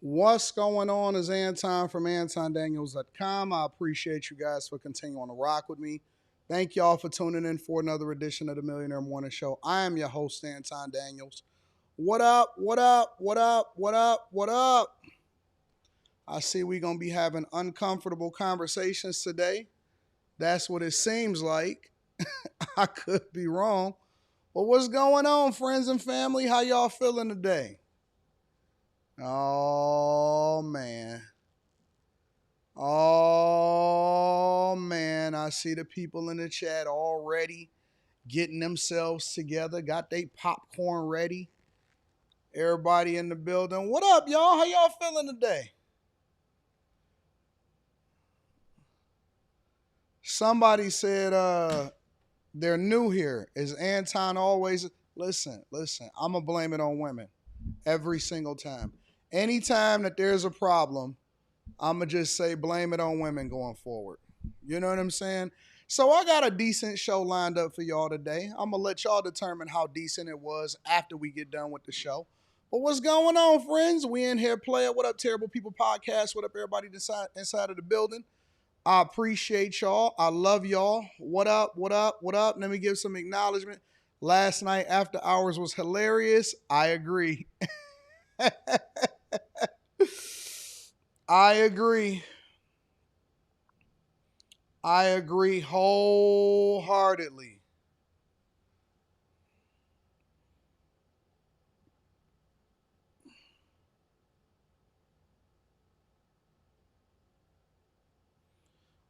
What's going on is Anton from AntonDaniels.com. I appreciate you guys for continuing to rock with me. Thank y'all for tuning in for another edition of the Millionaire Morning Show. I am your host, Anton Daniels. What up, what up, what up, what up, what up? I see we're going to be having uncomfortable conversations today. That's what it seems like. I could be wrong. But what's going on, friends and family? How y'all feeling today? Oh, man. Oh, man. I see the people in the chat already getting themselves together, got their popcorn ready. Everybody in the building. What up, y'all? How y'all feeling today? Somebody said they're new here. Is Anton always... Listen. I'm going to blame it on women every single time. Anytime that there's a problem, I'm going to just say blame it on women going forward. You know what I'm saying? So I got a decent show lined up for y'all today. I'm going to let y'all determine how decent it was after we get done with the show. But what's going on, friends? We in here playing What Up Terrible People podcast. What up, everybody inside of the building? I appreciate y'all. I love y'all. What up, what up, what up? Let me give some acknowledgement. Last night after hours was hilarious. I agree. I agree. I agree wholeheartedly.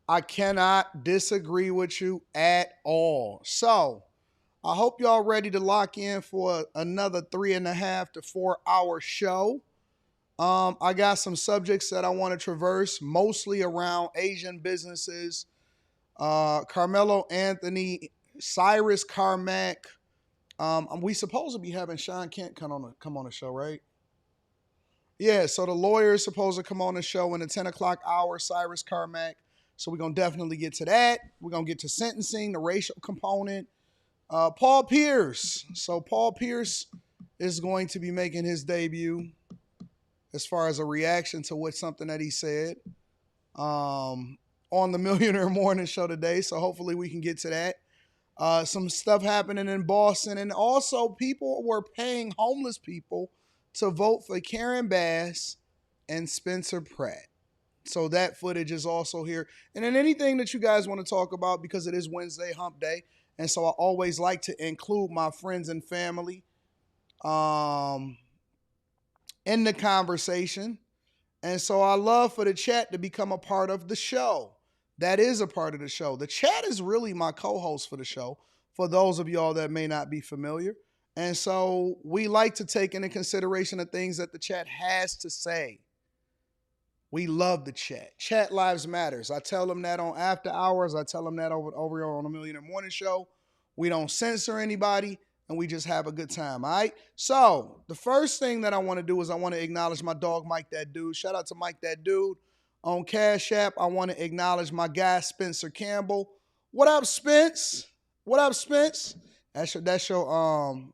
I cannot disagree with you at all. So, I hope y'all ready to lock in for another 3.5 to 4 hour show. I got some subjects that I want to traverse, mostly around Asian businesses. Karmelo Anthony, Cyrus Carmack. We supposed to be having Shaun Kent come on the show, right? Yeah, so the lawyer is supposed to come on the show in the 10 o'clock hour, Cyrus Carmack. So we're going to definitely get to that. We're going to get to sentencing, the racial component. Paul Pierce. So Paul Pierce is going to be making his debut as far as a reaction to what something that he said on the Millionaire Morning Show today. So hopefully we can get to that. Some stuff happening in Boston. And also people were paying homeless people to vote for Karen Bass and Spencer Pratt. So that footage is also here. And then anything that you guys want to talk about, because it is Wednesday hump day. And so I always like to include my friends and family in the conversation. And so I love for the chat to become a part of the show. That is a part of the show. The chat is really my co-host for the show, for those of y'all that may not be familiar. And so we like to take into consideration the things that the chat has to say. We love the chat. Chat lives matters. I tell them that on after hours. I tell them that over on the Millionaire Morning Show. We don't censor anybody, and we just have a good time, all right? So the first thing that I want to do is I want to acknowledge my dog, Mike That Dude. Shout out to Mike That Dude on Cash App. I want to acknowledge my guy, Spencer Campbell. What up, Spence? What up, Spence? That's your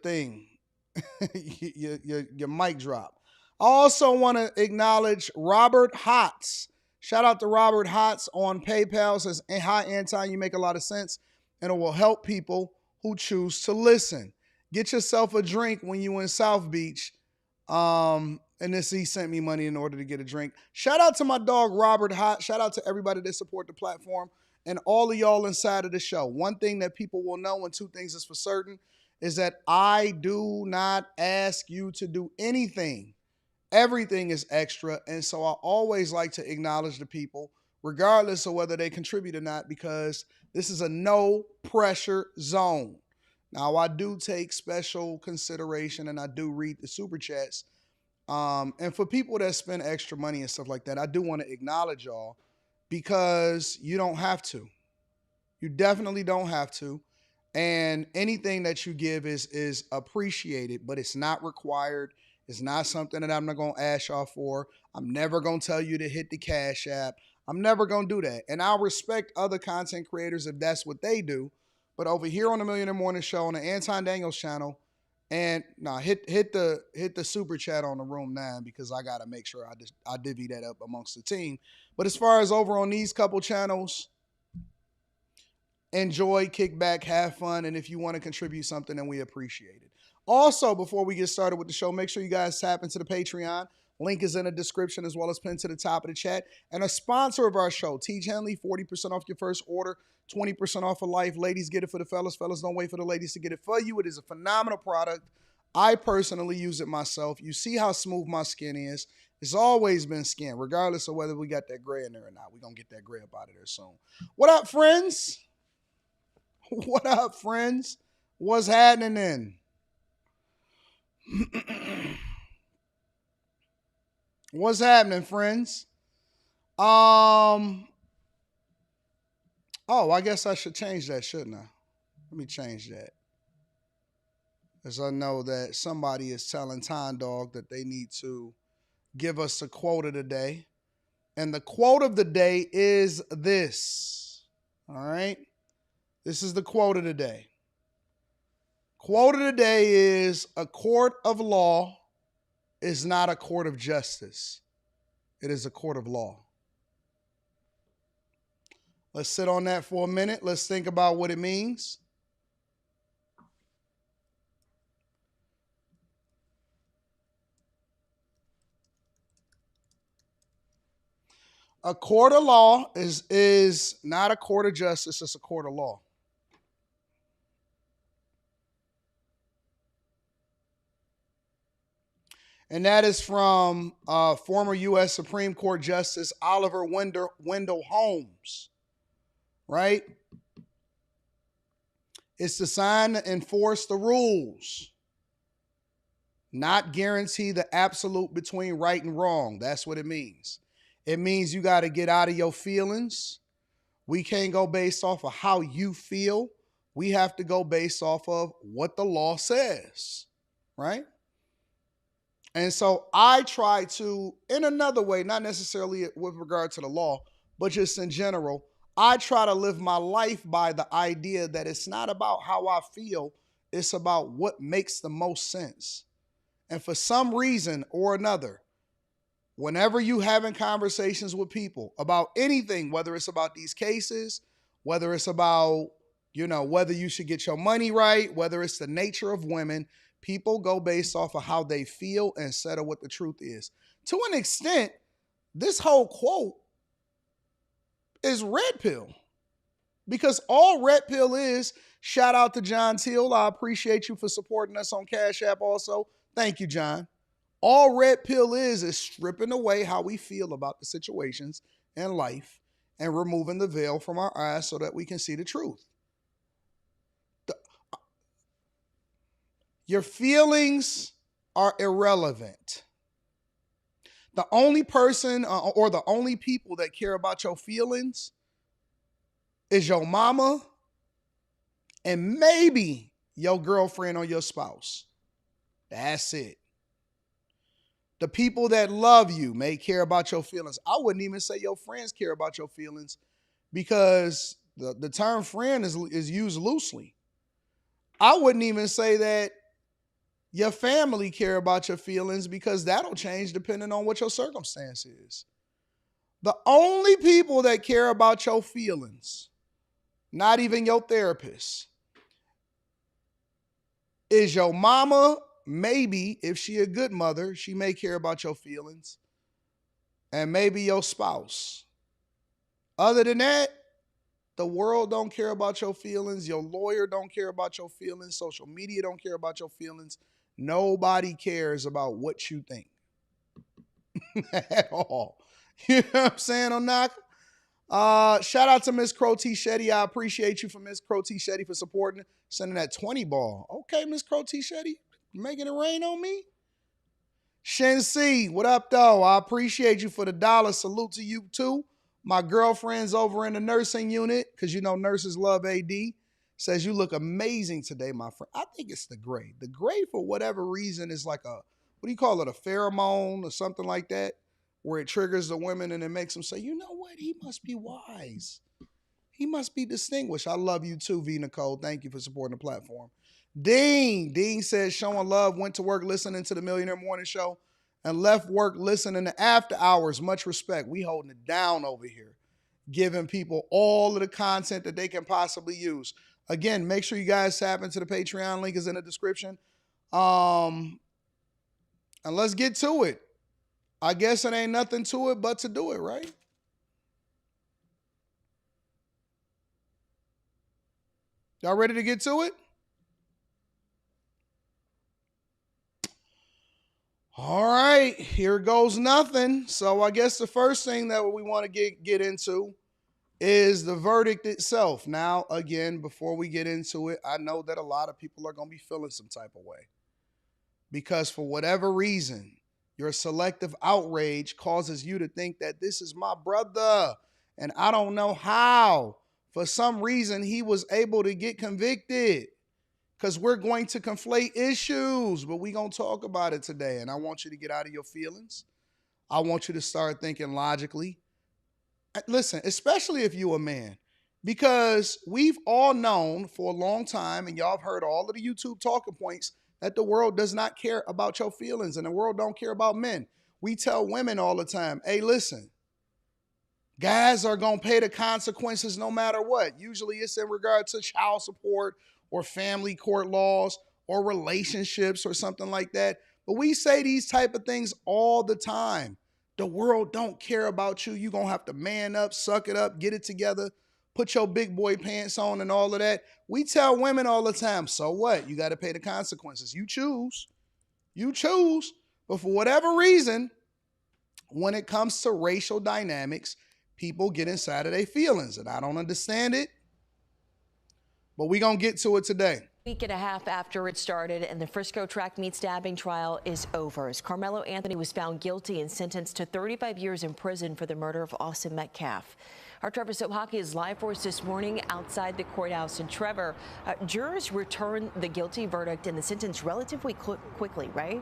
thing. your mic drop. I also want to acknowledge Robert Hotz. Shout out to Robert Hotz on PayPal. Says, hi, Anton, you make a lot of sense, and it will help people who choose to listen. Get yourself a drink when you in South Beach. And this, he sent me money in order to get a drink. Shout out to my dog, Robert Hotz. Shout out to everybody that support the platform and all of y'all inside of the show. One thing that people will know, and two things is for certain, is that I do not ask you to do anything. Everything is extra. And so I always like to acknowledge the people, regardless of whether they contribute or not, because this is a no pressure zone. Now, I do take special consideration and I do read the super chats. And for people that spend extra money and stuff like that, I do want to acknowledge y'all, because you don't have to. You definitely don't have to. And anything that you give is appreciated, but it's not required. It's not something that I'm not going to ask y'all for. I'm never going to tell you to hit the Cash App. I'm never going to do that. And I'll respect other content creators if that's what they do. But over here on the Millionaire Morning Show on the Anton Daniels channel, And now hit the super chat on the room now because I gotta make sure I divvy that up amongst the team. But as far as over on these couple channels, enjoy, kick back, have fun, and if you want to contribute something, then we appreciate it. Also, before we get started with the show, make sure you guys tap into the Patreon. Link is in the description as well as pinned to the top of the chat. And a sponsor of our show, Teach Henley, 40% off your first order, 20% off for life. Ladies, get it for the fellas. Fellas, don't wait for the ladies to get it for you. It is a phenomenal product. I personally use it myself. You see how smooth my skin is. It's always been skin, regardless of whether we got that gray in there or not. We're going to get that gray up out of there soon. What up, friends? What up, friends? What's happening? What's happening, friends? Oh, I guess I should change that, shouldn't I? Let me change that. As I know that somebody is telling Time Dog that they need to give us a quote of the day. And the quote of the day is this. All right? This is the quote of the day. Quote of the day is, a court of law is not a court of justice. It is a court of law. Let's sit on that for a minute. Let's think about what it means. A court of law is not a court of justice, it's a court of law. And that is from former U.S. Supreme Court Justice Oliver Wendell Holmes, right? It's designed to enforce the rules, not guarantee the absolute between right and wrong. That's what it means. It means you got to get out of your feelings. We can't go based off of how you feel. We have to go based off of what the law says, right? And so I try to, in another way, not necessarily with regard to the law, but just in general, I try to live my life by the idea that it's not about how I feel, it's about what makes the most sense. And for some reason or another, whenever you having conversations with people about anything, whether it's about these cases, whether it's about, whether you should get your money right, whether it's the nature of women, people go based off of how they feel instead of what the truth is. To an extent, this whole quote is red pill. Because all red pill is, shout out to John Teal. I appreciate you for supporting us on Cash App also. Thank you, John. All red pill is stripping away how we feel about the situations in life and removing the veil from our eyes so that we can see the truth. Your feelings are irrelevant. The only person or the only people that care about your feelings is your mama and maybe your girlfriend or your spouse. That's it. The people that love you may care about your feelings. I wouldn't even say your friends care about your feelings because the term friend is used loosely. I wouldn't even say that your family care about your feelings because that'll change depending on what your circumstance is. The only people that care about your feelings, not even your therapist, is your mama. Maybe if she a good mother, she may care about your feelings, and maybe your spouse. Other than that, the world don't care about your feelings. Your lawyer don't care about your feelings. Social media don't care about your feelings. Nobody cares about what you think at all. You know what I'm saying, Onak? Shout out to Miss Crow T. Shetty. I appreciate you for Miss Crow T. Shetty for supporting, sending that 20 ball. Okay, Miss Crow T. Shetty, you making it rain on me? Shen C, what up, though? I appreciate you for the $. Salute to you, too. My girlfriend's over in the nursing unit, because nurses love AD. Says you look amazing today, my friend. I think it's the gray. The gray, for whatever reason, is like what do you call it, a pheromone or something like that, where it triggers the women and it makes them say, you know what, he must be wise. He must be distinguished. I love you too, V. Nicole. Thank you for supporting the platform. Dean says showing love, went to work listening to the Millionaire Morning Show and left work listening to After Hours. Much respect. We holding it down over here, giving people all of the content that they can possibly use. Again, make sure you guys tap into the Patreon. Link is in the description. And let's get to it. I guess it ain't nothing to it but to do it, right? Y'all ready to get to it? All right, here goes nothing. So I guess the first thing that we want to get into is the verdict itself. Now, again, before we get into it, I know that a lot of people are going to be feeling some type of way because for whatever reason, your selective outrage causes you to think that this is my brother and I don't know how. For some reason, he was able to get convicted because we're going to conflate issues, but we're going to talk about it today. And I want you to get out of your feelings. I want you to start thinking logically. Listen, especially if you're a man, because we've all known for a long time, and y'all have heard all of the YouTube talking points, that the world does not care about your feelings and the world don't care about men. We tell women all the time, hey, listen, guys are going to pay the consequences no matter what. Usually it's in regard to child support or family court laws or relationships or something like that. But we say these type of things all the time. The world don't care about you. You're going to have to man up, suck it up, get it together, put your big boy pants on and all of that. We tell women all the time, so what? You got to pay the consequences. You choose. You choose. But for whatever reason, when it comes to racial dynamics, people get inside of their feelings, and I don't understand it, but we're going to get to it today. Week and a half after it started and the Frisco track meet stabbing trial is over as Karmelo Anthony was found guilty and sentenced to 35 years in prison for the murder of Austin Metcalf. Our Trevor Sohaki is live for us this morning outside the courthouse. And Trevor, jurors returned the guilty verdict and the sentence relatively quickly, right?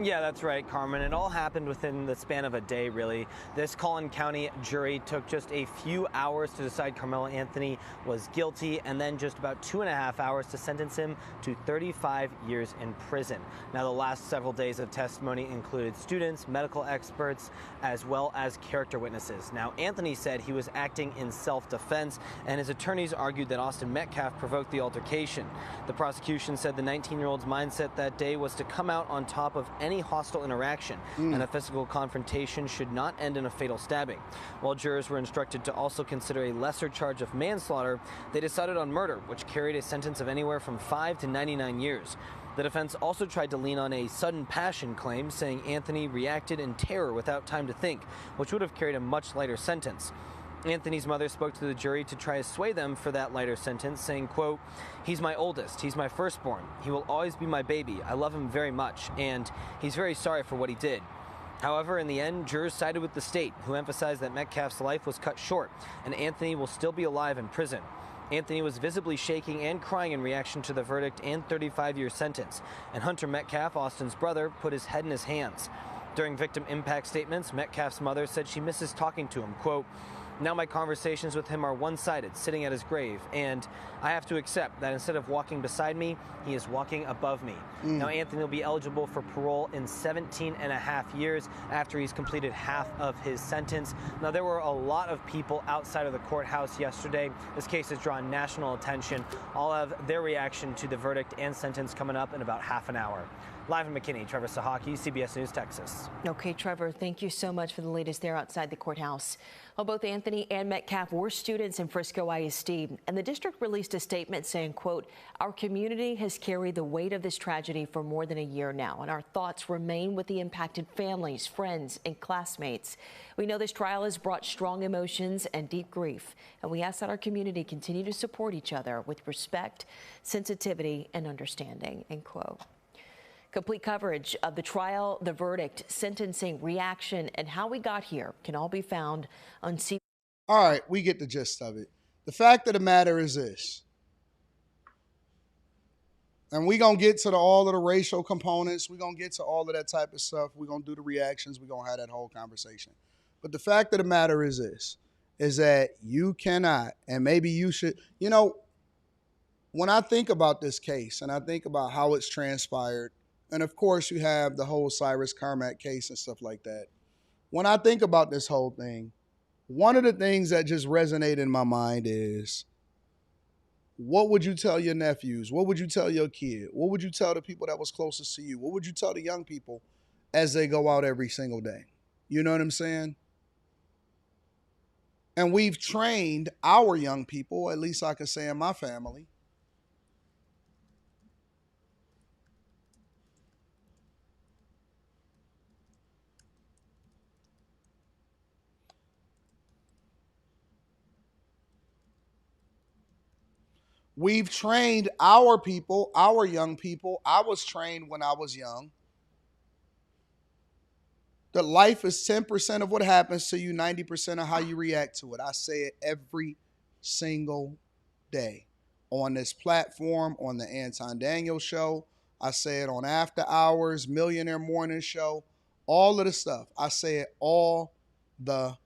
Yeah, that's right, Carmen. It all happened within the span of a day, really. This Collin County jury took just a few hours to decide Karmelo Anthony was guilty, and then just about 2.5 hours to sentence him to 35 years in prison. Now, the last several days of testimony included students, medical experts, as well as character witnesses. Now, Anthony said he was acting in self-defense, and his attorneys argued that Austin Metcalf provoked the altercation. The prosecution said the 19-year-old's mindset that day was to come out on top of any hostile interaction, and a physical confrontation should not end in a fatal stabbing. While jurors were instructed to also consider a lesser charge of manslaughter, they decided on murder, which carried a sentence of anywhere from 5 to 99 years. The defense also tried to lean on a sudden passion claim, saying Anthony reacted in terror without time to think, which would have carried a much lighter sentence. Anthony's mother spoke to the jury to try to sway them for that lighter sentence, saying, quote, "He's my oldest. He's my firstborn. He will always be my baby. I love him very much, and he's very sorry for what he did." However, in the end, jurors sided with the state, who emphasized that Metcalf's life was cut short, and Anthony will still be alive in prison. Anthony was visibly shaking and crying in reaction to the verdict and 35-year sentence, and Hunter Metcalf, Austin's brother, put his head in his hands. During victim impact statements, Metcalf's mother said she misses talking to him, quote, "Now my conversations with him are one-sided, sitting at his grave, and I have to accept that instead of walking beside me, he is walking above me." Now, Anthony will be eligible for parole in 17 and a half years after he's completed half of his sentence. Now, there were a lot of people outside of the courthouse yesterday. This case has drawn national attention. I'll have their reaction to the verdict and sentence coming up in about half an hour. Live in McKinney, Trevor Sohaki, CBS News, Texas. Okay, Trevor, thank you so much for the latest there outside the courthouse. Well, both Anthony and Metcalf were students in Frisco ISD, and the district released a statement saying, quote, "Our community has carried the weight of this tragedy for more than a year now, and our thoughts remain with the impacted families, friends, and classmates. We know this trial has brought strong emotions and deep grief, and we ask that our community continue to support each other with respect, sensitivity, and understanding," end quote. Complete coverage of the trial, the verdict, sentencing, reaction, and how we got here can all be found on CBS. All right, we get the gist of it. The fact of the matter is this, and we're going to get to all of the racial components. We're going to get to all of that type of stuff. We're going to do the reactions. We're going to have that whole conversation. But the fact of the matter is this, is that you cannot, and maybe you should, you know, when I think about this case and I think about how it's transpired, and of course you have the whole Cyrus Carmack case and stuff like that. When I think about this whole thing, one of the things that just resonate in my mind is, what would you tell your nephews? What would you tell your kid? What would you tell the people that was closest to you? What would you tell the young people as they go out every single day? You know what I'm saying? And we've trained our young people, at least I can say in my family, we've trained our people, our young people. I was trained when I was young that life is 10% of what happens to you, 90% of how you react to it. I say it every single day on this platform, on the Anton Daniels show. I say it on After Hours, Millionaire Morning Show, all of the stuff. I say it all the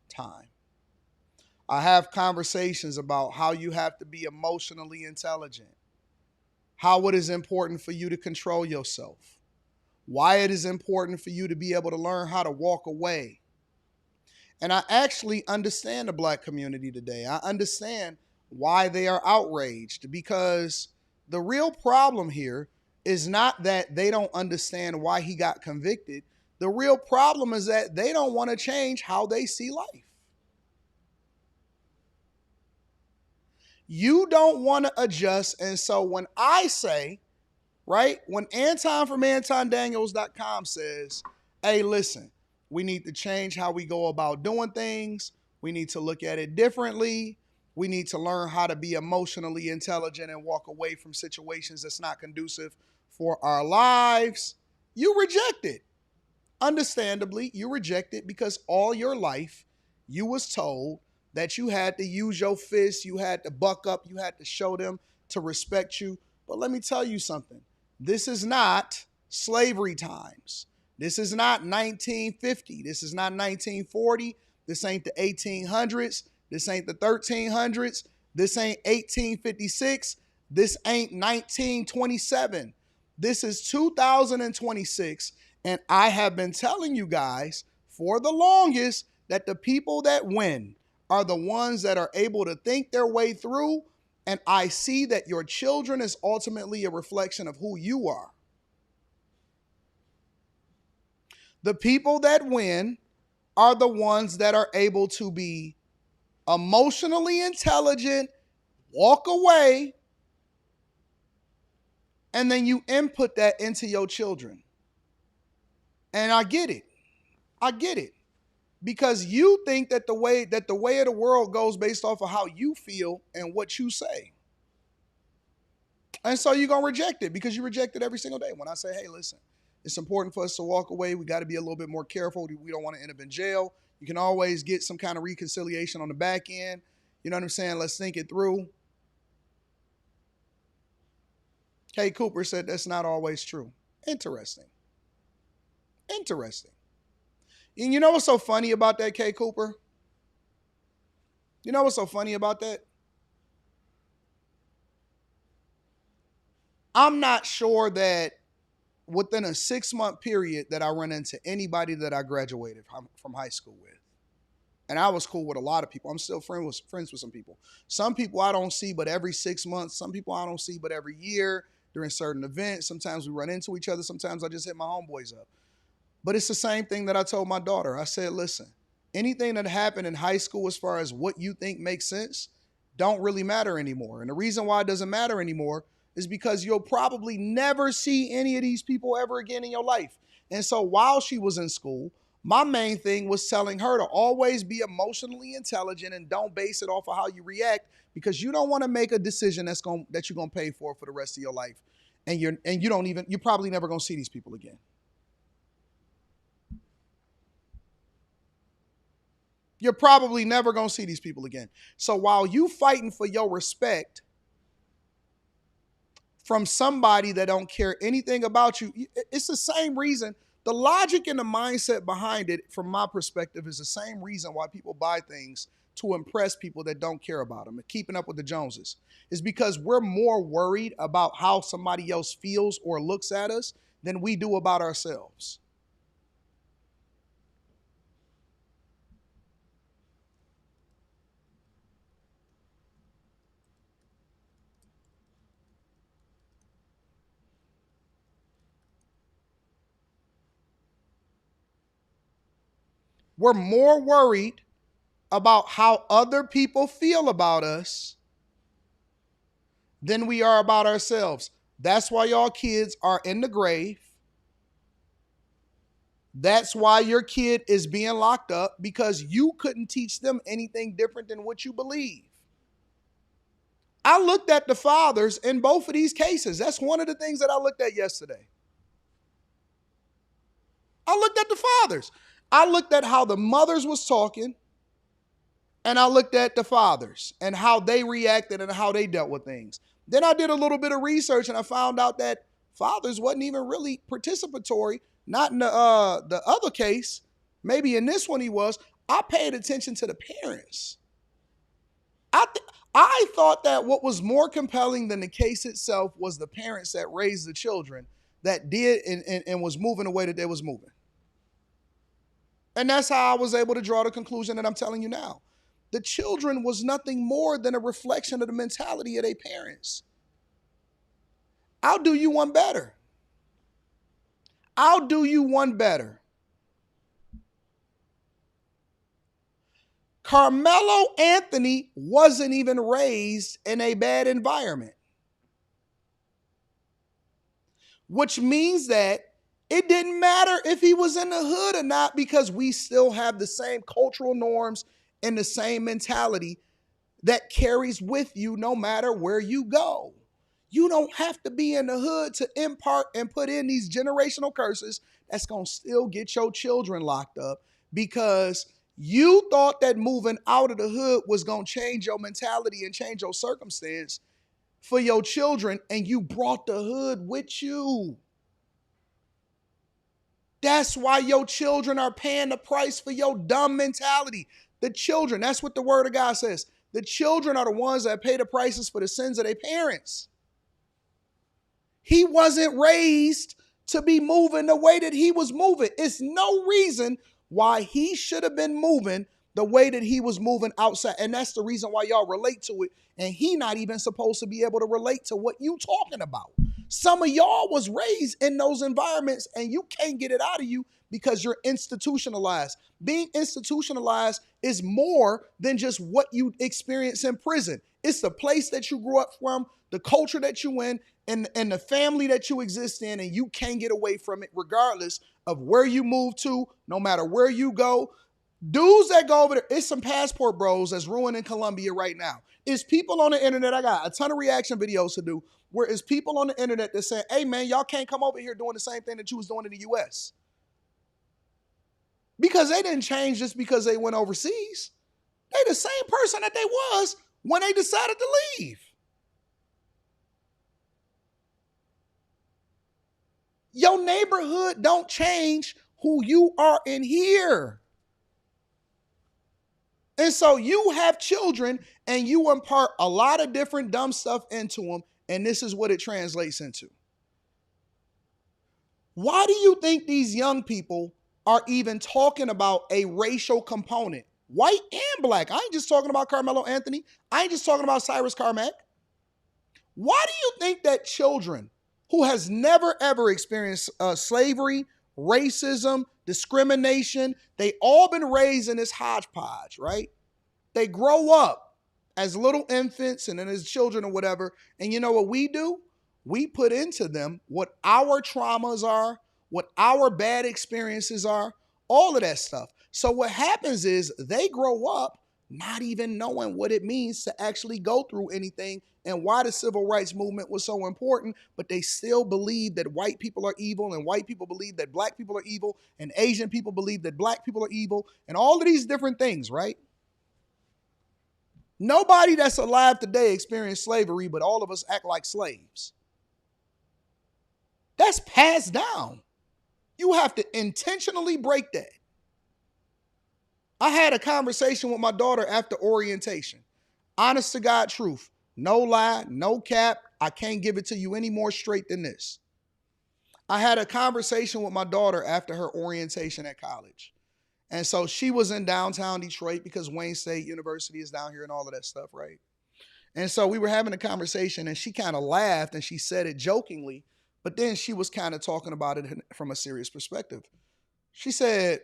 time. I have conversations about how you have to be emotionally intelligent, how it is important for you to control yourself, why it is important for you to be able to learn how to walk away. And I actually understand the Black community today. I understand why they are outraged, because the real problem here is not that they don't understand why he got convicted. The real problem is that they don't want to change how they see life. You don't want to adjust. And so when I say, right, when Anton from AntonDaniels.com says, hey, listen, we need to change how we go about doing things. We need to look at it differently. We need to learn how to be emotionally intelligent and walk away from situations that's not conducive for our lives. You reject it. Understandably, you reject it because all your life you was told that you had to use your fists, you had to buck up, you had to show them to respect you. But let me tell you something. This is not slavery times. This is not 1950. This is not 1940. This ain't the 1800s. This ain't the 1300s. This ain't 1856. This ain't 1927. This is 2026. And I have been telling you guys for the longest that the people that win are the ones that are able to think their way through. And I see that your children is ultimately a reflection of who you are. The people that win are the ones that are able to be emotionally intelligent, walk away, and then you input that into your children. And I get it. I get it. Because you think that the way of the world goes based off of how you feel and what you say. And so you're going to reject it because you reject it every single day. When I say, hey, listen, it's important for us to walk away. We got to be a little bit more careful. We don't want to end up in jail. You can always get some kind of reconciliation on the back end. You know what I'm saying? Let's think it through. Kay Cooper said that's not always true. Interesting. Interesting. And you know what's so funny about that, Kay Cooper? You know what's so funny about that? I'm not sure that within a 6-month period that I run into anybody that I graduated from high school with. And I was cool with a lot of people. I'm still friends with some people. Some people I don't see but every 6 months. Some people I don't see but every year during certain events. Sometimes we run into each other. Sometimes I just hit my homeboys up. But it's the same thing that I told my daughter. I said, listen, anything that happened in high school as far as what you think makes sense don't really matter anymore. And the reason why it doesn't matter anymore is because you'll probably never see any of these people ever again in your life. And so while she was in school, my main thing was telling her to always be emotionally intelligent and don't base it off of how you react, because you don't want to make a decision that you're going to pay for the rest of your life. And you're probably never going to see these people again. You're probably never going to see these people again. So while you fighting for your respect from somebody that don't care anything about you, it's the same reason. The logic and the mindset behind it, from my perspective, is the same reason why people buy things to impress people that don't care about them and keeping up with the Joneses. Is because we're more worried about how somebody else feels or looks at us than we do about ourselves. We're more worried about how other people feel about us than we are about ourselves. That's why y'all kids are in the grave. That's why your kid is being locked up, because you couldn't teach them anything different than what you believe. I looked at the fathers in both of these cases. That's one of the things that I looked at yesterday. I looked at the fathers. I looked at how the mothers was talking, and I looked at the fathers and how they reacted and how they dealt with things. Then I did a little bit of research and I found out that fathers wasn't even really participatory. Not in the other case. Maybe in this one he was. I paid attention to the parents. I thought that what was more compelling than the case itself was the parents that raised the children that did and was moving the way that they was moving. And that's how I was able to draw the conclusion that I'm telling you now. The children was nothing more than a reflection of the mentality of their parents. I'll do you one better. I'll do you one better. Karmelo Anthony wasn't even raised in a bad environment, which means that it didn't matter if he was in the hood or not, because we still have the same cultural norms and the same mentality that carries with you no matter where you go. You don't have to be in the hood to impart and put in these generational curses that's going to still get your children locked up, because you thought that moving out of the hood was going to change your mentality and change your circumstance for your children, and you brought the hood with you. That's why your children are paying the price for your dumb mentality. The children, that's what the word of God says. The children are the ones that pay the prices for the sins of their parents. He wasn't raised to be moving the way that he was moving. It's no reason why he should have been moving the way that he was moving outside. And that's the reason why y'all relate to it. And he not even supposed to be able to relate to what you talking about. Some of y'all was raised in those environments and you can't get it out of you because you're institutionalized. Being institutionalized is more than just what you experience in prison. It's the place that you grew up from, the culture that you in, and the family that you exist in, and you can't get away from it regardless of where you move to, no matter where you go. Dudes that go over there, it's some passport bros that's ruining Colombia right now. It's people on the internet, I got a ton of reaction videos to do, where it's people on the internet that say, hey man, y'all can't come over here doing the same thing that you was doing in the US. Because they didn't change just because they went overseas. They the same person that they was when they decided to leave. Your neighborhood don't change who you are in here. And so you have children and you impart a lot of different dumb stuff into them, and this is what it translates into. Why do you think these young people are even talking about a racial component? White and black. I ain't just talking about Karmelo Anthony. I ain't just talking about Cyrus Carmack. Why do you think that children who has never ever experienced slavery, racism, discrimination, they all been raised in this hodgepodge, right? They grow up as little infants and then as children or whatever. And you know what we do? We put into them what our traumas are, what our bad experiences are, all of that stuff. So what happens is they grow up not even knowing what it means to actually go through anything and why the civil rights movement was so important, but they still believe that white people are evil, and white people believe that black people are evil, and Asian people believe that black people are evil, and all of these different things, right? Nobody that's alive today experienced slavery, but all of us act like slaves. That's passed down. You have to intentionally break that. I had a conversation with my daughter after orientation. Honest to God truth. No lie, no cap. I can't give it to you any more straight than this. I had a conversation with my daughter after her orientation at college. And so she was in downtown Detroit because Wayne State University is down here and all of that stuff, right? And so we were having a conversation and she kind of laughed and she said it jokingly, but then she was kind of talking about it from a serious perspective. She said,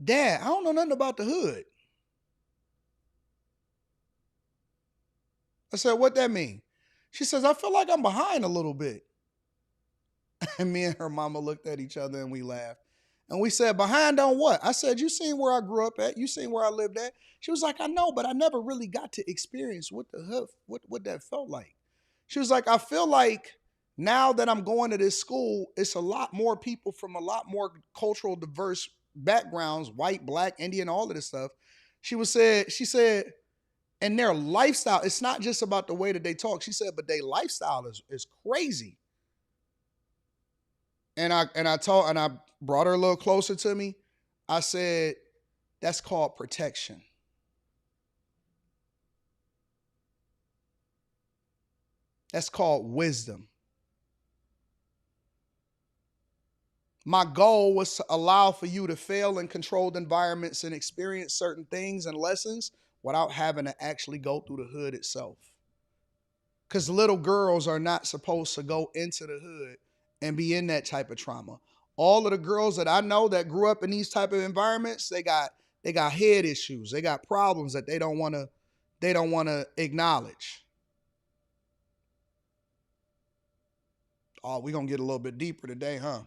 Dad, I don't know nothing about the hood. I said, what that mean? She says, I feel like I'm behind a little bit. And me and her mama looked at each other and we laughed. And we said, behind on what? I said, you seen where I grew up at? You seen where I lived at? She was like, I know, but I never really got to experience what the hood, what that felt like. She was like, I feel like now that I'm going to this school, it's a lot more people from a lot more cultural diverse backgrounds, white, black, Indian, all of this stuff. She said, and their lifestyle, it's not just about the way that they talk. She said, but their lifestyle is crazy. And I brought her a little closer to me. I said, that's called protection. That's called wisdom. My goal was to allow for you to fail in controlled environments and experience certain things and lessons without having to actually go through the hood itself. Because little girls are not supposed to go into the hood and be in that type of trauma. All of the girls that I know that grew up in these type of environments, they got head issues. They got problems that they don't want to acknowledge. Oh, we're going to get a little bit deeper today, huh?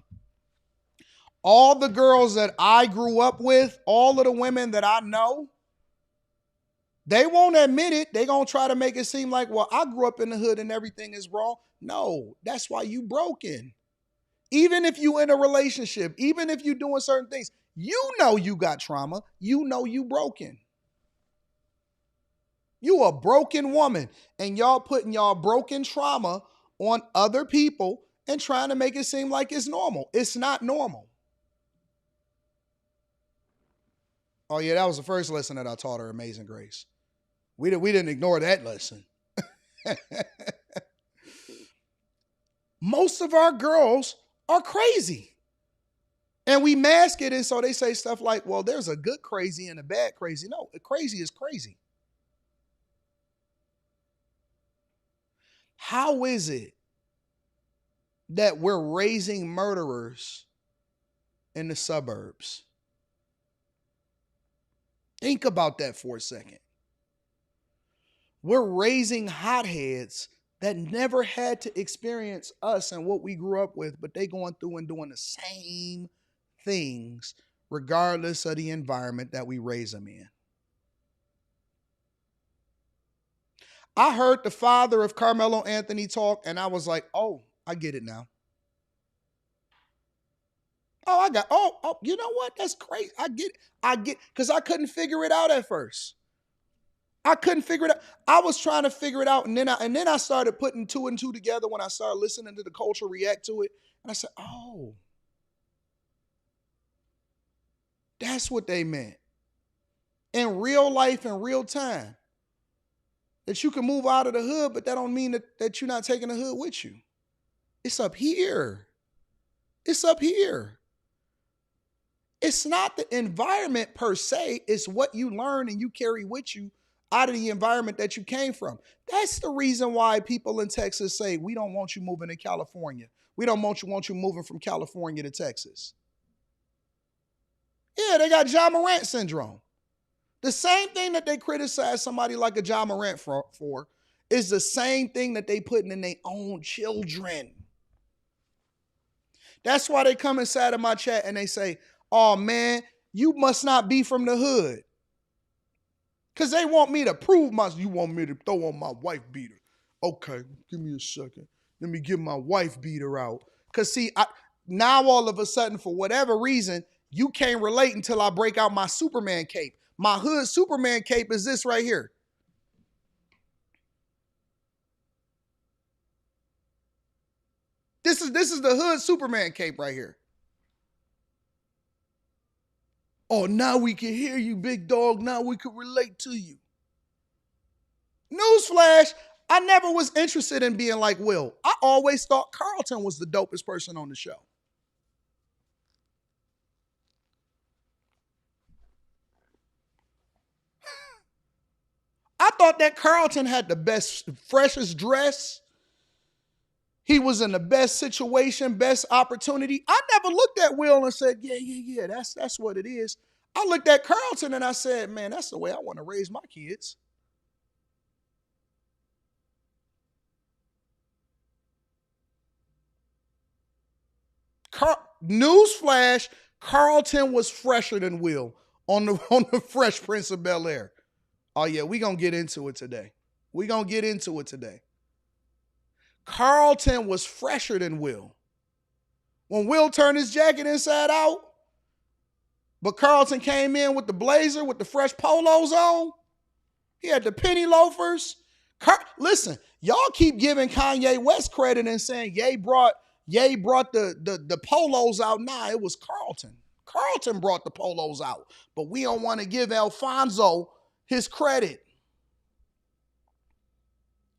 All the girls that I grew up with, all of the women that I know, they won't admit it. They're going to try to make it seem like, well, I grew up in the hood and everything is wrong. No, that's why you broken. Even if you in a relationship, even if you doing certain things, you know you got trauma. You know you broken. You a broken woman. And y'all putting y'all broken trauma on other people and trying to make it seem like it's normal. It's not normal. Oh yeah, that was the first lesson that I taught her, Amazing Grace. We didn't ignore that lesson. Most of our girls are crazy. And we mask it, and so they say stuff like, well, there's a good crazy and a bad crazy. No, crazy is crazy. How is it that we're raising murderers in the suburbs? Think about that for a second. We're raising hotheads that never had to experience us and what we grew up with, but they going through and doing the same things regardless of the environment that we raise them in. I heard the father of Karmelo Anthony talk and I was like, oh, I get it now. Oh, you know what? That's crazy. I get, because I couldn't figure it out at first. I couldn't figure it out. I was trying to figure it out, and then I started putting two and two together when I started listening to the culture react to it. And I said, oh, that's what they meant. In real life, in real time. That you can move out of the hood, but that don't mean that you're not taking the hood with you. It's up here. It's up here. It's not the environment per se. It's what you learn and you carry with you out of the environment that you came from. That's the reason why people in Texas say, we don't want you moving to California. We don't want you moving from California to Texas. Yeah, they got John Morant syndrome. The same thing that they criticize somebody like a John Morant for is the same thing that they putting in their own children. That's why they come inside of my chat and they say, oh man, you must not be from the hood. Because they want me to prove you want me to throw on my wife beater. Okay, give me a second. Let me get my wife beater out. Because see, now all of a sudden, for whatever reason, you can't relate until I break out my Superman cape. My hood Superman cape is this right here. This is the hood Superman cape right here. Oh, now we can hear you, big dog. Now we can relate to you. Newsflash, I never was interested in being like Will. I always thought Carlton was the dopest person on the show. I thought that Carlton had the best, freshest dress. He was in the best situation, best opportunity. I never looked at Will and said, yeah, that's what it is. I looked at Carlton and I said, man, that's the way I want to raise my kids. Newsflash, Carlton was fresher than Will on the Fresh Prince of Bel-Air. Oh, yeah, we're going to get into it today. We're going to get into it today. Carlton was fresher than Will. When Will turned his jacket inside out, but Carlton came in with the blazer, with the fresh polos on. He had the penny loafers. Listen, y'all keep giving Kanye West credit and saying Ye brought the polos out. Nah, it was Carlton. Carlton brought the polos out. But we don't want to give Alfonso his credit.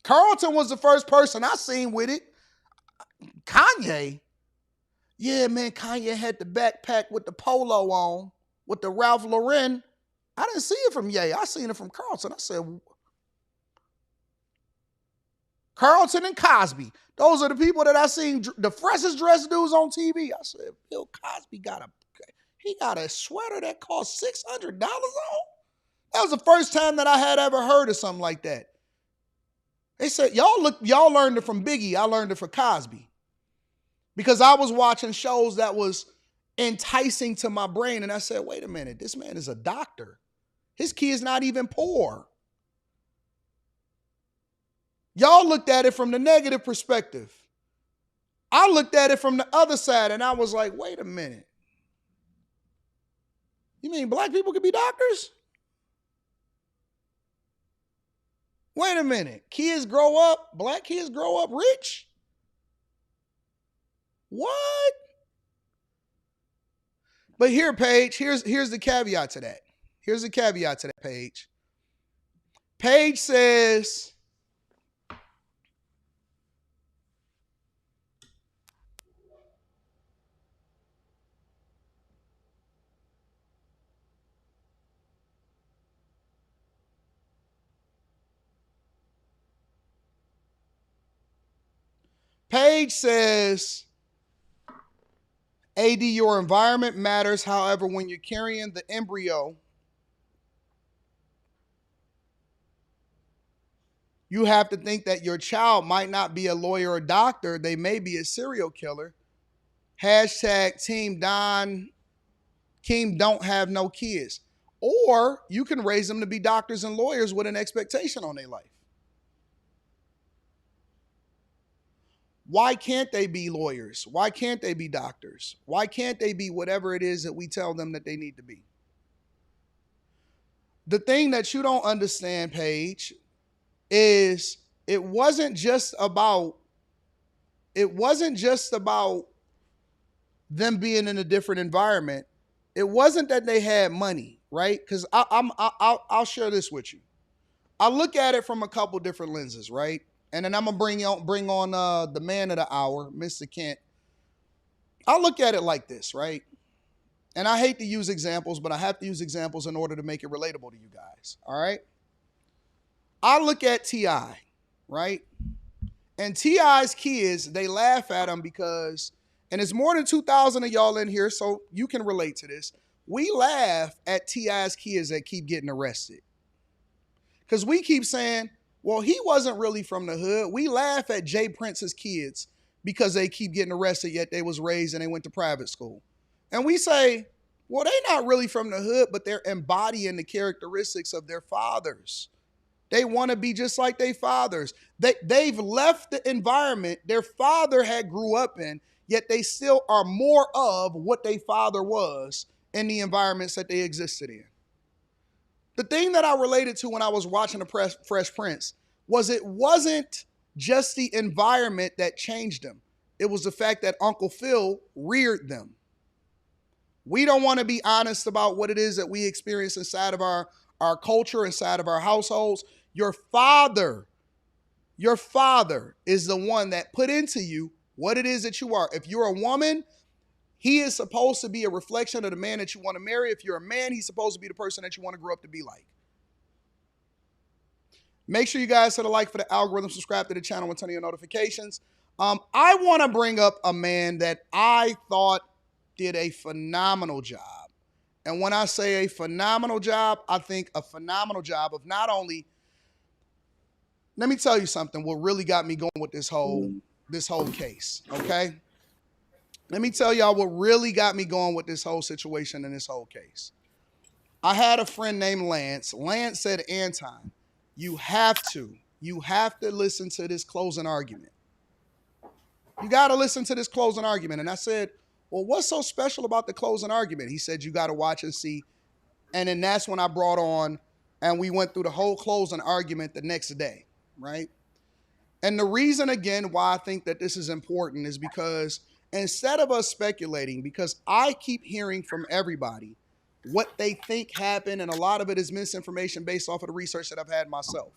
Carlton was the first person I seen with it. Kanye. Yeah, man, Kanye had the backpack with the polo on, with the Ralph Lauren. I didn't see it from Ye. I seen it from Carlton. I said, Carlton and Cosby. Those are the people that I seen, the freshest dressed dudes on TV. I said, Bill Cosby got a sweater that cost $600 on? That was the first time that I had ever heard of something like that. They said, y'all learned it from Biggie. I learned it from Cosby. Because I was watching shows that was enticing to my brain. And I said, wait a minute, this man is a doctor. His kid's not even poor. Y'all looked at it from the negative perspective. I looked at it from the other side and I was like, wait a minute. You mean black people could be doctors? Wait a minute. Black kids grow up rich? What? But here, Paige, here's the caveat to that. Here's the caveat to that, Paige. Paige says, AD, your environment matters. However, when you're carrying the embryo, you have to think that your child might not be a lawyer or doctor. They may be a serial killer. Hashtag Team don't have no kids. Or you can raise them to be doctors and lawyers with an expectation on their life. Why can't they be lawyers? Why can't they be doctors? Why can't they be whatever it is that we tell them that they need to be? The thing that you don't understand, Paige, is it wasn't just about them being in a different environment. It wasn't that they had money, right? Because I'll share this with you. I look at it from a couple different lenses, right? And then I'm gonna bring on the man of the hour, Mr. Kent. I look at it like this, right? And I hate to use examples, but I have to use examples in order to make it relatable to you guys. All right. I look at T.I., right? And T.I.'s kids, they laugh at him because, and it's more than 2,000 of y'all in here, so you can relate to this. We laugh at T.I.'s kids that keep getting arrested. Because we keep saying, well, he wasn't really from the hood. We laugh at Jay Prince's kids because they keep getting arrested, yet they was raised and they went to private school. And we say, well, they're not really from the hood, but they're embodying the characteristics of their fathers. They want to be just like their fathers. They've left the environment their father had grew up in, yet they still are more of what their father was in the environments that they existed in. The thing that I related to when I was watching the Fresh Prince was it wasn't just the environment that changed them. It was the fact that Uncle Phil reared them. We don't want to be honest about what it is that we experience inside of our culture, inside of our households. Your father is the one that put into you what it is that you are. If you're a woman, he is supposed to be a reflection of the man that you want to marry. If you're a man, he's supposed to be the person that you want to grow up to be like. Make sure you guys hit a like for the algorithm, subscribe to the channel, and turn on your notifications. I want to bring up a man that I thought did a phenomenal job. And when I say a phenomenal job, I think a phenomenal job of not only, let me tell you something, what really got me going with this whole case, okay? Let me tell y'all what really got me going with this whole situation and this whole case. I had a friend named Lance. Lance said, Anton, you have to listen to this closing argument. You got to listen to this closing argument. And I said, well, what's so special about the closing argument? He said, you got to watch and see. And then that's when I brought on, and we went through the whole closing argument the next day, right? And the reason, again, why I think that this is important is because instead of us speculating, because I keep hearing from everybody what they think happened, and a lot of it is misinformation based off of the research that I've had myself.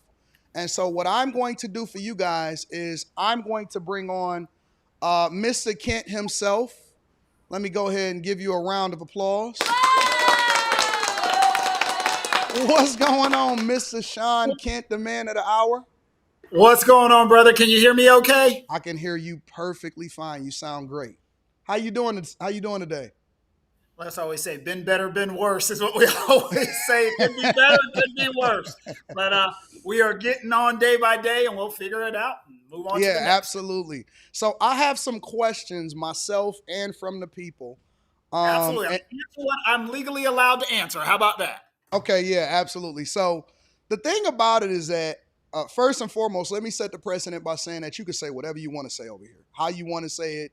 And so what I'm going to do for you guys is I'm going to bring on Mr. Kent himself. Let me go ahead and give you a round of applause. What's going on, Mr. Shaun Kent, the man of the hour? What's going on, brother? Can you hear me okay? I can hear you perfectly fine. You sound great. How you doing? How you doing today? Let's always say, been better, been worse is what we always say. It could be better, it could be worse. But we are getting on day by day, and we'll figure it out and move on to the next. Absolutely. So I have some questions myself and from the people. Absolutely. I'm legally allowed to answer. How about that? Okay, yeah, absolutely. So the thing about it is that first and foremost, let me set the precedent by saying that you can say whatever you want to say over here, how you want to say it,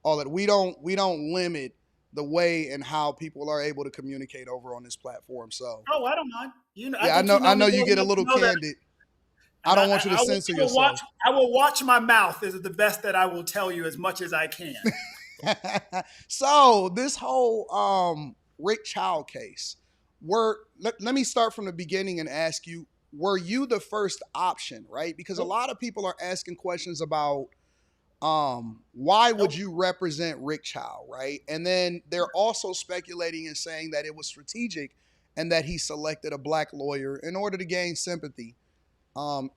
all that. We don't limit the way and how people are able to communicate over on this platform. So, I don't mind. I know you get a little candid. I don't want you to censor yourself. I will watch my mouth. Is the best that I will tell you as much as I can. So this whole Rick Chow case, let me start from the beginning and ask you, were you the first option, right? Because a lot of people are asking questions about why would you represent Rick Chow, right? And then they're also speculating and saying that it was strategic and that he selected a black lawyer in order to gain sympathy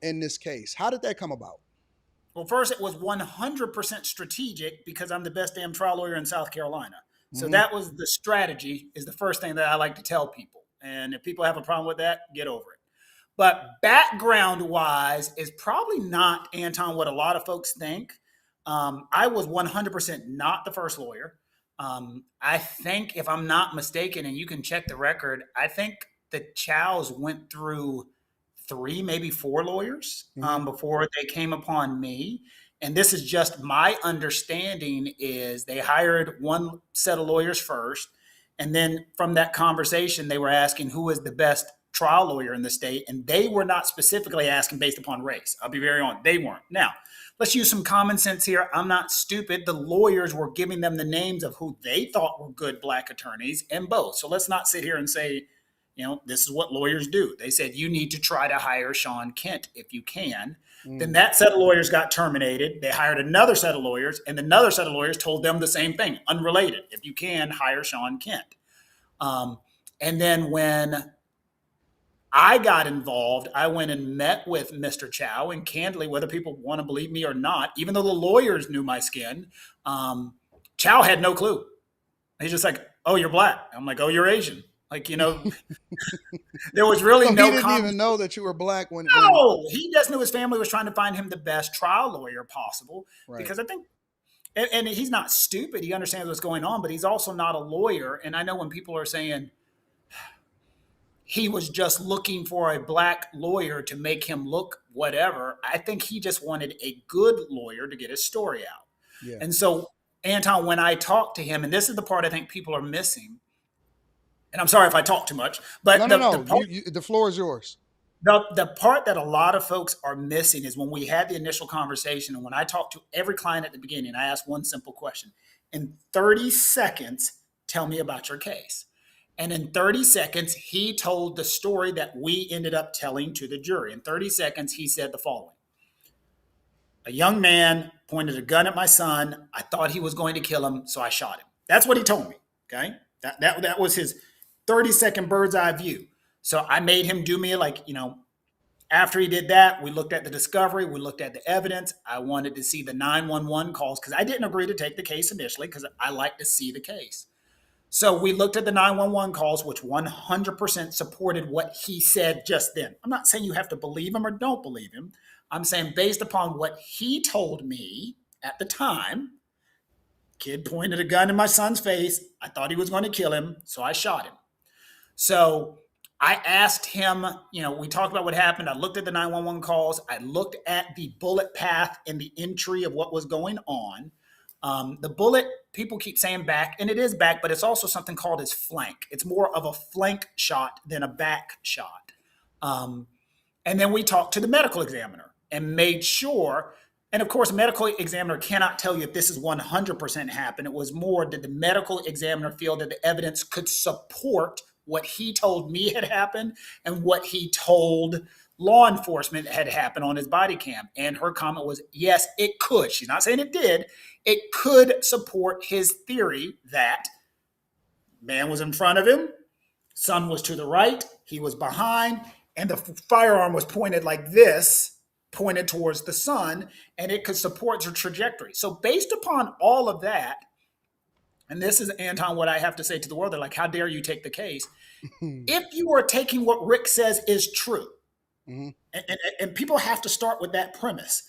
in this case. How did that come about? Well, first, it was 100% strategic because I'm the best damn trial lawyer in South Carolina. So that was the strategy, is the first thing that I like to tell people. And if people have a problem with that, get over it. But background-wise is probably not, Anton, what a lot of folks think. I was 100% not the first lawyer. I think, if I'm not mistaken, and you can check the record, I think the Chows went through 3, maybe 4 lawyers before they came upon me. And this is just my understanding, is they hired one set of lawyers first. And then from that conversation, they were asking who is the best trial lawyer in the state. And they were not specifically asking based upon race. I'll be very honest. They weren't. Now, let's use some common sense here. I'm not stupid. The lawyers were giving them the names of who they thought were good black attorneys and both. So let's not sit here and say, this is what lawyers do. They said, you need to try to hire Shaun Kent if you can. Then that set of lawyers got terminated. They hired another set of lawyers, and another set of lawyers told them the same thing, unrelated. If you can, hire Shaun Kent. And then when I got involved, I went and met with Mr. Chow, and candidly, whether people want to believe me or not, even though the lawyers knew my skin, Chow had no clue. He's just like, oh, you're black. I'm like, oh, you're Asian. Like, there was really so no. He didn't even know that you were black when. No, he just knew his family was trying to find him the best trial lawyer possible. Right. Because I think, and he's not stupid. He understands what's going on, but he's also not a lawyer. And I know when people are saying he was just looking for a black lawyer to make him look whatever, I think he just wanted a good lawyer to get his story out. Yeah. And so, Anton, when I talked to him, and this is the part I think people are missing, and I'm sorry if I talk too much, but the floor is yours. The part that a lot of folks are missing is when we had the initial conversation, and when I talked to every client at the beginning, I asked one simple question. In 30 seconds, Tell me about your case. And in 30 seconds, he told the story that we ended up telling to the jury. In 30 seconds, he said the following. A young man pointed a gun at my son. I thought he was going to kill him, so I shot him. That's what he told me. Okay. That was his 30-second bird's eye view. So I made him do me like, after he did that, we looked at the discovery, we looked at the evidence. I wanted to see the 911 calls because I didn't agree to take the case initially because I like to see the case. So we looked at the 911 calls, which 100% supported what he said just then. I'm not saying you have to believe him or don't believe him. I'm saying based upon what he told me at the time, kid pointed a gun in my son's face. I thought he was going to kill him, so I shot him. So I asked him, we talked about what happened. I looked at the 911 calls. I looked at the bullet path and the entry of what was going on. The bullet, people keep saying back, and it is back, but it's also something called his flank. It's more of a flank shot than a back shot. And then we talked to the medical examiner and made sure, and of course, a medical examiner cannot tell you if this is 100% happened. It was more, did the medical examiner feel that the evidence could support what he told me had happened and what he told law enforcement had happened on his body cam? And her comment was, yes, it could. She's not saying it did. It could support his theory that man was in front of him, son was to the right, he was behind, and the firearm was pointed like this, pointed towards the son, and it could support your trajectory. So based upon all of that, and this is, Anton, what I have to say to the world, they're like, how dare you take the case? If you are taking what Rick says is true, and people have to start with that premise.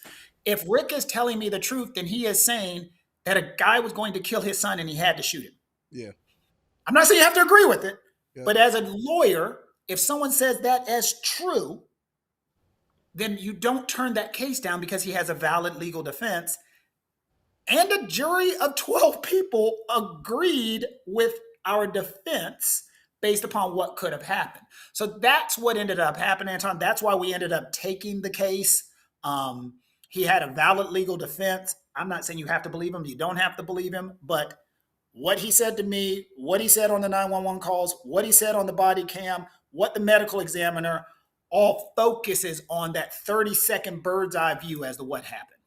If Rick is telling me the truth, then he is saying that a guy was going to kill his son and he had to shoot him. Yeah. I'm not saying you have to agree with it, but as a lawyer, if someone says that as true, then you don't turn that case down because he has a valid legal defense. And a jury of 12 people agreed with our defense based upon what could have happened. So that's what ended up happening, Anton. That's why we ended up taking the case. He had a valid legal defense. I'm not saying you have to believe him. You don't have to believe him. But what he said to me, what he said on the 911 calls, what he said on the body cam, what the medical examiner, all focuses on that 30-second bird's eye view as to what happened.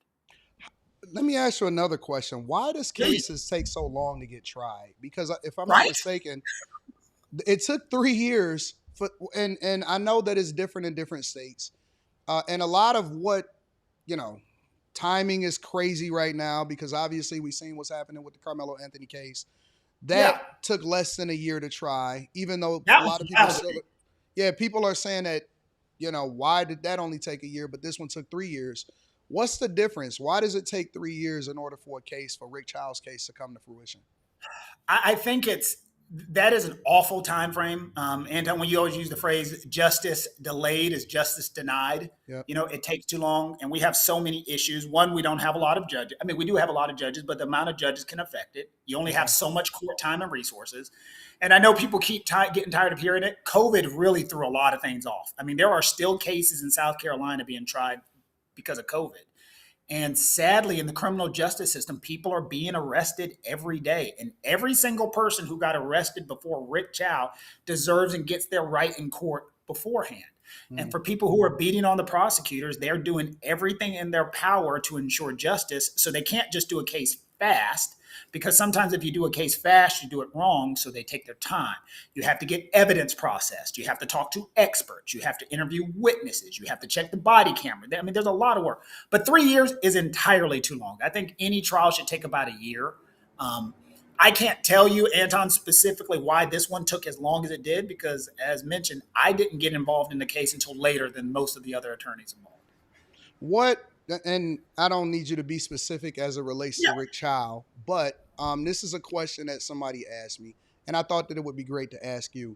Let me ask you another question. Why does cases take so long to get tried? Because if I'm not mistaken, it took 3 years and I know that it's different in different states. And a lot of what, timing is crazy right now because obviously we've seen what's happening with the Karmelo Anthony case. That took less than a year to try, even though a lot of people people are saying that, why did that only take a year, but this one took 3 years. What's the difference? Why does it take 3 years in order for Rick Chow's case to come to fruition? I think that is an awful time frame. Anton, when you always use the phrase justice delayed is justice denied, it takes too long. And we have so many issues. One, we don't have a lot of judges. I mean, we do have a lot of judges, but the amount of judges can affect it. You only have so much court time and resources. And I know people keep getting tired of hearing it. COVID really threw a lot of things off. I mean, there are still cases in South Carolina being tried because of COVID. And sadly, in the criminal justice system, people are being arrested every day. And every single person who got arrested before Rick Chow deserves and gets their right in court beforehand. And for people who are beating on the prosecutors, they're doing everything in their power to ensure justice. So they can't just do a case fast, because sometimes if you do a case fast, you do it wrong. So they take their time. You have to get evidence processed. You have to talk to experts. You have to interview witnesses. You have to check the body camera. I mean, there's a lot of work. But 3 years is entirely too long. I think any trial should take about a year. I can't tell you, Anton, specifically why this one took as long as it did, because as mentioned, I didn't get involved in the case until later than most of the other attorneys involved. And I don't need you to be specific as it relates to Rick Chow, but this is a question that somebody asked me, and I thought that it would be great to ask you.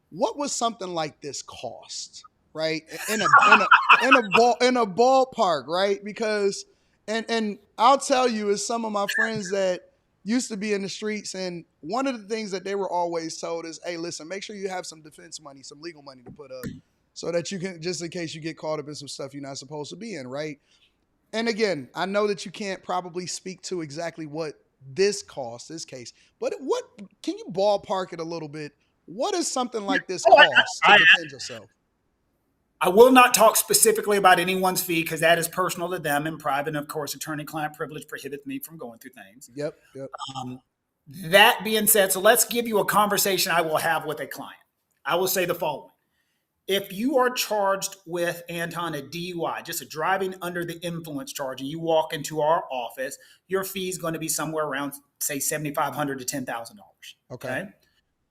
What would something like this cost, right? In a ballpark, right? Because and I'll tell you, as some of my friends that used to be in the streets, and one of the things that they were always told is, hey, listen, make sure you have some defense money, some legal money to put up so that you can, just in case you get caught up in some stuff you're not supposed to be in, right? And again, I know that you can't probably speak to exactly what this cost, this case. But what can you ballpark it a little bit? What does something like this cost to defend yourself? I will not talk specifically about anyone's fee because that is personal to them and private. And of course, attorney-client privilege prohibits me from going through things. Yep. That being said, so let's give you a conversation I will have with a client. I will say the following. If you are charged with, Anton, a DUI, just a driving under the influence charge, and you walk into our office, your fee is going to be somewhere around, say, $7,500 to $10,000. Okay.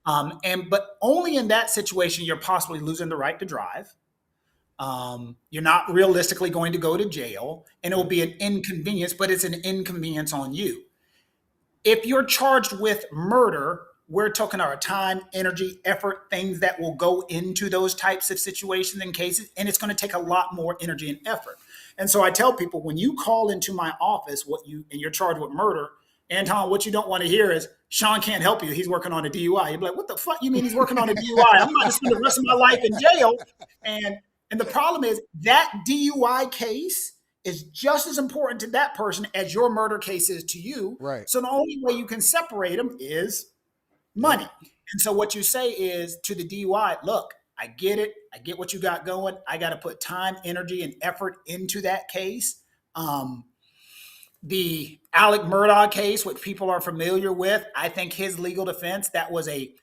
But only in that situation, you're possibly losing the right to drive. You're not realistically going to go to jail, and it will be an inconvenience, but it's an inconvenience on you. If you're charged with murder, we're talking our time, energy, effort, things that will go into those types of situations and cases, and it's going to take a lot more energy and effort. And so I tell people, when you call into my office, and you're charged with murder, Anton, what you don't want to hear is Shaun can't help you. He's working on a DUI. You'd be like, what the fuck you mean he's working on a DUI? I'm not going to spend the rest of my life in jail. And the problem is that DUI case is just as important to that person as your murder case is to you. Right. So the only way you can separate them is money. And so what you say is to the DUI, look, I get it. I get what you got going. I got to put time, energy, and effort into that case. The Alec Murdaugh case, which people are familiar with, I think his legal defense, that was a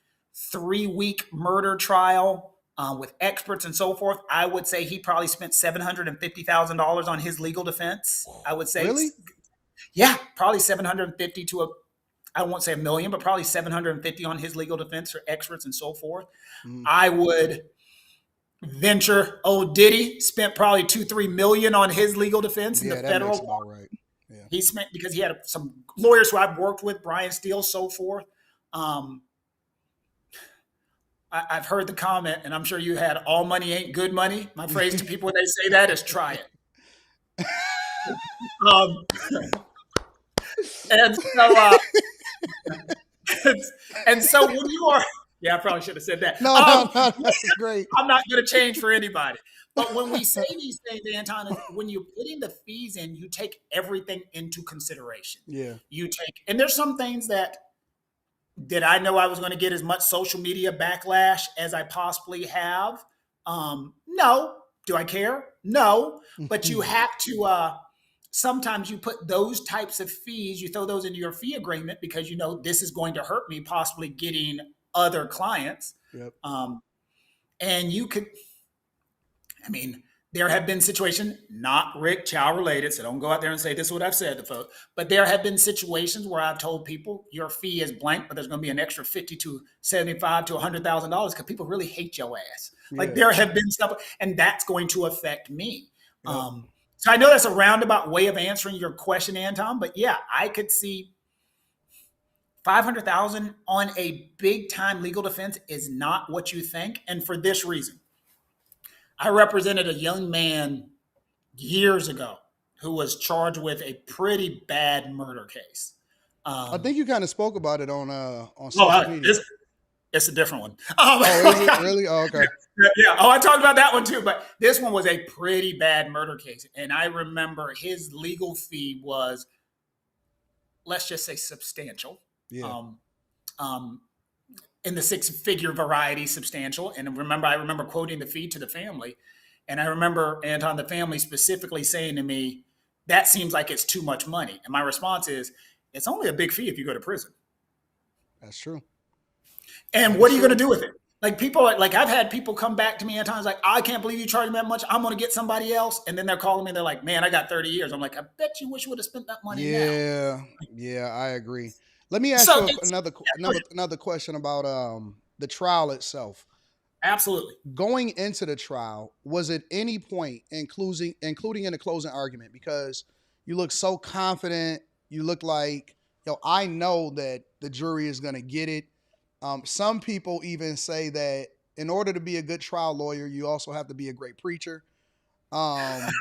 3-week murder trial with experts and so forth. I would say he probably spent $750,000 on his legal defense. I would say, really? Yeah, probably 750 to I won't say $1 million, but probably 750 on his legal defense for experts and so forth. I would venture Diddy spent probably $2-3 million on his legal defense in the federal. Makes about right. Yeah. He spent, because he had some lawyers who I've worked with, Brian Steele, so forth. I've heard the comment, and I'm sure you had, all money ain't good money. My phrase to people when they say that is try it. And so when you are, I probably should have said that. No, that's great. I'm not going to change for anybody. But when we say these things, Anton, when you're putting the fees in, you take everything into consideration. Yeah. And there's some things that, did I know I was going to get as much social media backlash as I possibly have? No. Do I care? No. But you have to, sometimes you put those types of fees, you throw those into your fee agreement because you know this is going to hurt me possibly getting other clients. Yep. And you could, there have been situations, not Rick Chow related, so don't go out there and say this is what I've said to folks, but there have been situations where I've told people your fee is blank, but there's going to be an extra $50,000 to $75,000 to $100,000 because people really hate your ass. Yeah. Like there have been stuff, and that's going to affect me. Yep. So I know that's a roundabout way of answering your question, Anton, but yeah, I could see $500,000 on a big time legal defense is not what you think. And for this reason, I represented a young man years ago who was charged with a pretty bad murder case. I think you kind of spoke about it on social media. It's a different one. Is it really? Oh, okay. Yeah. I talked about that one too, but this one was a pretty bad murder case. And I remember his legal fee was, let's just say, substantial. Yeah. In the 6-figure variety, substantial. And I remember quoting the fee to the family. And I remember, Anton, the family specifically saying to me, that seems like it's too much money. And my response is, it's only a big fee if you go to prison. That's true. And what are you going to do with it? Like I've had people come back to me at times like, I can't believe you charged me that much. I'm going to get somebody else. And then they're calling me. They're like, man, I got 30 years. I'm like, I bet you wish you would have spent that money now. Yeah, I agree. Let me ask you another question about the trial itself. Absolutely. Going into the trial, was at any point, including in the closing argument, because you look so confident, you look like, I know that the jury is going to get it. Some people even say that in order to be a good trial lawyer, you also have to be a great preacher. Was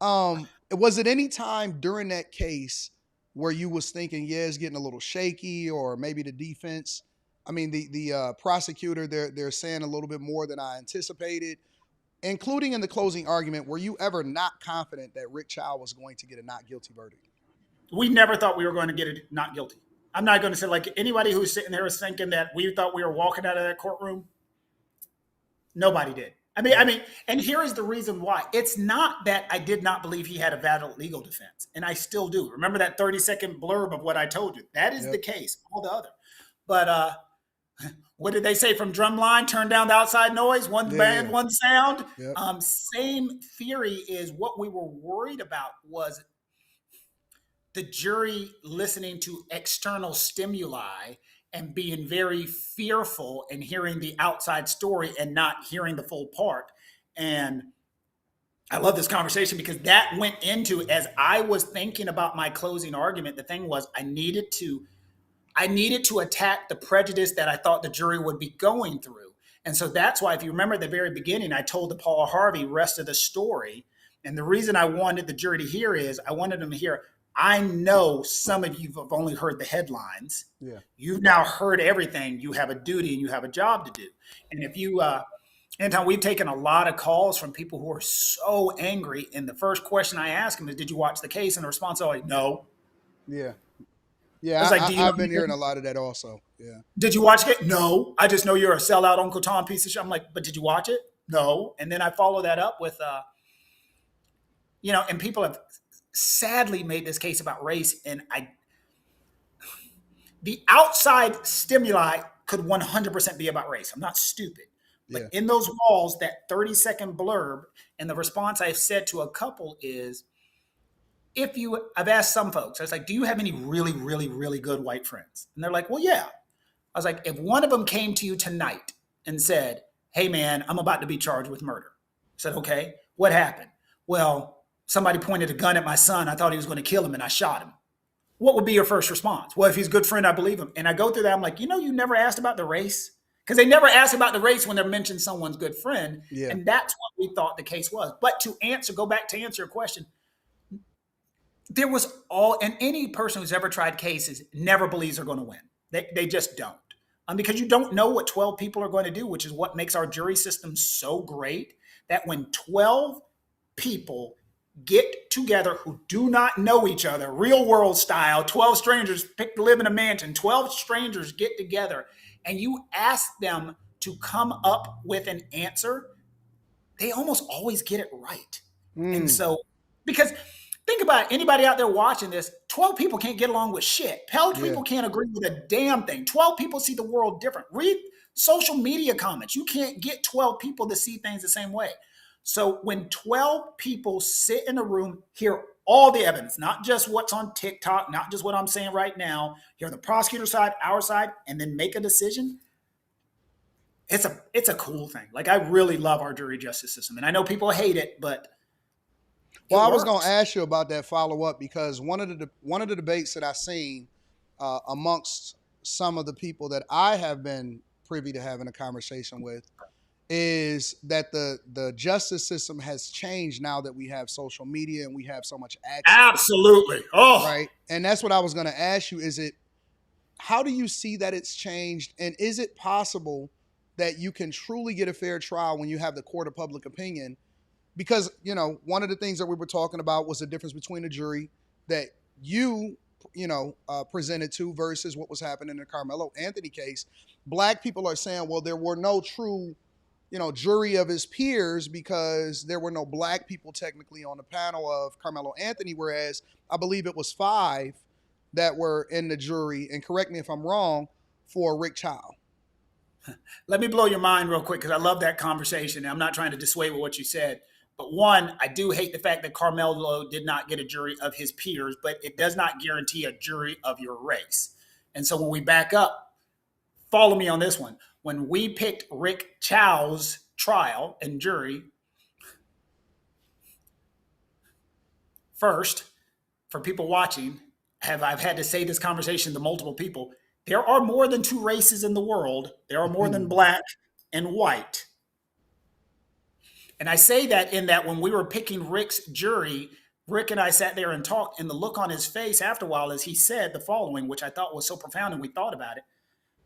it any time during that case where you was thinking, it's getting a little shaky, or maybe the defense, the prosecutor, they're saying a little bit more than I anticipated, including in the closing argument, were you ever not confident that Rick Chow was going to get a not guilty verdict? We never thought we were going to get it not guilty. I'm not going to say like anybody who's sitting there is thinking that we thought we were walking out of that courtroom. Nobody did. And here is the reason why. It's not that I did not believe he had a valid legal defense, and I still do. Remember that 30-second blurb of what I told you? That is the case. All the other. But what did they say from Drumline? Turn down the outside noise, one band, one sound. Yep. Same theory is what we were worried about was the jury listening to external stimuli and being very fearful and hearing the outside story and not hearing the full part. And I love this conversation because that went into, as I was thinking about my closing argument, the thing was I needed to attack the prejudice that I thought the jury would be going through. And so that's why, if you remember at the very beginning, I told the Paul Harvey rest of the story. And the reason I wanted the jury to hear is I wanted them to hear, I know some of you have only heard the headlines. Yeah. You've now heard everything. You have a duty and you have a job to do. And if you, Anton, we've taken a lot of calls from people who are so angry. And the first question I ask them is, did you watch the case? And the response is always, no. Yeah. Yeah, I've been hearing a lot of that also. Yeah. Did you watch it? No. I just know you're a sellout Uncle Tom piece of shit. I'm like, but did you watch it? No. And then I follow that up with, and people have sadly made this case about race. And the outside stimuli could 100% be about race. I'm not stupid. But in those walls, that 30-second blurb and the response I've said to a couple is, I've asked some folks, I was like, do you have any really, really, really good white friends? And they're like, well, yeah. I was like, if one of them came to you tonight and said, hey, man, I'm about to be charged with murder. I said, okay, what happened? Well, somebody pointed a gun at my son. I thought he was going to kill him and I shot him. What would be your first response? Well, if he's a good friend, I believe him. And I go through that. I'm like, you never asked about the race? Because they never ask about the race when they mention someone's good friend. Yeah. And that's what we thought the case was. But go back to answer your question, there was and any person who's ever tried cases never believes they're going to win. They just don't. Because you don't know what 12 people are going to do, which is what makes our jury system so great, that when 12 people get together who do not know each other, real world style, 12 strangers pick to live in a mansion, 12 strangers get together, and you ask them to come up with an answer, they almost always get it right. And so, because think about it, anybody out there watching this, 12 people can't get along with shit. 12 people can't agree with a damn thing. 12 people see the world different. Read social media comments. You can't get 12 people to see things the same way. So when 12 people sit in a room, hear all the evidence, not just what's on TikTok, not just what I'm saying right now, hear the prosecutor's side, our side, and then make a decision, it's a cool thing. Like, I really love our jury justice system. And I know people hate it, but well, I was going to ask you about that follow-up because one of the debates that I've seen amongst some of the people that I have been privy to having a conversation with is that the justice system has changed now that we have social media and we have so much access. Absolutely. Oh, right. And that's what I was going to ask you. How do you see that it's changed? And is it possible that you can truly get a fair trial when you have the court of public opinion? Because, one of the things that we were talking about was the difference between a jury that you presented to versus what was happening in the Karmelo Anthony case. Black people are saying, well, there were no true, jury of his peers because there were no black people technically on the panel of Karmelo Anthony, whereas I believe it was 5 that were in the jury, and correct me if I'm wrong, for Rick Chow. Let me blow your mind real quick because I love that conversation. I'm not trying to dissuade with what you said. But one, I do hate the fact that Karmelo did not get a jury of his peers, but it does not guarantee a jury of your race. And so when we back up, follow me on this one. When we picked Rick Chow's trial and jury, first, for people watching, I've had to say this conversation to multiple people. There are more than 2 races in the world. There are more than black and white. And I say that in that when we were picking Rick's jury, Rick and I sat there and talked, and the look on his face after a while as he said the following, which I thought was so profound, and we thought about it.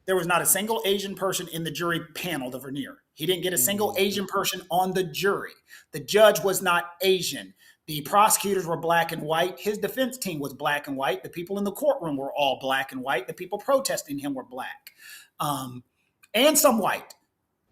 There was not a single Asian person in the jury panel, the veneer. He didn't get a single Asian person on the jury. The judge was not Asian. The prosecutors were black and white. His defense team was black and white. The people in the courtroom were all black and white. The people protesting him were black, and some white.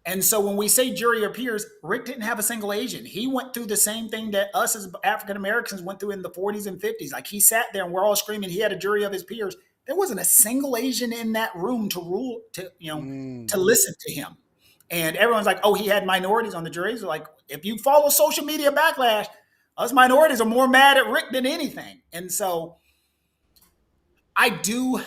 And so when we say jury of peers, Rick didn't have a single Asian. He went through the same thing that us as African Americans went through in the 40s and 50s. Like, he sat there and we're all screaming. He had a jury of his peers. There wasn't a single Asian in that room to listen to him. And everyone's like, oh, he had minorities on the juries. Like, if you follow social media backlash, us minorities are more mad at Rick than anything. And so I do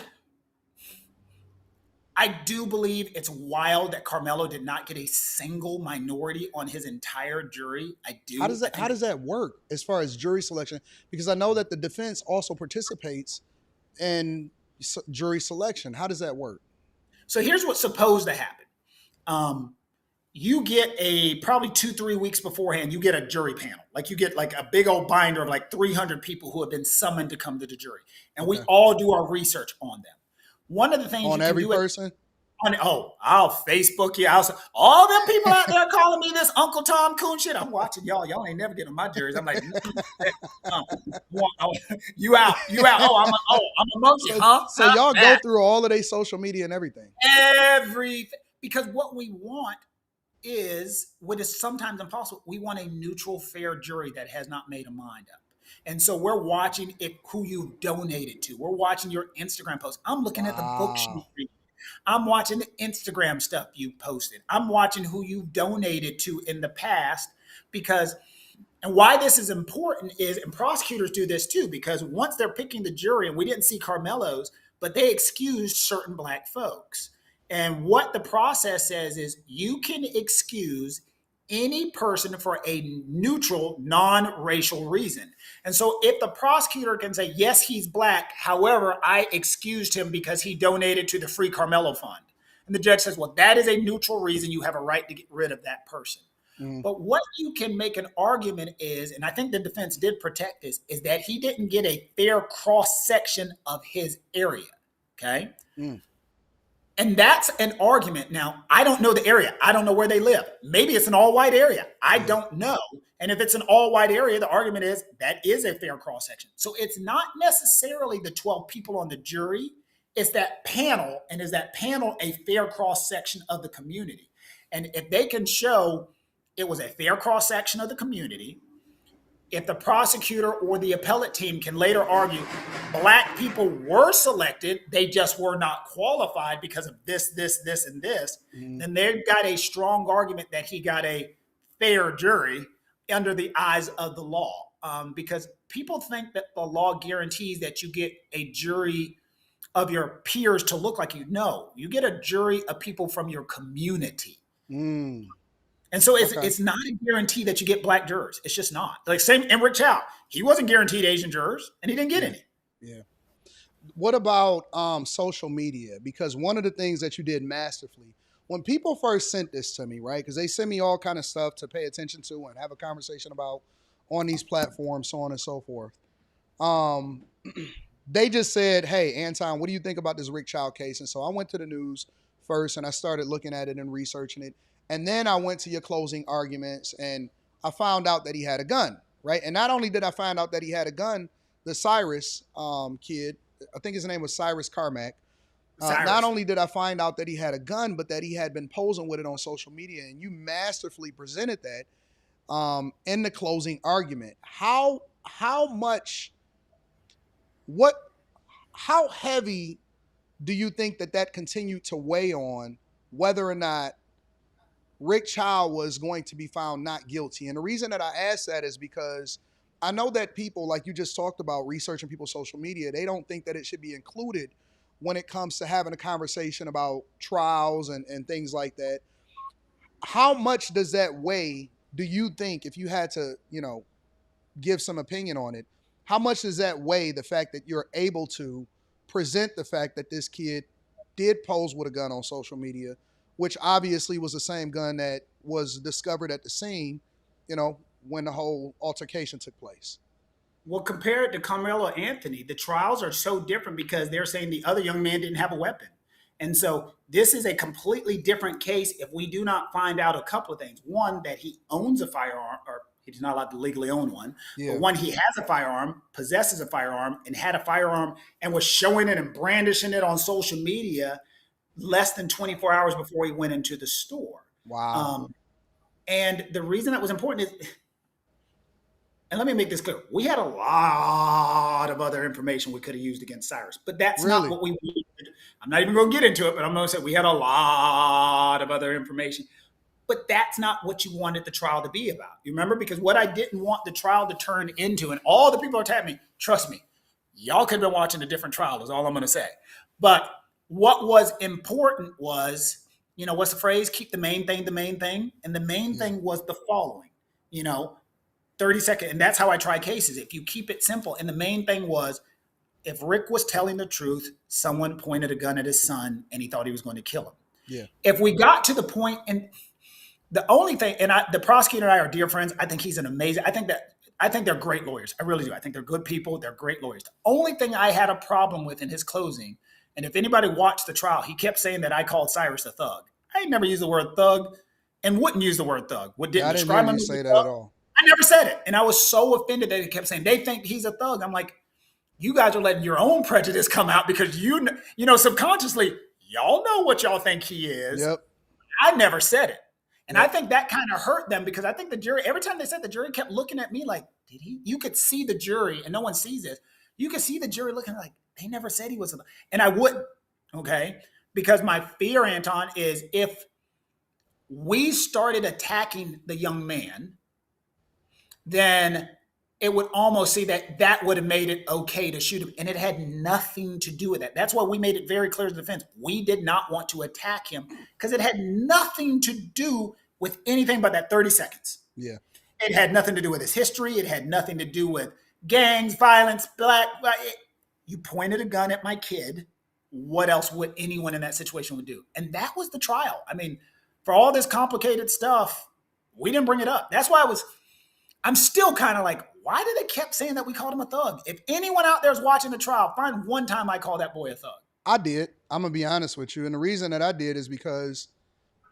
believe it's wild that Karmelo did not get a single minority on his entire jury. I do. How does that work as far as jury selection? Because I know that the defense also participates in jury selection. How does that work? So here's what's supposed to happen. You get probably 2-3 weeks beforehand, you get a jury panel. Like, you get like a big old binder of like 300 people who have been summoned to come to the jury. And we all do our research on them. One of the things on every person. I'll Facebook you. All them people out there calling me this Uncle Tom Coon shit. I'm watching y'all. Y'all ain't never getting on my juries. I'm like, you out. Oh, I'm amongst you, huh? So y'all go through all of their social media and everything. Everything. Because what we want is, what is sometimes impossible, we want a neutral, fair jury that has not made a mind up. And so we're watching who you've donated to. We're watching your Instagram posts. I'm looking at the books you read. I'm watching the Instagram stuff you posted. I'm watching who you've donated to in the past, and why this is important is, and prosecutors do this too, because once they're picking the jury, and we didn't see Karmelo's, but they excused certain black folks. And what the process says is, you can excuse any person for a neutral, non-racial reason. And so if the prosecutor can say, yes, he's black, however, I excused him because he donated to the Free Karmelo Fund. And the judge says, well, that is a neutral reason. You have a right to get rid of that person. But what you can make an argument is, and I think the defense did protect this, is that he didn't get a fair cross-section of his area, okay? And that's an argument. Now, I don't know the area. I don't know where they live. Maybe it's an all-white area. I don't know. And if it's an all-white area, the argument is that is a fair cross-section. So it's not necessarily the 12 people on the jury. It's that panel. And is that panel a fair cross-section of the community? And if they can show it was a fair cross-section of the community, if the prosecutor or the appellate team can later argue black people were selected, they just were not qualified because of this, and this, then they've got a strong argument that he got a fair jury under the eyes of the law. Because people think that the law guarantees that you get a jury of your peers to look like you. No, you get a jury of people from your community. And so it's not a guarantee that you get black jurors. It's just not. Like, same in Rick Chow. He wasn't guaranteed Asian jurors, and he didn't get any. Yeah. What about social media? Because one of the things that you did masterfully, when people first sent this to me, right? Because they send me all kind of stuff to pay attention to and have a conversation about on these platforms, so on and so forth. They just said, hey, Anton, what do you think about this Rick Chow case? And so I went to the news first, and I started looking at it and researching it. And then I went to your closing arguments, and I found out that he had a gun, right? And not only did I find out that he had a gun, the Cyrus kid, I think his name was Cyrus Carmack. Not only did I find out that he had a gun, but that he had been posing with it on social media. And you masterfully presented that in the closing argument. How heavy do you think that continued to weigh on whether or not Rick Chow was going to be found not guilty? And the reason that I ask that is because I know that people, like you just talked about, researching people's social media, they don't think that it should be included when it comes to having a conversation about trials and things like that. How much does that weigh, do you think, if you had to, give some opinion on it, how much does that weigh, the fact that you're able to present the fact that this kid did pose with a gun on social media, which obviously was the same gun that was discovered at the scene, when the whole altercation took place? Well, compared to Karmelo Anthony, the trials are so different because they're saying the other young man didn't have a weapon. And so this is a completely different case if we do not find out a couple of things. One, that he owns a firearm, or He's not allowed to legally own one. Yeah. But when he has a firearm, possesses a firearm, and had a firearm and was showing it and brandishing it on social media less than 24 hours before he went into the store. Wow. And the reason that was important is, and let me make this clear, we had a lot of other information we could have used against Cyrus, but that's not what we needed. I'm not even going to get into it, but I'm going to say we had a lot of other information. But that's not what you wanted the trial to be about. You remember? Because what I didn't want the trial to turn into, and all the people are telling me, trust me, y'all could have been watching a different trial, is all I'm going to say. But what was important was, what's the phrase? Keep the main thing the main thing. And the main thing was the following, 30 seconds. And that's how I try cases. If you keep it simple. And the main thing was, if Rick was telling the truth, someone pointed a gun at his son and he thought he was going to kill him. Yeah. If we got to the point, and the only thing, and the prosecutor and I are dear friends. I think he's an amazing, I think they're great lawyers. I really do. I think they're good people. They're great lawyers. The only thing I had a problem with in his closing, and if anybody watched the trial, he kept saying that I called Cyrus a thug. I never used the word thug and wouldn't use the word thug. What didn't describe him as say a that thug. at all. I never said it. And I was so offended that he kept saying, they think he's a thug. I'm like, you guys are letting your own prejudice come out because subconsciously, y'all know what y'all think he is. Yep. I never said it. And I think that kind of hurt them because I think the jury, every time they said, the jury kept looking at me like, did he? You could see the jury, and no one sees this. You could see the jury looking like, they never said he was a, and I wouldn't, okay? Because my fear, Anton, is if we started attacking the young man, then it would almost see that would have made it okay to shoot him. And it had nothing to do with that. That's why we made it very clear to the defense. We did not want to attack him because it had nothing to do with anything but that 30 seconds. Yeah. It had nothing to do with his history. It had nothing to do with gangs, violence, you pointed a gun at my kid. What else would anyone in that situation would do? And that was the trial. I mean, for all this complicated stuff, we didn't bring it up. That's why I'm still kind of like, why did they kept saying that we called him a thug? If anyone out there is watching the trial, find one time I called that boy a thug. I did. I'm going to be honest with you. And the reason that I did is because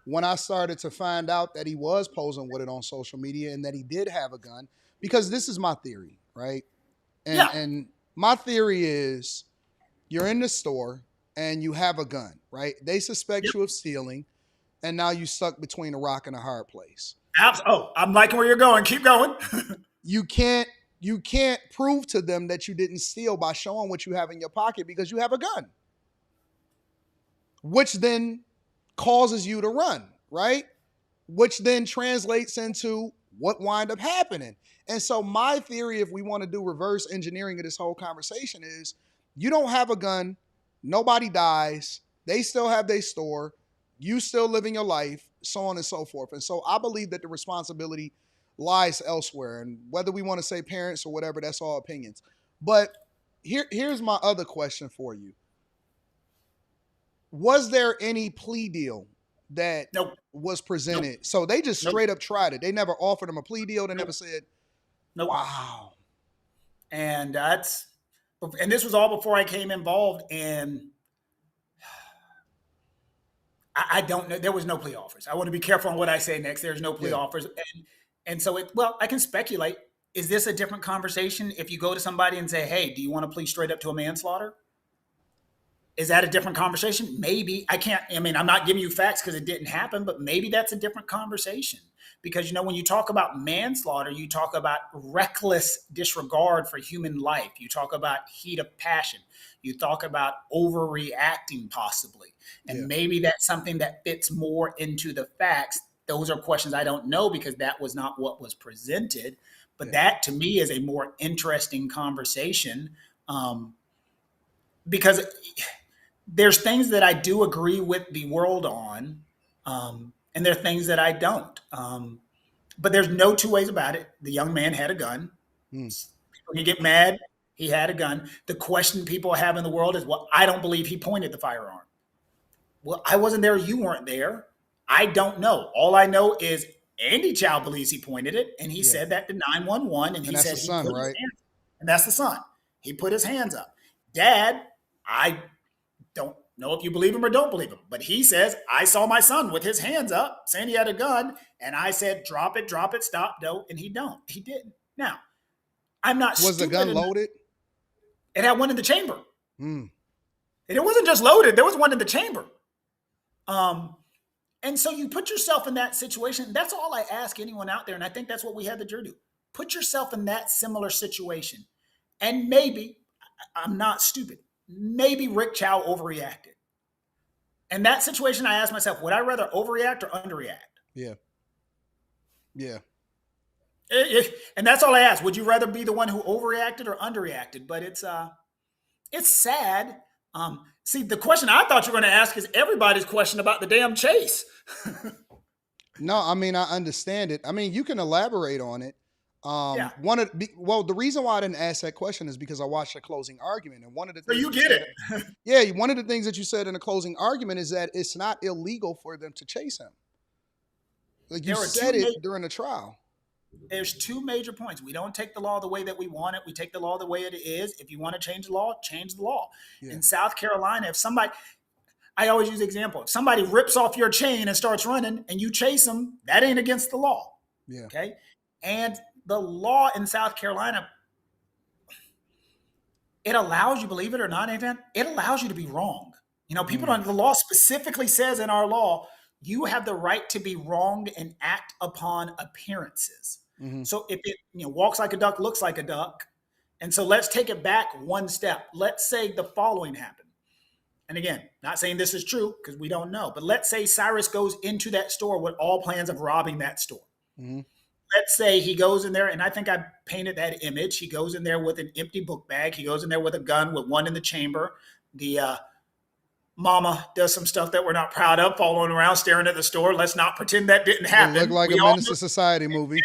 when I started to find out that he was posing with it on social media and that he did have a gun, because this is my theory, right? And my theory is you're in the store and you have a gun, right? They suspect you of stealing, and now you stuck between a rock and a hard place. I'm liking where you're going. Keep going. You can't prove to them that you didn't steal by showing what you have in your pocket because you have a gun, which then causes you to run, right? Which then translates into what wind up happening. And so my theory, if we want to do reverse engineering of this whole conversation, is you don't have a gun, nobody dies, they still have their store, you still living your life, so on and so forth. And so I believe that the responsibility lies elsewhere. And whether we want to say parents or whatever, that's all opinions. But here's my other question for you. Was there any plea deal that was presented? Nope. So they just straight up tried it. They never offered him a plea deal. They never said, wow. And this was all before I came involved. And I don't know. There was no plea offers. I want to be careful on what I say next. There's no plea offers. And so I can speculate. Is this a different conversation if you go to somebody and say, hey, do you want to plead straight up to a manslaughter? Is that a different conversation? Maybe. I'm not giving you facts because it didn't happen, but maybe that's a different conversation. Because, when you talk about manslaughter, you talk about reckless disregard for human life. You talk about heat of passion. You talk about overreacting possibly. And maybe that's something that fits more into the facts. Those are questions I don't know because that was not what was presented. But that to me is a more interesting conversation because there's things that I do agree with the world on, and there are things that I don't. But there's no two ways about it. The young man had a gun. People can get mad. He had a gun. The question people have in the world is, well, I don't believe he pointed the firearm. Well, I wasn't there. You weren't there. I don't know. All I know is Andy Chow believes he pointed it, and he said that to 911, and he said he put his hands up. And that's the son. He put his hands up. Dad, I don't know if you believe him or don't believe him, but he says, I saw my son with his hands up saying he had a gun. And I said, drop it, stop, don't. And he didn't. Now, I'm not Was the gun loaded? It had one in the chamber. Mm. And it wasn't just loaded. There was one in the chamber. And so you put yourself in that situation. That's all I ask anyone out there. And I think that's what we had the jury do. Put yourself in that similar situation. And maybe, I'm not stupid, maybe Rick Chow overreacted. In that situation, I asked myself, would I rather overreact or underreact? Yeah. Yeah. And that's all I ask. Would you rather be the one who overreacted or underreacted? But it's sad. See, the question I thought you were going to ask is everybody's question about the damn chase. No, I mean, I understand it. I mean, you can elaborate on it. Yeah. The reason why I didn't ask that question is because I watched the closing argument, and one of the things So you get it. Yeah, one of the things that you said in the closing argument is that it's not illegal for them to chase him. Like you said it during the trial. There's two major points. We don't take the law the way that we want it. We take the law the way it is. If you want to change the law, change the law. Yeah. In South Carolina, I always use the example. If somebody rips off your chain and starts running and you chase them, that ain't against the law. Yeah. Okay. And the law in South Carolina, it allows you, believe it or not, Anton, it allows you to be wrong. You know, people don't, the law specifically says in our law, you have the right to be wronged and act upon appearances. Mm-hmm. So if it walks like a duck, looks like a duck. And so let's take it back one step. Let's say the following happened. And again, not saying this is true because we don't know, but let's say Cyrus goes into that store with all plans of robbing that store. Mm-hmm. Let's say he goes in there, and I think I painted that image. He goes in there with an empty book bag. He goes in there with a gun with one in the chamber. The mama does some stuff that we're not proud of, following around, staring at the store. Let's not pretend that didn't happen. It looked like a Menace to Society movie.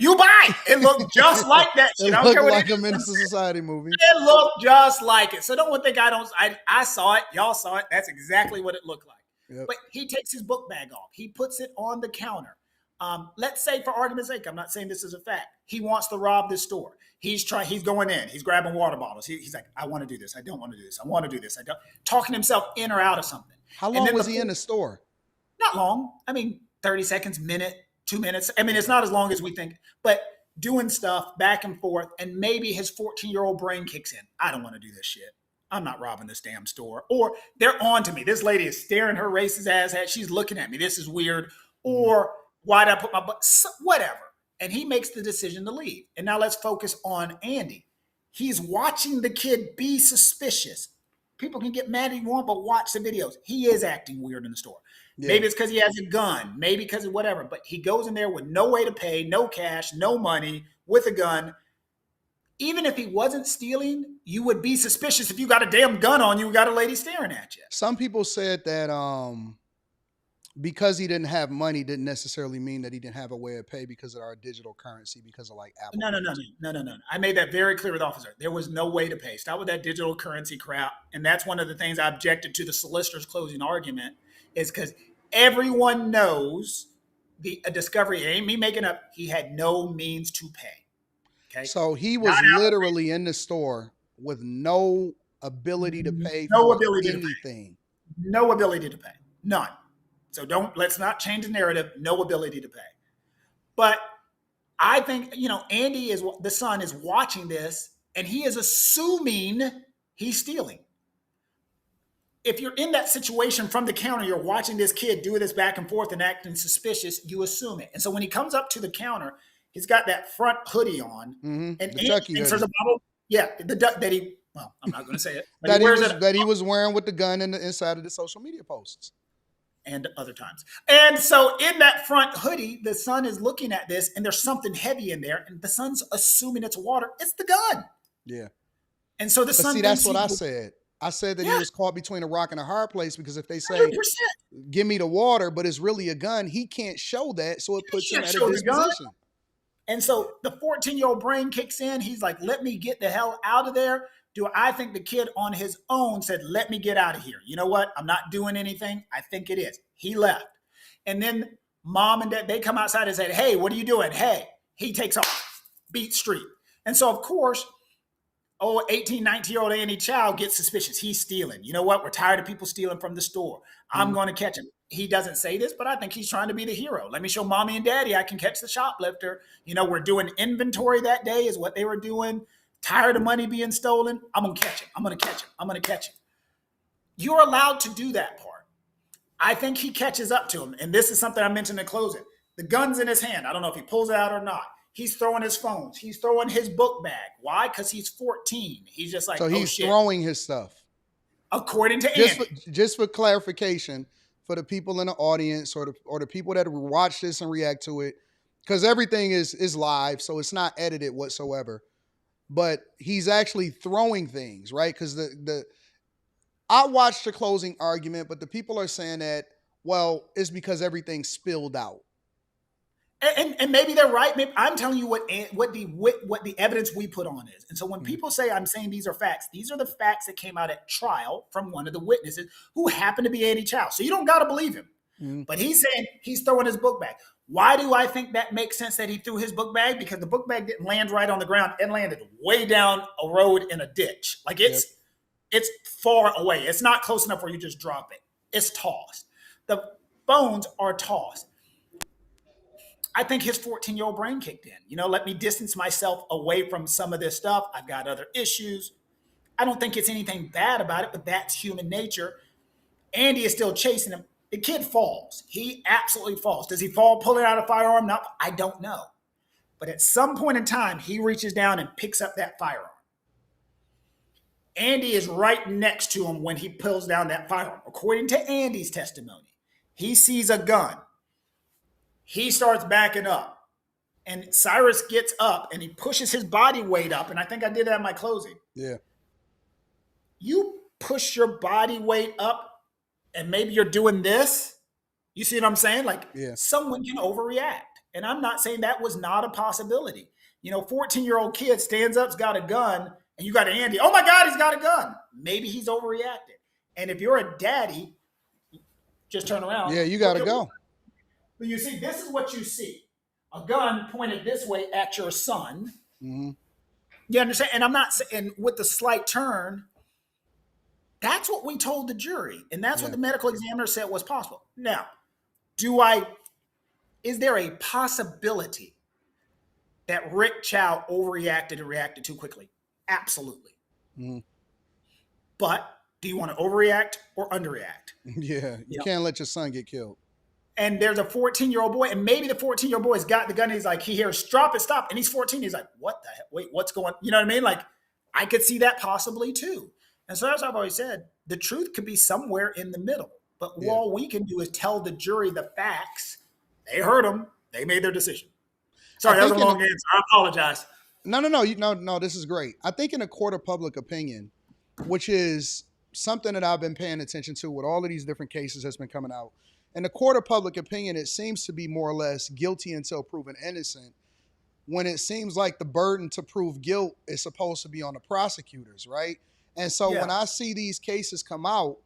You buy it. It looked just like that shit. It looked like a Menace to Society movie. It looked just like it. So don't think I saw it. Y'all saw it. That's exactly what it looked like. Yep. But he takes his book bag off. He puts it on the counter. Let's say, for argument's sake, I'm not saying this is a fact, he wants to rob this store. He's going in. He's grabbing water bottles. He's like, I want to do this. I don't want to do this. I want to do this. I don't. Talking himself in or out of something. How long was he in the store? Not long. I mean, 30 seconds, minute, 2 minutes. I mean, it's not as long as we think. But doing stuff back and forth, and maybe his 14-year-old brain kicks in. I don't want to do this shit. I'm not robbing this damn store. Or they're on to me. This lady is staring her racist ass at. She's looking at me. This is weird. Or why did I put my butt? Whatever. And he makes the decision to leave. And now let's focus on Andy. He's watching the kid be suspicious. People can get mad if you want, but watch the videos. He is acting weird in the store. Yeah. Maybe it's because he has a gun. Maybe because of whatever. But he goes in there with no way to pay, no cash, no money, with a gun. Even if he wasn't stealing, you would be suspicious if you got a damn gun on you, got a lady staring at you. Some people said that because he didn't have money didn't necessarily mean that he didn't have a way of pay because of our digital currency, because of like Apple. No. I made that very clear with the officer. There was no way to pay. Stop with that digital currency crap. And that's one of the things I objected to the solicitor's closing argument, is because everyone knows a discovery, it ain't me making up, he had no means to pay. Okay. So he was literally in the store with no ability to pay anything. No ability to pay. None. So let's not change the narrative. No ability to pay. But I think, Andy the son is watching this and he is assuming he's stealing. If you're in that situation from the counter, you're watching this kid do this back and forth and acting suspicious, you assume it. And so when he comes up to the counter, he's got that front hoodie on. Mm-hmm. And Andy thinks there's a bottle. Yeah, the duck that I'm not going to say it. that he was wearing with the gun inside of the social media posts. And other times. And so in that front hoodie, the son is looking at this and there's something heavy in there and the son's assuming it's water. It's the gun. Yeah. And so the son. See, that's what I said. I said that he was caught between a rock and a hard place, because if they say, 100%. Give me the water, but it's really a gun, he can't show that. So it puts him at a disposition. And so the 14-year-old brain kicks in. He's like, let me get the hell out of there. Do I think the kid on his own said, let me get out of here? You know what? I'm not doing anything. I think it is. He left. And then mom and dad, they come outside and said, hey, what are you doing? Hey, he takes off, beat street. And so, of course, 18, 19-year-old Andy Chow gets suspicious. He's stealing. You know what? We're tired of people stealing from the store. I'm going to catch him. He doesn't say this, but I think he's trying to be the hero. Let me show mommy and daddy I can catch the shoplifter. You know, we're doing inventory that day is what they were doing. Tired of money being stolen. I'm going to catch him. I'm going to catch him. I'm going to catch him. You're allowed to do that part. I think he catches up to him. And this is something I mentioned in closing. The gun's in his hand. I don't know if he pulls it out or not. He's throwing his phones. He's throwing his book bag. Why? Because he's 14. He's just like, so he's throwing his stuff. According to Andy. Just for clarification for the people in the audience or the people that watch this and react to it, because everything is live, so it's not edited whatsoever. But he's actually throwing things, right? Because I watched the closing argument, but the people are saying that, well, it's because everything spilled out. And maybe they're right. Maybe, I'm telling you what the evidence we put on is. And so when people say I'm saying these are the facts that came out at trial from one of the witnesses who happened to be Andy Chow. So you don't got to believe him. But he's saying he's throwing his book bag. Why do I think that makes sense that he threw his book bag? Because the book bag didn't land right on the ground. It landed way down a road in a ditch. Like it's far away. It's not close enough where you just drop it. It's tossed. The phones are tossed. I think his 14-year-old brain kicked in. You know, let me distance myself away from some of this stuff. I've got other issues. I don't think it's anything bad about it, but that's human nature. Andy is still chasing him. The kid falls. He absolutely falls. Does he fall pulling out a firearm? No, I don't know. But at some point in time, he reaches down and picks up that firearm. Andy is right next to him when he pulls down that firearm. According to Andy's testimony, he sees a gun. He starts backing up. And Cyrus gets up and he pushes his body weight up. And I think I did that in my closing. Yeah. You push your body weight up and maybe you're doing this. You see what I'm saying? Like someone can overreact. And I'm not saying that was not a possibility. You know, 14-year-old kid stands up, has got a gun, and you got Andy. Oh my God, he's got a gun. Maybe he's overreacted. And if you're a daddy, just turn around. Yeah, you got to go. But you see, this is what you see. A gun pointed this way at your son. Mm-hmm. You understand? And I'm not saying with the slight turn, that's what we told the jury. And that's what the medical examiner said was possible. Now, is there a possibility that Rick Chow overreacted and reacted too quickly? Absolutely. Mm-hmm. But do you want to overreact or underreact? Yeah, you can't let your son get killed. And there's a 14-year-old boy, and maybe the 14-year-old boy's got the gun, and he's like, he hears, drop it, stop. And he's 14. He's like, what the heck? Wait, what's going on? You know what I mean? Like, I could see that possibly too. And so as I've always said, the truth could be somewhere in the middle. But all we can do is tell the jury the facts. They heard them. They made their decision. Sorry, that was a long answer. I apologize. No, this is great. I think in a court of public opinion, which is something that I've been paying attention to with all of these different cases that's been coming out, in the court of public opinion, it seems to be more or less guilty until proven innocent, when it seems like the burden to prove guilt is supposed to be on the prosecutors, right? And so when I see these cases come out,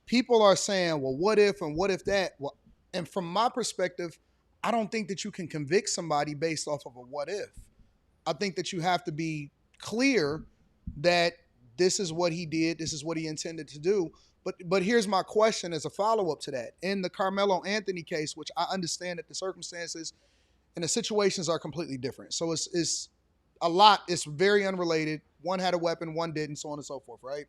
people are saying, well, what if and what if that? Well, and from my perspective, I don't think that you can convict somebody based off of a what if. I think that you have to be clear that this is what he did, this is what he intended to do. But here's my question as a follow-up to that. In the Karmelo Anthony case, which I understand that the circumstances and the situations are completely different. So it's a lot, it's very unrelated. One had a weapon, one didn't, so on and so forth, right?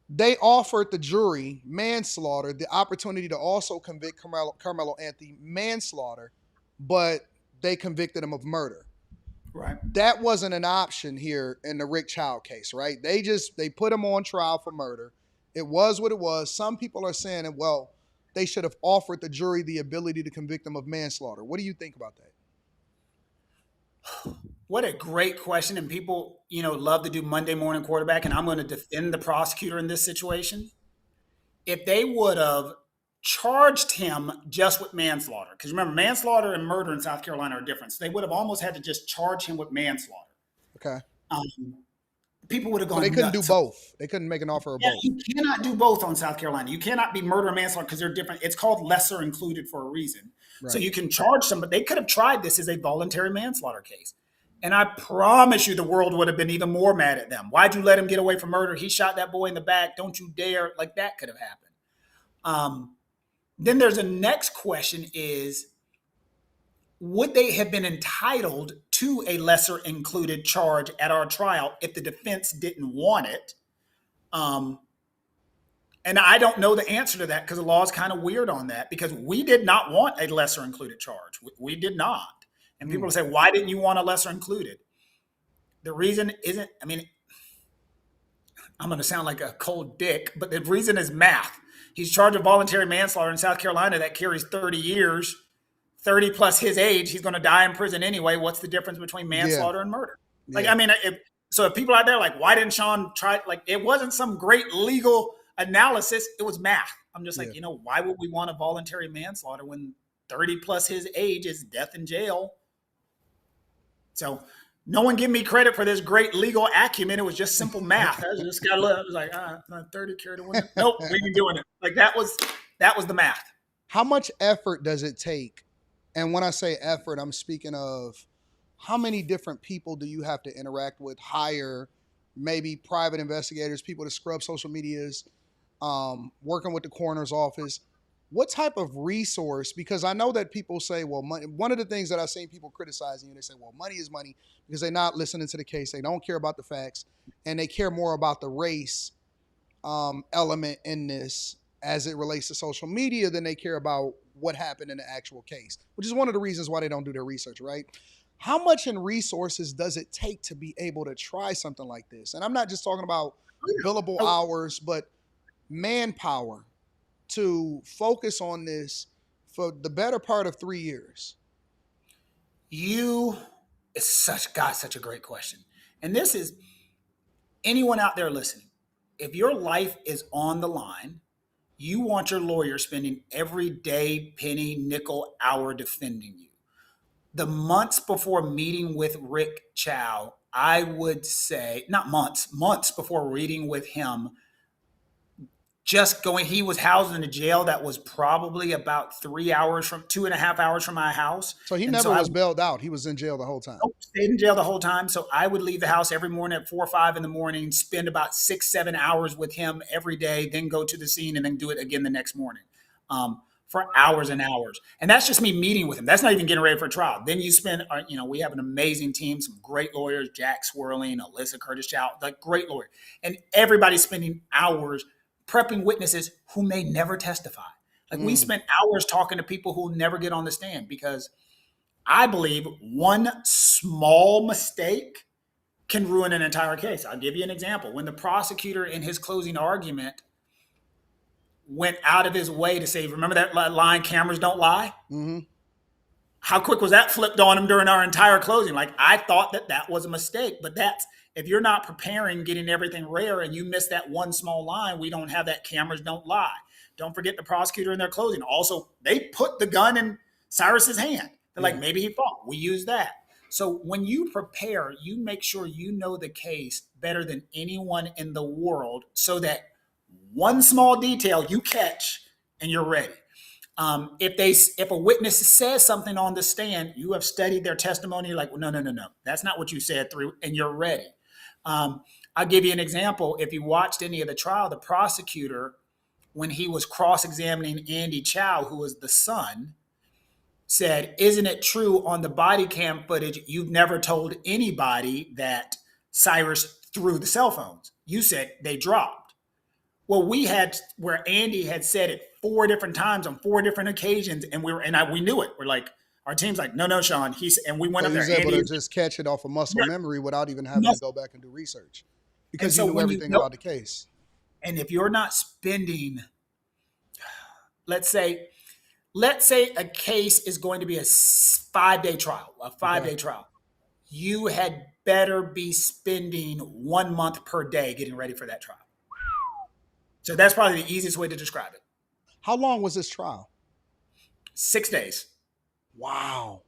They offered the jury manslaughter, the opportunity to also convict Karmelo Anthony manslaughter, but they convicted him of murder. Right. That wasn't an option here in the Rick Chow case, right? They put him on trial for murder. It was what it was. Some people are saying that, well, they should have offered the jury the ability to convict him of manslaughter. What do you think about that? What a great question. And people, love to do Monday morning quarterback, and I'm going to defend the prosecutor in this situation. If they would have charged him just with manslaughter, because remember, manslaughter and murder in South Carolina are different. So they would have almost had to just charge him with manslaughter. Okay. People would have gone nuts. They couldn't nuts. Do both. They couldn't make an offer of both. You cannot do both on South Carolina. You cannot be murder and manslaughter because they're different. It's called lesser included for a reason. Right. So you can charge somebody. They could have tried this as a voluntary manslaughter case. And I promise you the world would have been even more mad at them. Why'd you let him get away from murder? He shot that boy in the back. Don't you dare. Like, that could have happened. Then there's a next question is, would they have been entitled to a lesser included charge at our trial if the defense didn't want it? And I don't know the answer to that because the law is kind of weird on that, because we did not want a lesser included charge. We did not. And people will say, why didn't you want a lesser included? The reason isn't, I mean, I'm going to sound like a cold dick, but the reason is math. He's charged with voluntary manslaughter in South Carolina that carries 30 years, 30 plus his age. He's going to die in prison anyway. What's the difference between manslaughter and murder? Like, I mean, if people out there like, why didn't Shaun try? Like, it wasn't some great legal analysis. It was math. I'm just like, why would we want a voluntary manslaughter when 30 plus his age is death in jail? So no one give me credit for this great legal acumen. It was just simple math. I just got I was like, 30 carried a win. Nope, we ain't doing it. Like, that was the math. How much effort does it take? And when I say effort, I'm speaking of how many different people do you have to interact with, hire, maybe private investigators, people to scrub social medias, working with the coroner's office. What type of resource? Because I know that people say, well, money, one of the things that I've seen people criticizing you, they say, well, money is money, because they're not listening to the case. They don't care about the facts, and they care more about the race element in this as it relates to social media than they care about what happened in the actual case, which is one of the reasons why they don't do their research, right? How much in resources does it take to be able to try something like this? And I'm not just talking about billable hours, but manpower to focus on this for the better part of 3 years. It's such a great question. And this is, anyone out there listening, if your life is on the line, you want your lawyer spending every day, penny, nickel, hour defending you. The months before meeting with Rick Chow, I would say, not months before reading with him, he was housed in a jail that was probably about 2.5 hours from my house. So he never was bailed out. He was in jail the whole time. Stayed in jail the whole time. So I would leave the house every morning at 4 or 5 in the morning, spend about 6-7 hours with him every day, then go to the scene and then do it again the next morning for hours and hours. And that's just me meeting with him. That's not even getting ready for a trial. Then you spend, we have an amazing team, some great lawyers, Jack Swirling, Alyssa Curtis Chow, like great lawyer. And everybody's spending hours prepping witnesses who may never testify. Like we spent hours talking to people who will never get on the stand, because I believe one small mistake can ruin an entire case. I'll give you an example. When the prosecutor in his closing argument went out of his way to say, remember that line, cameras don't lie? Mm-hmm. How quick was that flipped on him during our entire closing? Like, I thought that was a mistake, but if you're not preparing, getting everything rare, and you miss that one small line, we don't have that cameras don't lie. Don't forget the prosecutor in their closing. Also, they put the gun in Cyrus's hand. They're like, maybe he fought. We use that. So when you prepare, you make sure you know the case better than anyone in the world, so that one small detail you catch and you're ready. If a witness says something on the stand, you have studied their testimony. You're like, well, no. That's not what you said through, and you're ready. I'll give you an example. If you watched any of the trial, the prosecutor, when he was cross-examining Andy Chow, who was the son, said, isn't it true on the body cam footage you've never told anybody that Cyrus threw the cell phones? You said they dropped. Well, we had where Andy had said it 4 different times on 4 different occasions, and we knew it. We're like, our team's like, no, Shaun. And we went up there. He was able to just catch it off of muscle memory without even having to go back and do research, because you knew everything about the case. And if you're not spending, let's say a case is going to be a 5-day trial, trial. You had better be spending 1 month per day getting ready for that trial. So that's probably the easiest way to describe it. How long was this trial? 6 days. Wow.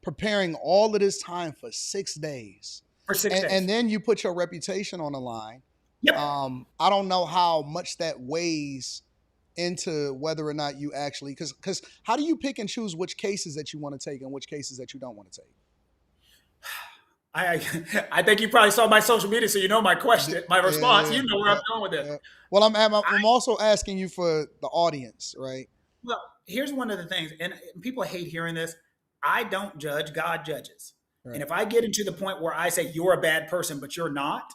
Preparing all of this time for 6 days. For 6 days. And then you put your reputation on the line. Yep. I don't know how much that weighs into whether or not you actually, because how do you pick and choose which cases that you want to take and which cases that you don't want to take? I I think you probably saw my social media, so you know my question, my Yeah, response. yeah, You know where yeah, I'm going with this. yeah. Well, I'm also asking you for the audience, right? Well, here's one of the things, and people hate hearing this. I don't judge, God judges. And Right. if I get into the point where I say you're a bad person, but you're not,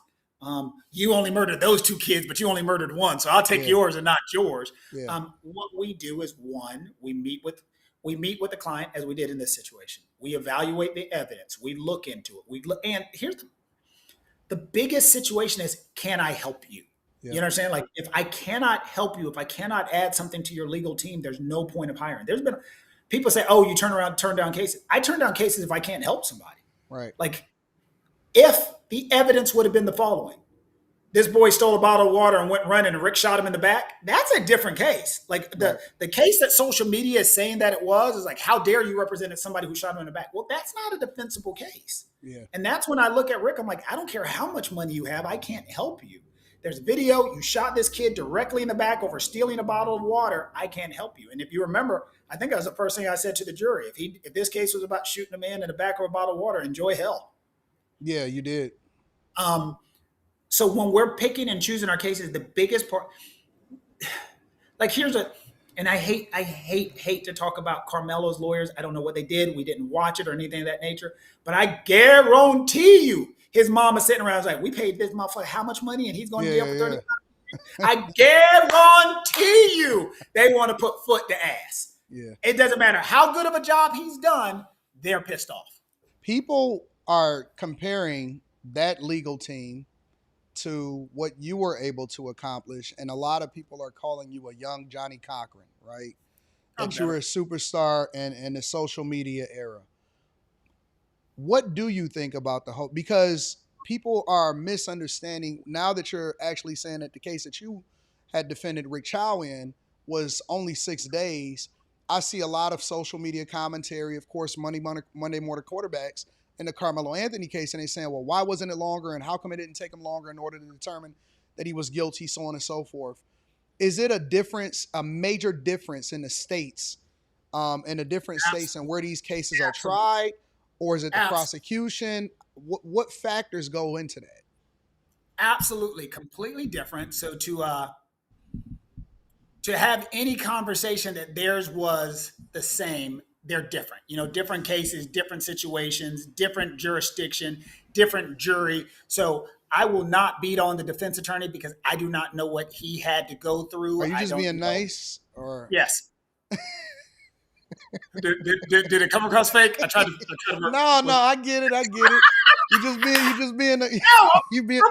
you only murdered those two kids, but you only murdered one, so I'll take Yeah, yours and not yours. yeah, What we do is one, we meet with the client as we did in this situation. We evaluate the evidence. We look into it. And here's the biggest situation is, can I help you? yeah. You know what I'm saying? Like, if I cannot help you, if I cannot add something to your legal team, there's no point of hiring. There's been people say, "Oh, you turn down cases." I turn down cases if I can't help somebody. Right. Like, if the evidence would have been the following: this boy stole a bottle of water and went running, and Rick shot him in the back. That's a different case. Like, Right. the case that social media is saying that it was is like, how dare you represent somebody who shot him in the back? Well, that's not a defensible case. Yeah. And that's when I look at Rick. I'm like, I don't care how much money you have, I can't help you. There's video. You shot this kid directly in the back over stealing a bottle of water. I can't help you. And if you remember, I think that was the first thing I said to the jury. If this case was about shooting a man in the back of a bottle of water, enjoy hell. Yeah, you did. So when we're picking and choosing our cases, the biggest part, like, and I hate to talk about Karmelo's lawyers. I don't know what they did. We didn't watch it or anything of that nature. But I guarantee you, his mom is sitting around like, we paid this motherfucker how much money, and he's going to jail for 30. I guarantee you, they want to put foot to ass. Yeah. It doesn't matter how good of a job he's done. They're pissed off. People are comparing that legal team to what you were able to accomplish, and a lot of people are calling you a young Johnny Cochran, right? That you were a superstar in the social media era. What do you think about the whole? Because people are misunderstanding now that you're actually saying that the case that you had defended Rick Chow in was only 6 days. I see a lot of social media commentary, of course, Monday Morning Quarterbacks in the Karmelo Anthony case, and they're saying, well, why wasn't it longer, and how come it didn't take him longer in order to determine that he was guilty, so on and so forth. Is it a difference, a major difference in the states, in the different states and where these cases are tried, or is it the prosecution? What factors go into that? Absolutely, completely different. So to have any conversation that theirs was the same, they're different. You know, different cases, different situations, different jurisdiction, different jury. So I will not beat on the defense attorney because I do not know what he had to go through. Are you just being nice, or yes? Did it come across fake? I tried to No, I get it. You just being. I mean,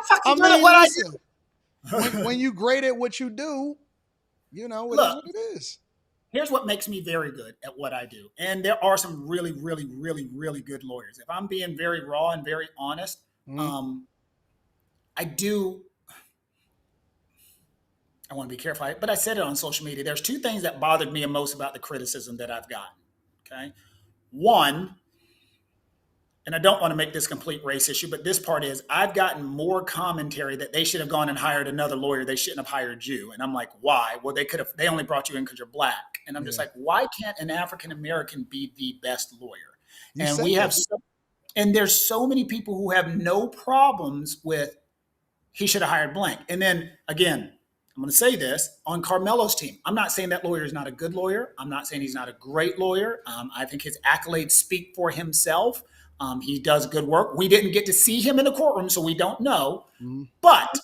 listen, when you great at what you do, you know, it is what it is. Here's what makes me very good at what I do. And there are some really, really, really, really good lawyers. If I'm being very raw and very honest, I want to be careful, but I said it on social media. There's two things that bothered me most about the criticism that I've gotten. Okay. One, and I don't want to make this complete race issue, but this part is, I've gotten more commentary that they should have gone and hired another lawyer. They shouldn't have hired you. And I'm like, why? Well, they only brought you in because you're black. And I'm just like, why can't an African-American be the best lawyer? And there's so many people who have no problems with, he should have hired blank. And then again, I'm going to say this on Karmelo's team. I'm not saying that lawyer is not a good lawyer. I'm not saying he's not a great lawyer. I think his accolades speak for himself. He does good work. We didn't get to see him in the courtroom, so we don't know. But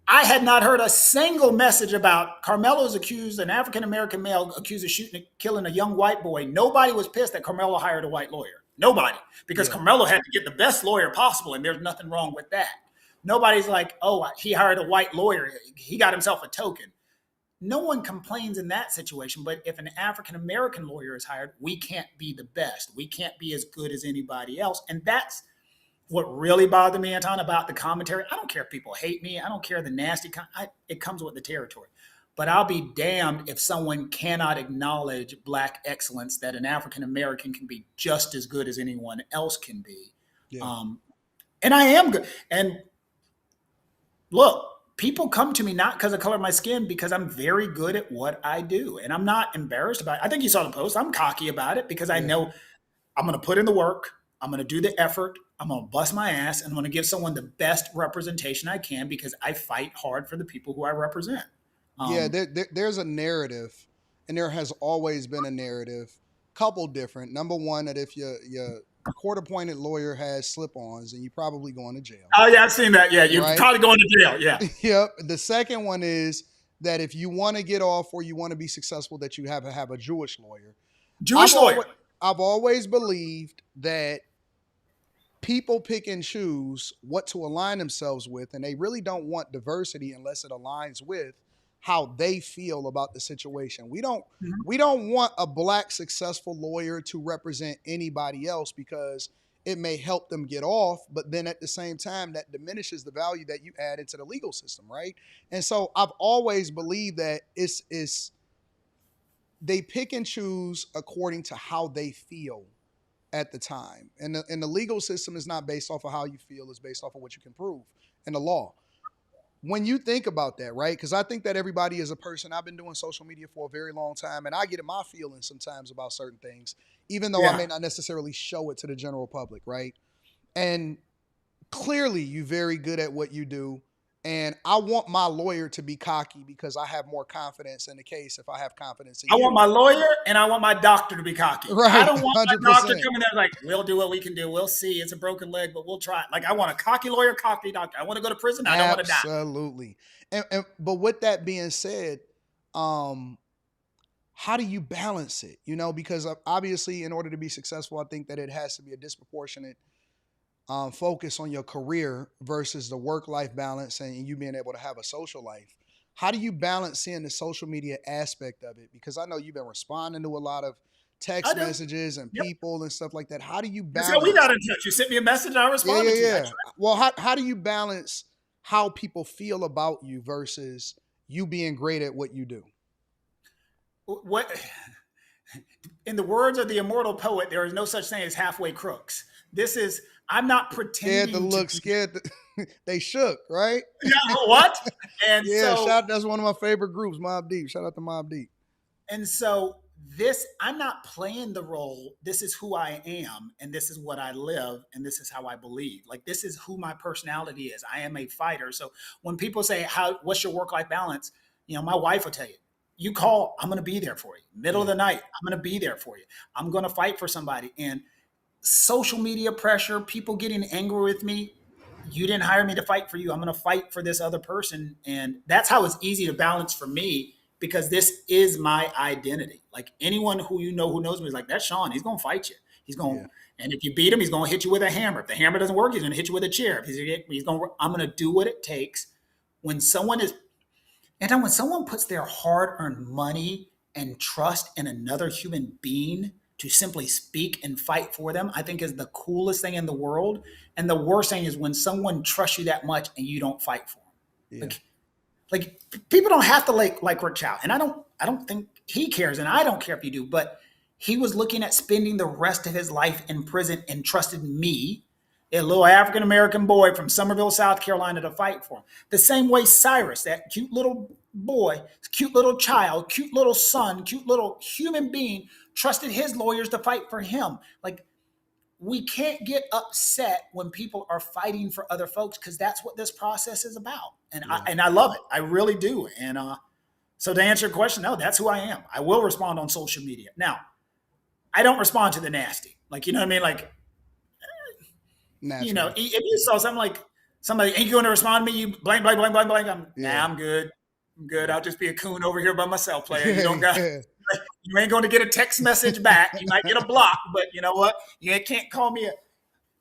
I had not heard a single message about Karmelo's accused, an African-American male accused of shooting and killing a young white boy. Nobody was pissed that Karmelo hired a white lawyer. Nobody. Because Karmelo had to get the best lawyer possible, and there's nothing wrong with that. Nobody's like, oh, he hired a white lawyer. He got himself a token. No one complains in that situation. But if an African-American lawyer is hired, we can't be the best. We can't be as good as anybody else. And that's what really bothered me, Anton, about the commentary. I don't care if people hate me. I don't care the nasty. It comes with the territory. But I'll be damned if someone cannot acknowledge black excellence, that an African-American can be just as good as anyone else can be. Yeah. And I am good. And look, people come to me not because of the color of my skin, because I'm very good at what I do. And I'm not embarrassed about it. I think you saw the post. I'm cocky about it because I know I'm going to put in the work. I'm going to do the effort. I'm going to bust my ass and I'm going to give someone the best representation I can because I fight hard for the people who I represent. Yeah, there's a narrative, and there has always been a narrative, couple different. Number one, that if your court-appointed lawyer has slip-ons, then you're probably going to jail. Oh, yeah, I've seen that. Yeah, you're Right? probably going to jail. Yeah. Yep. The second one is that if you want to get off or you want to be successful, that you have to have a Jewish lawyer. I've always believed that people pick and choose what to align themselves with, and they really don't want diversity unless it aligns with how they feel about the situation. We don't want a black successful lawyer to represent anybody else because it may help them get off, but then at the same time that diminishes the value that you add into the legal system, right? And so I've always believed that it's they pick and choose according to how they feel at the time. And the legal system is not based off of how you feel, it's based off of what you can prove in the law. When you think about that, right? Because I think that everybody is a person. I've been doing social media for a very long time, and I get in my feelings sometimes about certain things, even though I may not necessarily show it to the general public, right? And clearly you're very good at what you do. And I want my lawyer to be cocky because I have more confidence in the case if I have confidence in you. I want my lawyer and I want my doctor to be cocky. Right, I don't want 100%. my doctor coming there like, we'll do what we can do. We'll see. It's a broken leg, but we'll try. Like, I want a cocky lawyer, cocky doctor. I want to go to prison. I don't want to die. Absolutely. But with that being said, how do you balance it? You know, because obviously in order to be successful, I think that it has to be a disproportionate focus on your career versus the work-life balance and you being able to have a social life. How do you balance seeing the social media aspect of it? Because I know you've been responding to a lot of text messages and people and stuff like that. How do you balance? So we got in touch. You sent me a message and I responded to you. Yeah. Well, how do you balance how people feel about you versus you being great at what you do? What, in the words of the immortal poet, there is no such thing as halfway crooks. I'm not pretending. Scared. They shook, right? Yeah, what? And that's one of my favorite groups, Mobb Deep. Shout out to Mobb Deep. And so I'm not playing the role. This is who I am, and this is what I live, and this is how I believe. Like, this is who my personality is. I am a fighter. So when people say, what's your work-life balance? You know, my wife will tell you, you call, I'm going to be there for you. Middle of the night, I'm going to be there for you. I'm going to fight for somebody. And social media pressure, people getting angry with me. You didn't hire me to fight for you. I'm going to fight for this other person. And that's how it's easy to balance for me because this is my identity. Like anyone who who knows me is like, that's Shaun. He's going to fight you. He's going and if you beat him, he's going to hit you with a hammer. If the hammer doesn't work, he's going to hit you with a chair. I'm going to do what it takes. When someone puts their hard-earned money and trust in another human being to simply speak and fight for them, I think is the coolest thing in the world. And the worst thing is when someone trusts you that much and you don't fight for them. Yeah. Like people don't have to like Rick Chow. And I don't think he cares. And I don't care if you do, but he was looking at spending the rest of his life in prison and trusted me, a little African-American boy from Summerville, South Carolina, to fight for him. The same way Cyrus, that cute little boy, cute little child, cute little son, cute little human being, trusted his lawyers to fight for him. Like, we can't get upset when people are fighting for other folks because that's what this process is about. And I love it. I really do. And so to answer your question, no, that's who I am. I will respond on social media. Now, I don't respond to the nasty. Like, you know what I mean? Like, you know, if you saw something like somebody, ain't you going to respond to me? You blank. I'm good. I'm good. I'll just be a coon over here by myself, player. You don't got. You ain't going to get a text message back. You might get a block, but you know what? You can't call me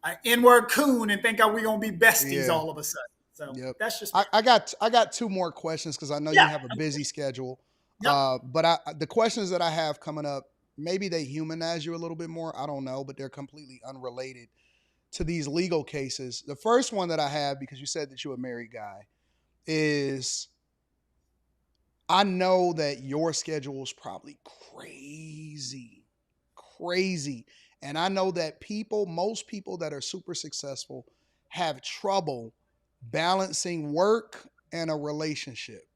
an N-word coon and think we're going to be besties all of a sudden. So that's just. I got two more questions because I know you have a busy schedule. But the questions that I have coming up, maybe they humanize you a little bit more. I don't know, but they're completely unrelated to these legal cases. The first one that I have, because you said that you're a married guy, is I know that your schedule is probably crazy. And I know that most people that are super successful have trouble balancing work and a relationship.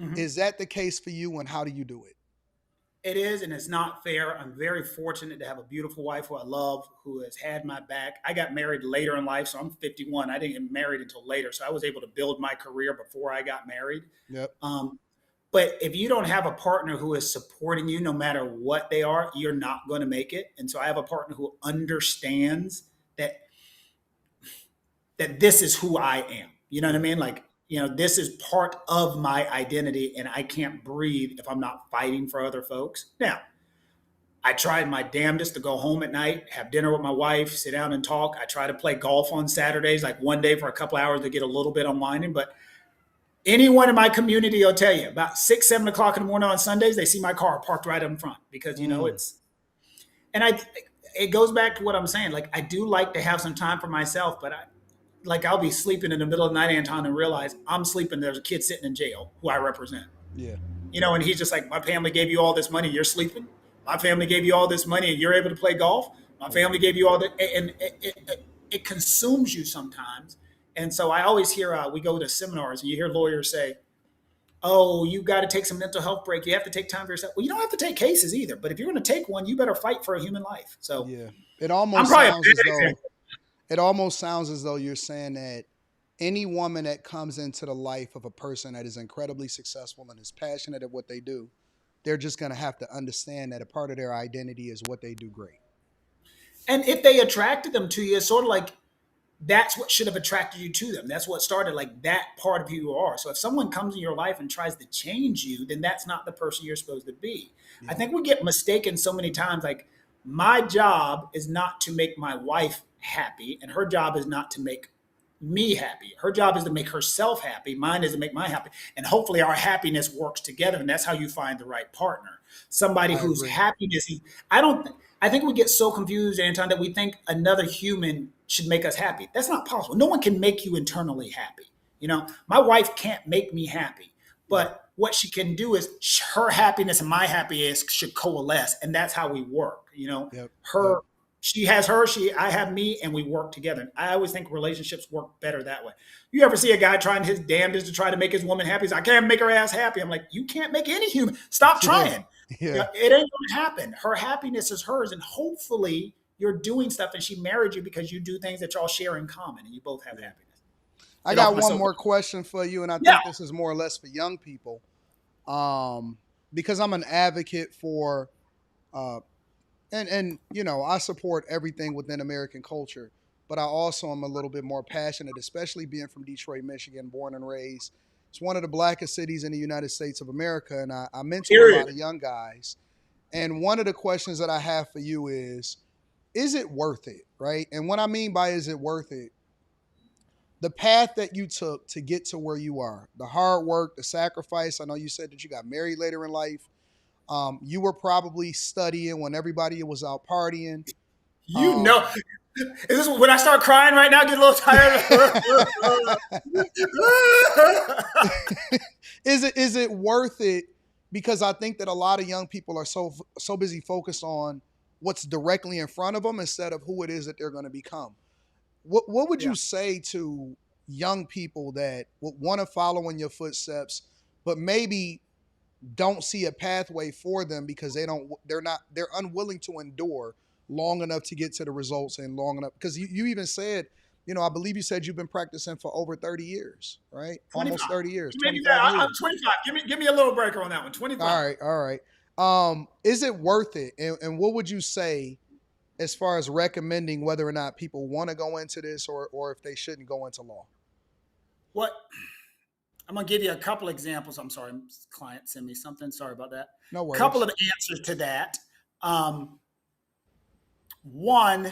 Mm-hmm. Is that the case for you, and how do you do it? It is, and it's not fair. I'm very fortunate to have a beautiful wife who I love, who has had my back. I got married later in life, so I'm 51. I didn't get married until later, so I was able to build my career before I got married. Yep. But if you don't have a partner who is supporting you, no matter what they are, you're not going to make it. And so I have a partner who understands that this is who I am. You know what I mean? Like, this is part of my identity, and I can't breathe if I'm not fighting for other folks. Now, I tried my damnedest to go home at night, have dinner with my wife, sit down and talk. I try to play golf on Saturdays, like one day for a couple hours to get a little bit unwinding. But anyone in my community will tell you about 6, 7 o'clock in the morning on Sundays, they see my car parked right up in front because, it goes back to what I'm saying. Like, I do like to have some time for myself, but I'll be sleeping in the middle of the night, Anton, and realize I'm sleeping. There's a kid sitting in jail who I represent. Yeah. And he's just like, my family gave you all this money, you're sleeping. My family gave you all this money, and you're able to play golf. My family gave you all that, and it consumes you sometimes. And so I always hear, we go to seminars, and you hear lawyers say, "Oh, you got to take some mental health break. You have to take time for yourself." Well, you don't have to take cases either, but if you're going to take one, you better fight for a human life. So yeah, it almost sounds as though you're saying that any woman that comes into the life of a person that is incredibly successful and is passionate at what they do, they're just going to have to understand that a part of their identity is what they do great. And if they attracted them to you, it's sort of like that's what should have attracted you to them. That's what started, like, that part of who you are. So if someone comes in your life and tries to change you, then that's not the person you're supposed to be. Yeah. I think we get mistaken so many times. Like, my job is not to make my wife happy, and her job is not to make me happy. Her job is to make herself happy. Mine is to make mine happy. And hopefully our happiness works together. And that's how you find the right partner. Somebody whose happiness, I think we get so confused, Anton, that we think another human should make us happy. That's not possible. No one can make you internally happy. My wife can't make me happy, but what she can do is her happiness and my happiness should coalesce. And that's how we work. She has her, I have me, and we work together. I always think relationships work better that way. You ever see a guy trying his damnedest to try to make his woman happy? He's like, I can't make her ass happy. I'm like, you can't make any human. Stop trying. Yeah. It ain't going to happen. Her happiness is hers, and hopefully you're doing stuff, and she married you because you do things that y'all share in common, and you both have happiness. I got one more question for you, and I think this is more or less for young people, because I'm an advocate for And I support everything within American culture, but I also am a little bit more passionate, especially being from Detroit, Michigan, born and raised. It's one of the blackest cities in the United States of America, and I mentor a lot of young guys. And one of the questions that I have for you is it worth it, right? And what I mean by is it worth it, the path that you took to get to where you are, the hard work, the sacrifice. I know you said that you got married later in life. You were probably studying when everybody was out partying. Is this when I start crying right now? Get a little tired. Is it worth it? Because I think that a lot of young people are so busy focused on what's directly in front of them instead of who it is that they're going to become. What would you say to young people that would want to follow in your footsteps, but maybe don't see a pathway for them because they're unwilling to endure long enough to get to the results and long enough? Because you even said, I believe you said you've been practicing for over 30 years, right? 25. Almost 30 years. Maybe I'm 25. Give me a little breaker on that one. 25. All right. Is it worth it? And what would you say as far as recommending whether or not people want to go into this or if they shouldn't go into law? What? I'm going to give you a couple examples. I'm sorry, client sent me something. Sorry about that. No worries. A couple of answers to that. One,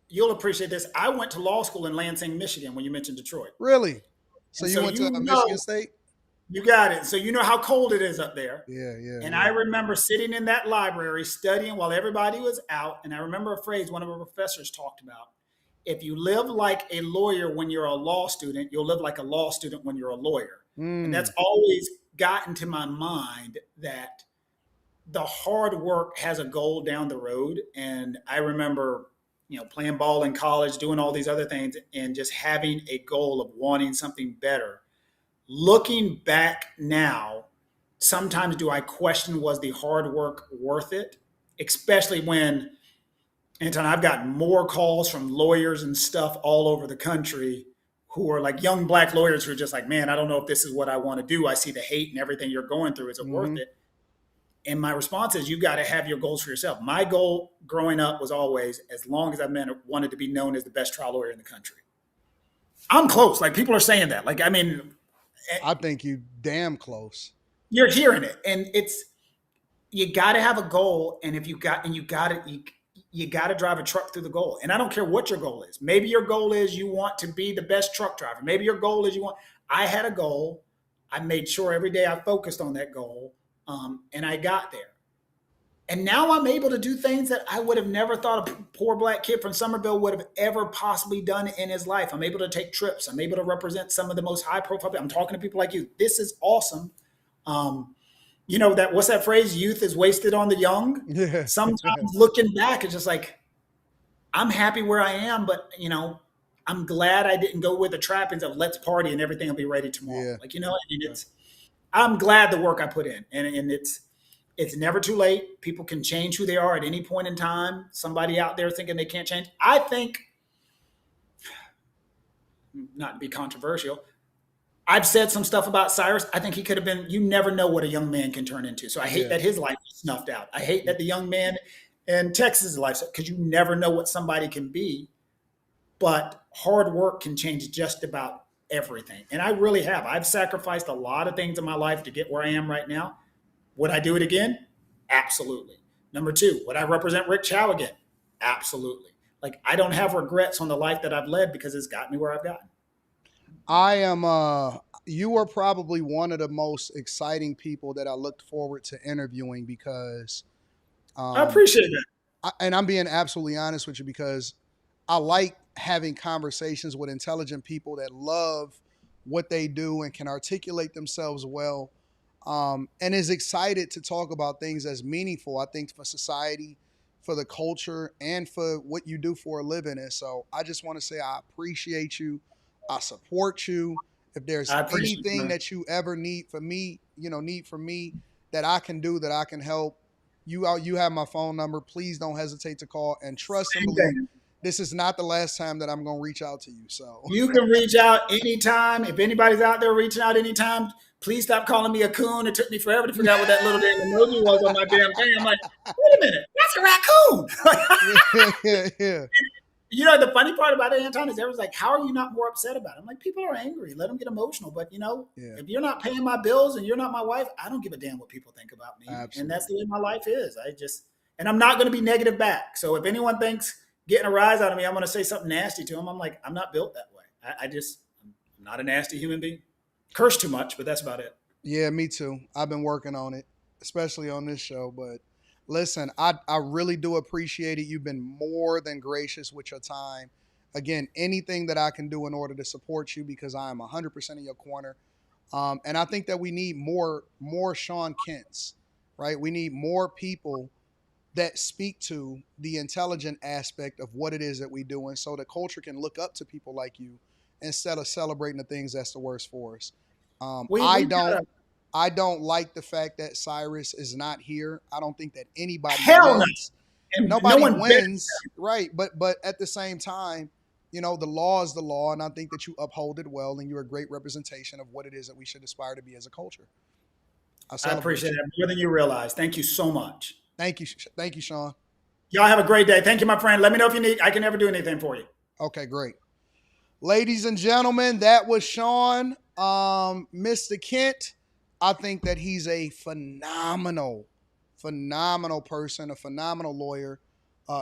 you'll appreciate this. I went to law school in Lansing, Michigan, when you mentioned Detroit. Really? So you went to Michigan State? You got it. So you know how cold it is up there. Yeah. And I remember sitting in that library studying while everybody was out. And I remember a phrase one of our professors talked about. If you live like a lawyer when you're a law student, you'll live like a law student when you're a lawyer. And that's always gotten to my mind that the hard work has a goal down the road. And I remember, playing ball in college, doing all these other things, and just having a goal of wanting something better. Looking back now sometimes do I question, was the hard work worth it? Especially when, Anton, I've gotten more calls from lawyers and stuff all over the country who are like young black lawyers who are just like, man, I don't know if this is what I want to do. I see the hate and everything you're going through. Is it worth Mm-hmm. it? And my response is, you got to have your goals for yourself. My goal growing up was always, as long as I wanted to be known as the best trial lawyer in the country. I'm close. Like, people are saying that. Like, I mean, I think you damn close. you're hearing it, and it's, you got to have a goal, and if you got, and you got to drive a truck through the goal. And I don't care what your goal is. Maybe your goal is you want to be the best truck driver. Maybe your goal is you want. I had a goal. I made sure every day I focused on that goal, and I got there. And now I'm able to do things that I would have never thought a poor black kid from Somerville would have ever possibly done in his life. I'm able to take trips. I'm able to represent some of the most high profile people. I'm talking to people like you. This is awesome. You know, that, what's that phrase? Youth is wasted on the young. Yeah. Sometimes looking back, it's just like, I'm happy where I am, but you know, I'm glad I didn't go with the trappings of let's party and everything will be ready tomorrow. Yeah. Like, you know, I mean, I'm glad the work I put in, and it's never too late. People can change who they are at any point in time. Somebody out there thinking they can't change. I think, not to be controversial, I've said some stuff about Cyrus. I think he could have been, you never know what a young man can turn into. So I hate that his life was snuffed out. I hate that the young man in Texas' life, because you never know what somebody can be. But hard work can change just about everything. And I really have. I've sacrificed a lot of things in my life to get where I am right now. Would I do it again? Absolutely. Number two, would I represent Rick Chow again? Absolutely. Like, I don't have regrets on the life that I've led because it's got me where I've gotten. I am you are probably one of the most exciting people that I looked forward to interviewing because I appreciate that. and I'm being absolutely honest with you because I like having conversations with intelligent people that love what they do and can articulate themselves well, and is excited to talk about things that's meaningful, I think, for society, for the culture, and for what you do for a living. And so I just want to say I appreciate you. I support you. If there's anything that you ever need from me, that I can do, that I can help you out, you have my phone number. Please don't hesitate to call, and trust and believe this is not the last time that I'm going to reach out to you. So you can reach out anytime. If anybody's out there reaching out anytime, please stop calling me a coon. It took me forever to figure out what that little damn emoji was on my damn thing. I'm like, wait a minute, that's a raccoon. yeah. You know, the funny part about it, Anton, is everyone's like, how are you not more upset about it? I'm like, people are angry. Let them get emotional. But, you know, if you're not paying my bills and you're not my wife, I don't give a damn what people think about me. Absolutely. And that's the way my life is. And I'm not going to be negative back. So if anyone thinks getting a rise out of me, I'm going to say something nasty to them, I'm like, I'm not built that way. I'm not a nasty human being. Curse too much, but that's about it. Yeah, me too. I've been working on it, especially on this show. But listen, I really do appreciate it. You've been more than gracious with your time. Again, anything that I can do in order to support you, because I am 100% in your corner. And I think that we need more Shaun Kents, right? We need more people that speak to the intelligent aspect of what it is that we do. And so the culture can look up to people like you instead of celebrating the things that's the worst for us. I don't like the fact that Cyrus is not here. I don't think that anybody wins. Nobody wins, right? But at the same time, you know, the law is the law, and I think that you uphold it well, and you're a great representation of what it is that we should aspire to be as a culture. I appreciate it more than you realize. Thank you so much. Thank you, Shaun. Y'all have a great day. Thank you, my friend. Let me know if you need. I can never do anything for you. Okay, great. Ladies and gentlemen, that was Shaun. Mr. Kent, I think that he's a phenomenal person, a phenomenal lawyer,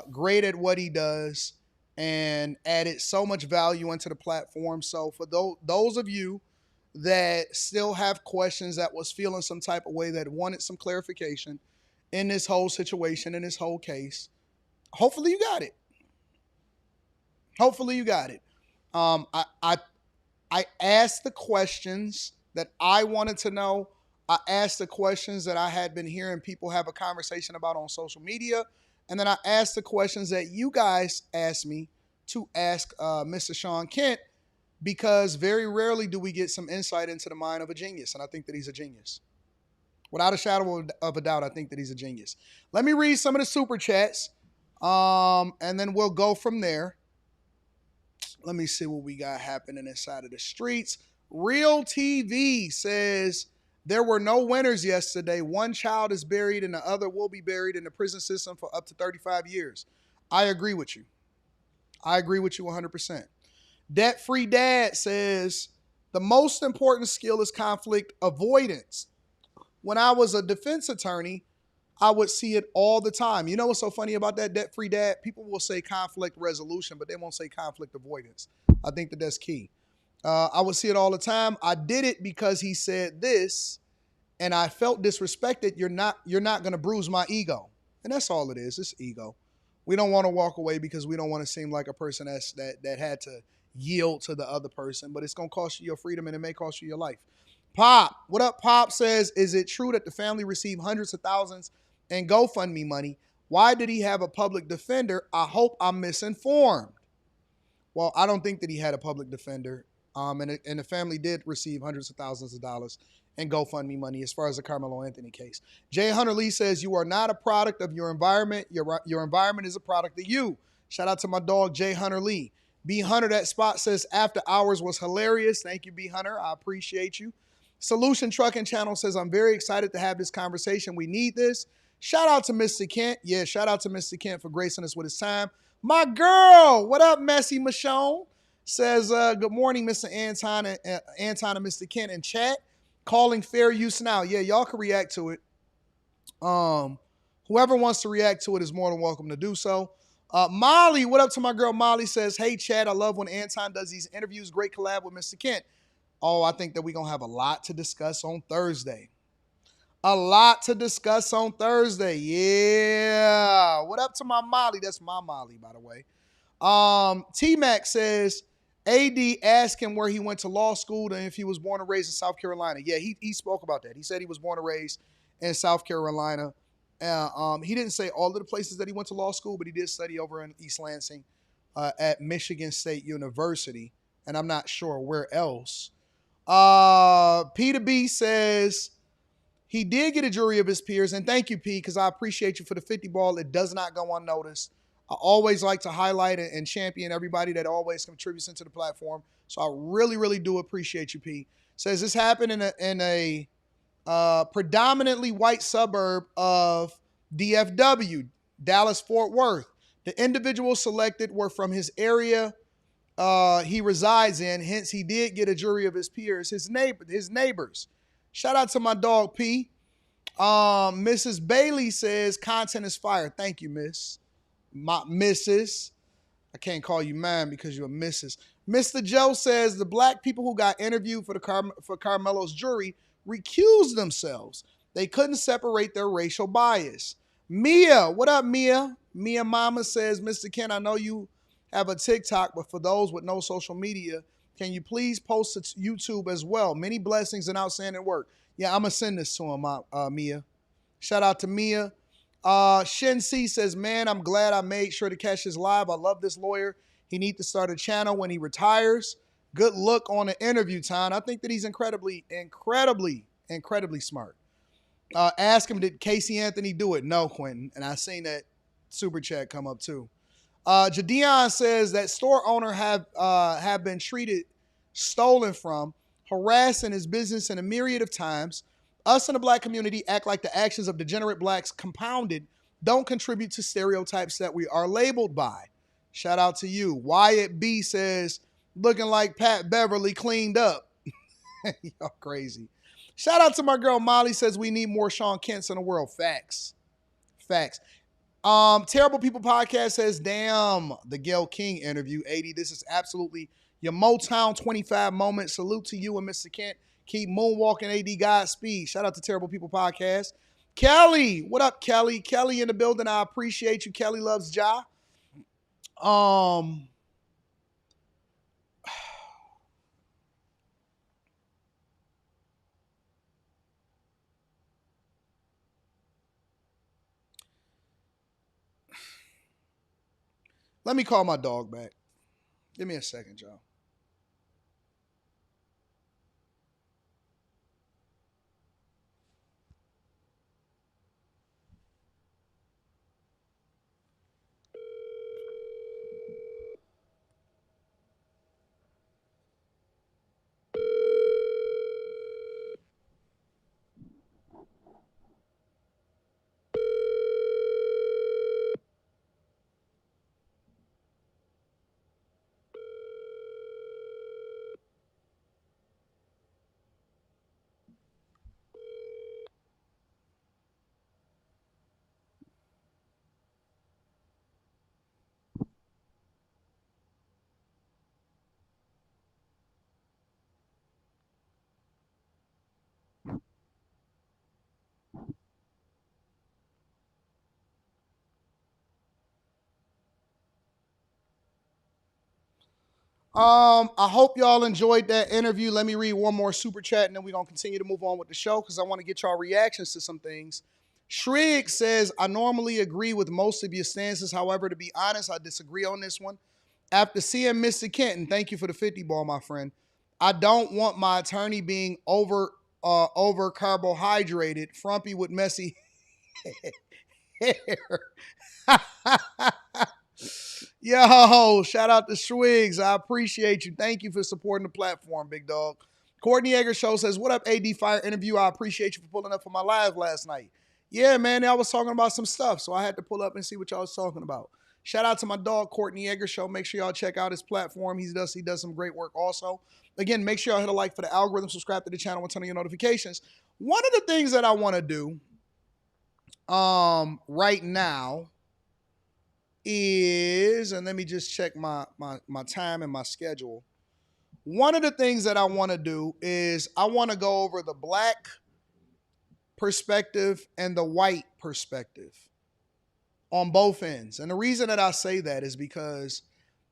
great at what he does, and added so much value into the platform. So for those of you that still have questions, that was feeling some type of way, that wanted some clarification in this whole situation, in this whole case, hopefully you got it. I asked the questions that I wanted to know. I asked the questions that I had been hearing people have a conversation about on social media. And then I asked the questions that you guys asked me to ask Mr. Shaun Kent, because very rarely do we get some insight into the mind of a genius. And I think that he's a genius. Without a shadow of a doubt, I think that he's a genius. Let me read some of the super chats, and then we'll go from there. Let me see what we got happening inside of the streets. Real TV says there were no winners yesterday. One child is buried and the other will be buried in the prison system for up to 35 years. I agree with you. I agree with you 100%. Debt-Free Dad says the most important skill is conflict avoidance. When I was a defense attorney, I would see it all the time. You know what's so funny about that, Debt-Free Dad? People will say conflict resolution, but they won't say conflict avoidance. I think that that's key. I would see it all the time. I did it because he said this, and I felt disrespected. You're not going to bruise my ego. And that's all it is. It's ego. We don't want to walk away because we don't want to seem like a person that had to yield to the other person, but it's going to cost you your freedom and it may cost you your life. Pop, what up? Pop says, is it true that the family received hundreds of thousands in GoFundMe money? Why did he have a public defender? I hope I'm misinformed. Well, I don't think that he had a public defender. And the family did receive hundreds of thousands of dollars in GoFundMe money as far as the Karmelo Anthony case. Jay Hunter Lee says, you are not a product of your environment. Your environment is a product of you. Shout out to my dog, Jay Hunter Lee. B. Hunter, that spot says After Hours was hilarious. Thank you, B. Hunter. I appreciate you. Solution Trucking Channel says, I'm very excited to have this conversation. We need this. Shout out to Mr. Kent. Yeah, shout out to Mr. Kent for gracing us with his time. My girl, what up, Messy Michonne? Says, good morning, Mr. Anton and Mr. Kent in chat. Calling fair use now. Yeah, y'all can react to it. Whoever wants to react to it is more than welcome to do so. Molly, what up to my girl Molly? Says, hey, Chad, I love when Anton does these interviews. Great collab with Mr. Kent. Oh, I think that we're going to have a lot to discuss on Thursday. A lot to discuss on Thursday. Yeah. What up to my Molly? That's my Molly, by the way. T-Mac says, AD asked him where he went to law school and if he was born and raised in South Carolina. Yeah, he spoke about that. He said he was born and raised in South Carolina. He didn't say all of the places that he went to law school, but he did study over in East Lansing at Michigan State University. And I'm not sure where else. Peter B says he did get a jury of his peers. And thank you, P, because I appreciate you for the 50 ball. It does not go unnoticed. I always like to highlight and champion everybody that always contributes into the platform. So I really, really do appreciate you, P. Says this happened in a predominantly white suburb of DFW, Dallas-Fort Worth. The individuals selected were from his area he resides in. Hence, he did get a jury of his peers, his neighbors. Shout out to my dog, P. Mrs. Bailey says content is fire. Thank you, Miss. My Mrs. I can't call you mine because you're a Mrs. Mr. Joe says the black people who got interviewed for Karmelo's jury recused themselves. They couldn't separate their racial bias. Mia, what up, Mia? Mia Mama says, Mr. Kent, I know you have a TikTok, but for those with no social media, can you please post it to YouTube as well? Many blessings and outstanding work. Yeah, I'm going to send this to him, Mia. Shout out to Mia. Shin C says, man, I'm glad I made sure to catch his live. I love this lawyer. He needs to start a channel when he retires. Good look on the interview time. I think that he's incredibly smart. Ask him, did Casey Anthony do it? No, Quentin. And I seen that super chat come up too. Jadion says that store owner have been stolen from, harassed in his business in a myriad of times. Us in the black community act like the actions of degenerate blacks compounded don't contribute to stereotypes that we are labeled by. Shout out to you. Wyatt B says, looking like Pat Beverly cleaned up. Y'all crazy. Shout out to my girl Molly says we need more Shaun Kents in the world. Facts. Terrible People Podcast says, damn, the Gayle King interview. 80, this is absolutely your Motown 25 moment. Salute to you and Mr. Kent. Keep moonwalking, AD Godspeed. Shout out to Terrible People Podcast. Kelly, what up, Kelly? Kelly in the building. I appreciate you. Kelly loves Ja. Let me call my dog back. Give me a second, y'all. I hope y'all enjoyed that interview. Let me read one more super chat and then we're going to continue to move on with the show because I want to get y'all reactions to some things. Shrig says, I normally agree with most of your stances. However, to be honest, I disagree on this one. After seeing Mr. Kenton, thank you for the 50 ball, my friend. I don't want my attorney being over carbohydrated, frumpy with messy hair. Yo, shout out to Schwigs. I appreciate you. Thank you for supporting the platform, big dog. Courtney Egger Show says, what up, AD Fire interview? I appreciate you for pulling up for my live last night. Yeah, man, I was talking about some stuff, so I had to pull up and see what y'all was talking about. Shout out to my dog, Courtney Egger Show. Make sure y'all check out his platform. He does some great work also. Again, make sure y'all hit a like for the algorithm, subscribe to the channel, and turn on your notifications. One of the things that I want to do right now is, and let me just check my time and my schedule. One of the things that I want to do is I want to go over the black perspective and the white perspective on both ends. And the reason that I say that is because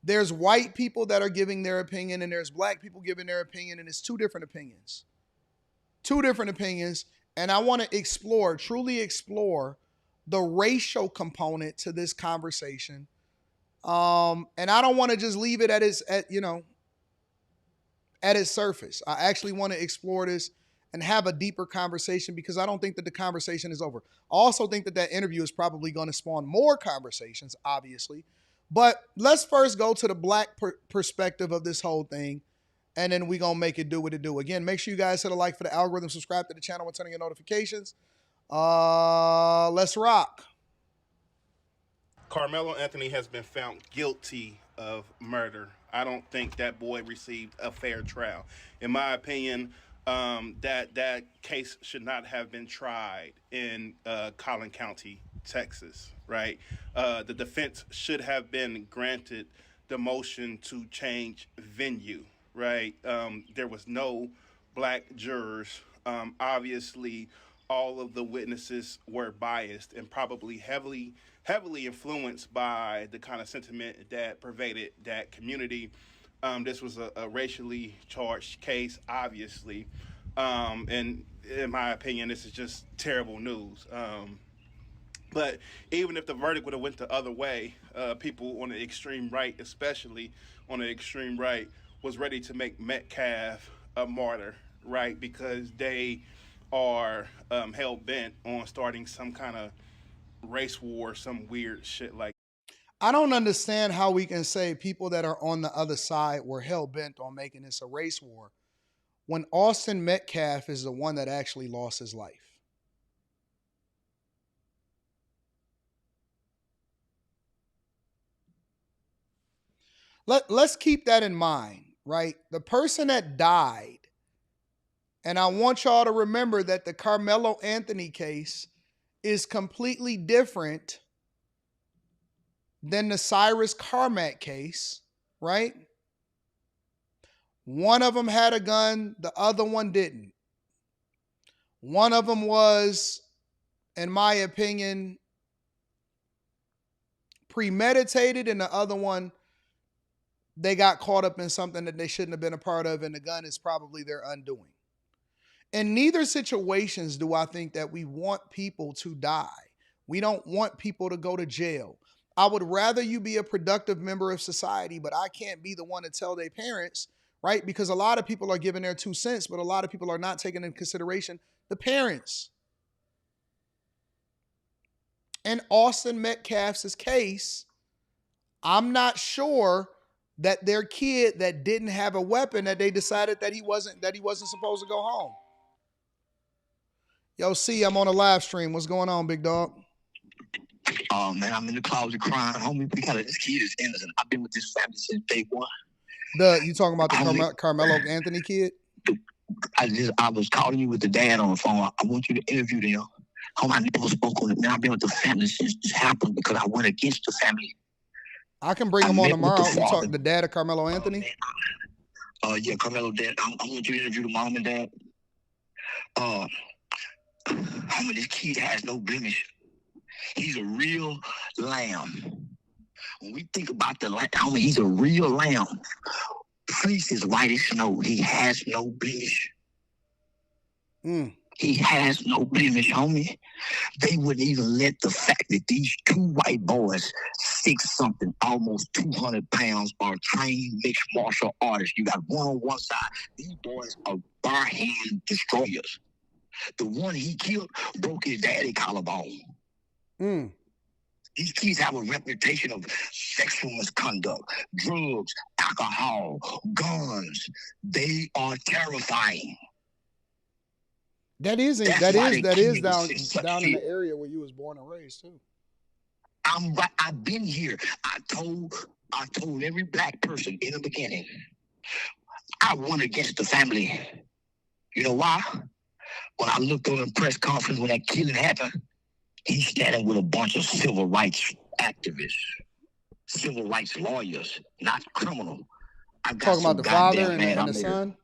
there's white people that are giving their opinion and there's black people giving their opinion, and it's two different opinions. Two different opinions. And I want to truly explore the racial component to this conversation. And I don't want to just leave it at its surface. I actually want to explore this and have a deeper conversation because I don't think that the conversation is over. I also think that that interview is probably going to spawn more conversations, obviously. But let's first go to the black perspective of this whole thing, and then we're going to make it do what it do. Again, make sure you guys hit a like for the algorithm, subscribe to the channel, and turn on your notifications. Let's rock. Karmelo Anthony has been found guilty of murder. I don't think that boy received a fair trial. In my opinion, that case should not have been tried in Collin County, Texas, right? The defense should have been granted the motion to change venue, right? There was no black jurors. Obviously, all of the witnesses were biased and probably heavily influenced by the kind of sentiment that pervaded that community. This was a racially charged case, obviously. And in my opinion, this is just terrible news. But even if the verdict would have went the other way, people on the extreme right, especially on the extreme right, was ready to make Metcalf a martyr, right? Because they are hell-bent on starting some kind of race war, some weird shit like. I don't understand how we can say people that are on the other side were hell-bent on making this a race war when Austin Metcalf is the one that actually lost his life. Let's keep that in mind, right? The person that died, and I want y'all to remember that the Karmelo Anthony case is completely different than the Cyrus Carmack case, right? One of them had a gun, the other one didn't. One of them was, in my opinion, premeditated, and the other one, they got caught up in something that they shouldn't have been a part of, and the gun is probably their undoing. In neither situations do I think that we want people to die. We don't want people to go to jail. I would rather you be a productive member of society, but I can't be the one to tell their parents, right? Because a lot of people are giving their 2 cents, but a lot of people are not taking into consideration the parents. In Austin Metcalf's case, I'm not sure that their kid that didn't have a weapon, that they decided that he wasn't supposed to go home. Yo, C, I'm on a live stream. What's going on, big dog? Oh, man, I'm in the closet crying. Homie, this kid is innocent. I've been with this family since day one. You talking about the Karmelo Anthony kid? I was calling you with the dad on the phone. I want you to interview them. Homie, I never spoke on it. Man, I've been with the family since this happened because I went against the family. I can bring him on tomorrow. You talk the dad of Karmelo Anthony? Yeah, Karmelo dad. I want you to interview the mom and dad. Homie, this kid has no blemish. He's a real lamb. When we think about the lamb, homie, he's a real lamb. fleece is white as snow. He has no blemish. He has no blemish, homie. They wouldn't even let the fact that these two white boys, 6-something, almost 200 pounds, are trained mixed martial artists. You got one on one side. These boys are bar hand destroyers. The one he killed broke his daddy collarbone. These kids have a reputation of sexual misconduct, drugs, alcohol, guns. They are terrifying. That is down in the area where you was born and raised too. I've been here. I told every black person in the beginning, I won against the family. You know why? When I looked on the press conference when that killing happened, he's standing with a bunch of civil rights activists, civil rights lawyers, not criminal. I got talking about the father and the son.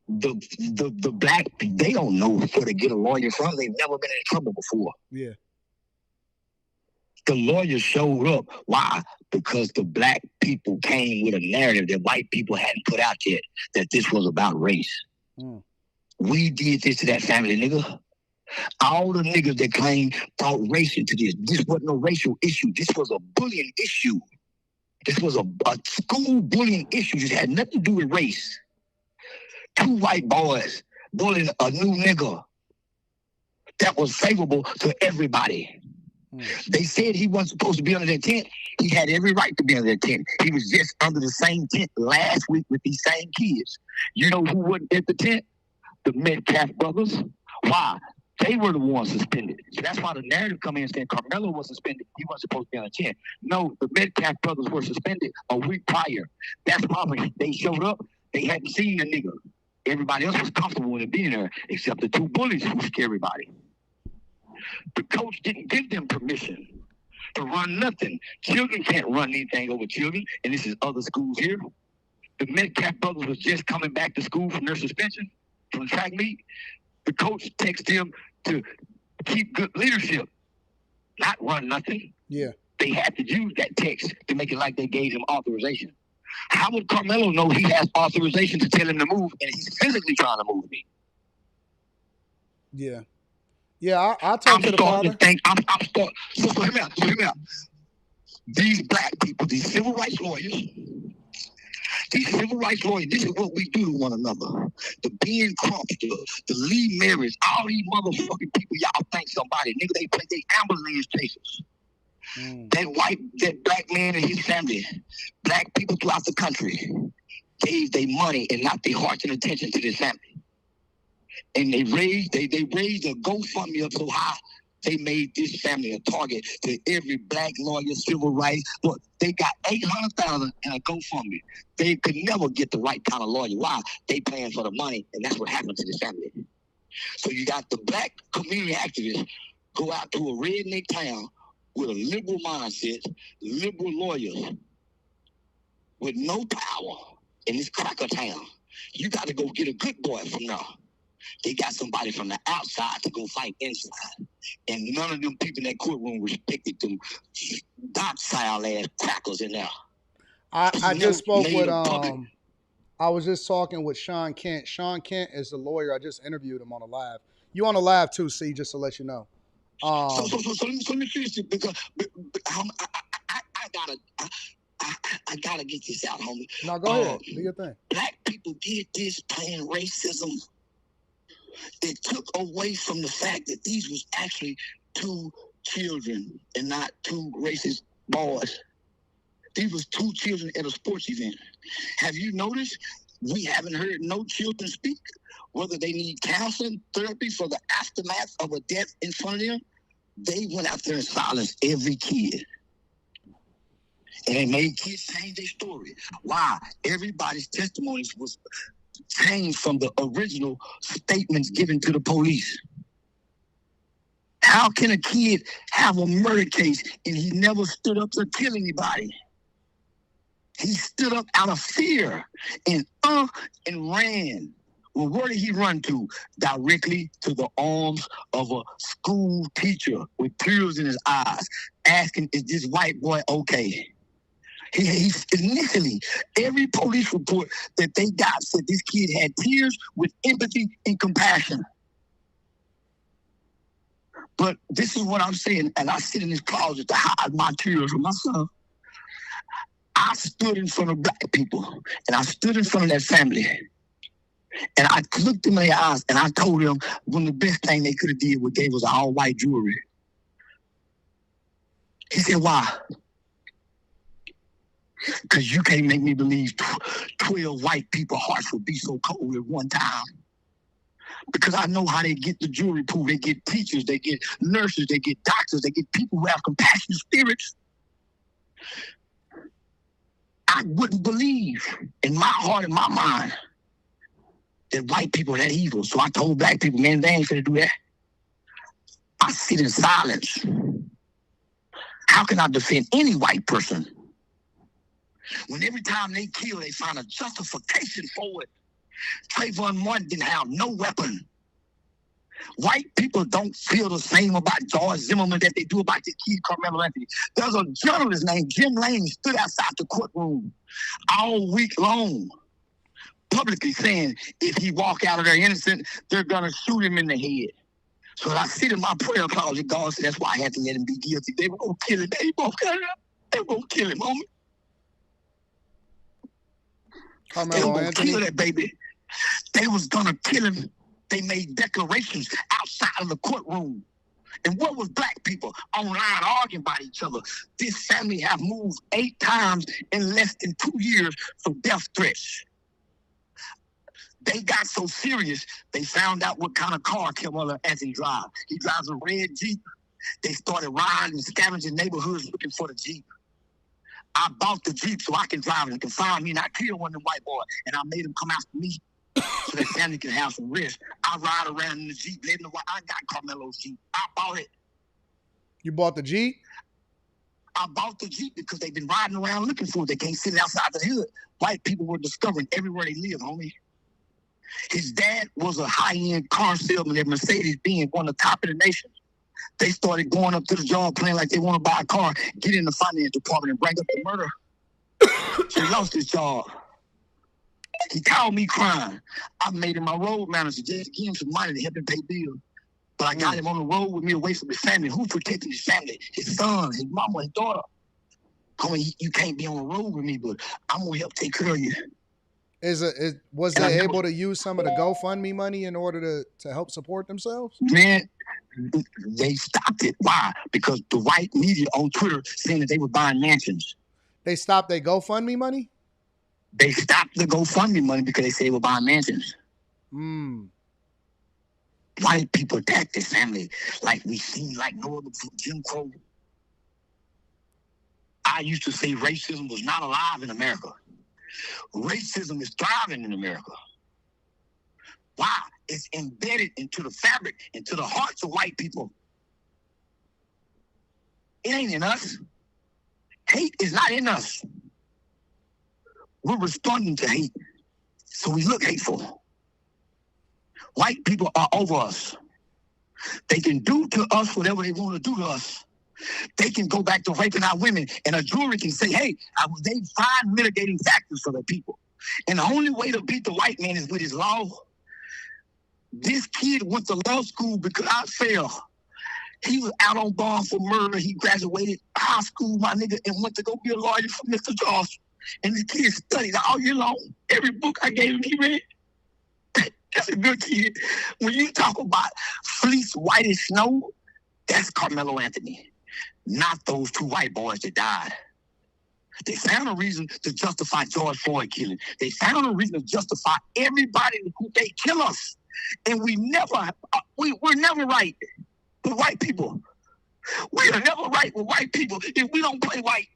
The black, they don't know where to get a lawyer from. They've never been in trouble before. Yeah. The lawyers showed up. Why? Because the black people came with a narrative that white people hadn't put out yet, that this was about race. We did this to that family, nigga. All the niggas that claim brought race into this. This wasn't no racial issue. This was a bullying issue. This was a school bullying issue. This had nothing to do with race. Two white boys bullying a new nigga that was favorable to everybody. They said he wasn't supposed to be under their tent. He had every right to be under their tent. He was just under the same tent last week with these same kids. You know who wasn't at the tent? The Metcalf brothers. Why? They were the ones suspended. So that's why the narrative come in saying Karmelo was suspended. He wasn't supposed to be on the tent. No, the Metcalf brothers were suspended a week prior. That's why when they showed up, they hadn't seen the nigga. Everybody else was comfortable with it being there, except the two bullies who scared everybody. The coach didn't give them permission to run nothing. Children can't run anything over children, and this is other schools here. The Metcalf brothers was just coming back to school from their suspension from the track meet. The coach texted them to keep good leadership, not run nothing. Yeah. They had to use that text to make it like they gave him authorization. How would Karmelo know he has authorization to tell him to move and he's physically trying to move me? Yeah. Yeah, I talked to the father. So hear me out. These black people, these civil rights lawyers, this is what we do to one another. The Ben Crumps, the Lee Marys, all these motherfucking people y'all think somebody. Nigga, they ambulance chasers. That black man and his family, black people throughout the country, gave their money and not their hearts and attention to this family. And they raised a GoFundMe up so high, they made this family a target to every black lawyer, civil rights. Look, they got $800,000 in a GoFundMe. They could never get the right kind of lawyer. Why? They paying for the money, and that's what happened to this family. So you got the black community activists go out to a redneck town with a liberal mindset, liberal lawyers, with no power in this cracker town. You got to go get a good boy from now. They got somebody from the outside to go fight inside. And none of them people in that courtroom respected them docile ass crackers in there. I just spoke with I was just talking with Shaun Kent. Shaun Kent is the lawyer. I just interviewed him on a live. You on a live too, C, just to let you know. So let me finish it because I gotta get this out, homie. No, go ahead. Do your thing. Black people did this playing racism. It took away from the fact that these was actually two children and not two racist boys. These was two children at a sports event. Have you noticed we haven't heard no children speak, whether they need counseling, therapy for the aftermath of a death in front of them? They went out there and silenced every kid. And they made kids change their story. Why? Everybody's testimonies was changed from the original statements given to the police. How can a kid have a murder case and he never stood up to kill anybody? He stood up out of fear and ran. Well, where did he run to? Directly to the arms of a school teacher with tears in his eyes, asking, is this white boy okay? He initially, every police report that they got said this kid had tears with empathy and compassion. But this is what I'm saying, and I sit in this closet to hide my tears from myself. I stood in front of black people, and I stood in front of that family, and I looked them in their eyes, and I told them one of the best thing they could have did was gave us all white jewelry. He said, why? Because you can't make me believe 12 white people's hearts would be so cold at one time. Because I know how they get the jewelry pool. They get teachers, they get nurses, they get doctors, they get people who have compassionate spirits. I wouldn't believe in my heart and my mind that white people are that evil. So I told black people, man, they ain't gonna do that. I sit in silence. How can I defend any white person when every time they kill, they find a justification for it? Trayvon Martin didn't have no weapon. White people don't feel the same about George Zimmerman that they do about the kid Karmelo Anthony. There's a journalist named Jim Lane stood outside the courtroom all week long, publicly saying if he walk out of there innocent, they're gonna shoot him in the head. So I sit in my prayer closet, God said that's why I had to let him be guilty. They were gonna kill him. They were gonna kill him, homie. They were gonna kill that baby. They was gonna kill him. They made declarations outside of the courtroom. And what was black people online arguing about each other? This family have moved 8 times in less than 2 years for death threats. They got so serious, they found out what kind of car Karmelo Anthony drives. He drives a red Jeep. They started riding and scavenging neighborhoods looking for the Jeep. I bought the Jeep so I can drive it and can find me and I kill one of the white boys. And I made him come after me so that family can have some rest. I ride around in the Jeep, letting the white. I got Carmelo's Jeep. I bought it. You bought the Jeep? I bought the Jeep because they've been riding around looking for it. They can't sit outside the hood. White people were discovering everywhere they live, homie. His dad was a high-end car salesman at Mercedes-Benz, one of the top in the nation. They started going up to the job playing like they want to buy a car, get in the finance department and bring up the murder. So he lost his job. He called me crying. I made him my road manager just to give him some money to help him pay bills. But I got him on the road with me away from his family. Who protected his family? His son, his mama, his daughter. Homie, you can't be on the road with me, but I'm going to help take care of you. Was they able to use some of the GoFundMe money in order to help support themselves? Man, they stopped it. Why? Because the white media on Twitter saying that they were buying mansions. They stopped their GoFundMe money? They stopped the GoFundMe money because they say they were buying mansions. White people attack this family like we seen like no other Jim Crow. I used to say racism was not alive in America. Racism is thriving in America. Why? It's embedded into the fabric, into the hearts of white people. It ain't in us. Hate is not in us. We're responding to hate, so we look hateful. White people are over us. They can do to us whatever they want to do to us. They can go back to raping our women, and a jury can say, hey, they find mitigating factors for the people. And the only way to beat the white man is with his law. This kid went to law school because I failed. He was out on bond for murder. He graduated high school, my nigga, and went to go be a lawyer for Mr. Charleston. And the kid studied all year long. Every book I gave him, he read. That's a good kid. When you talk about fleece white as snow, that's Karmelo Anthony, not those 2 white boys that died. They found a reason to justify George Floyd killing. They found a reason to justify everybody who they kill us. And we're never right with white people. We are never right with white people if we don't play white.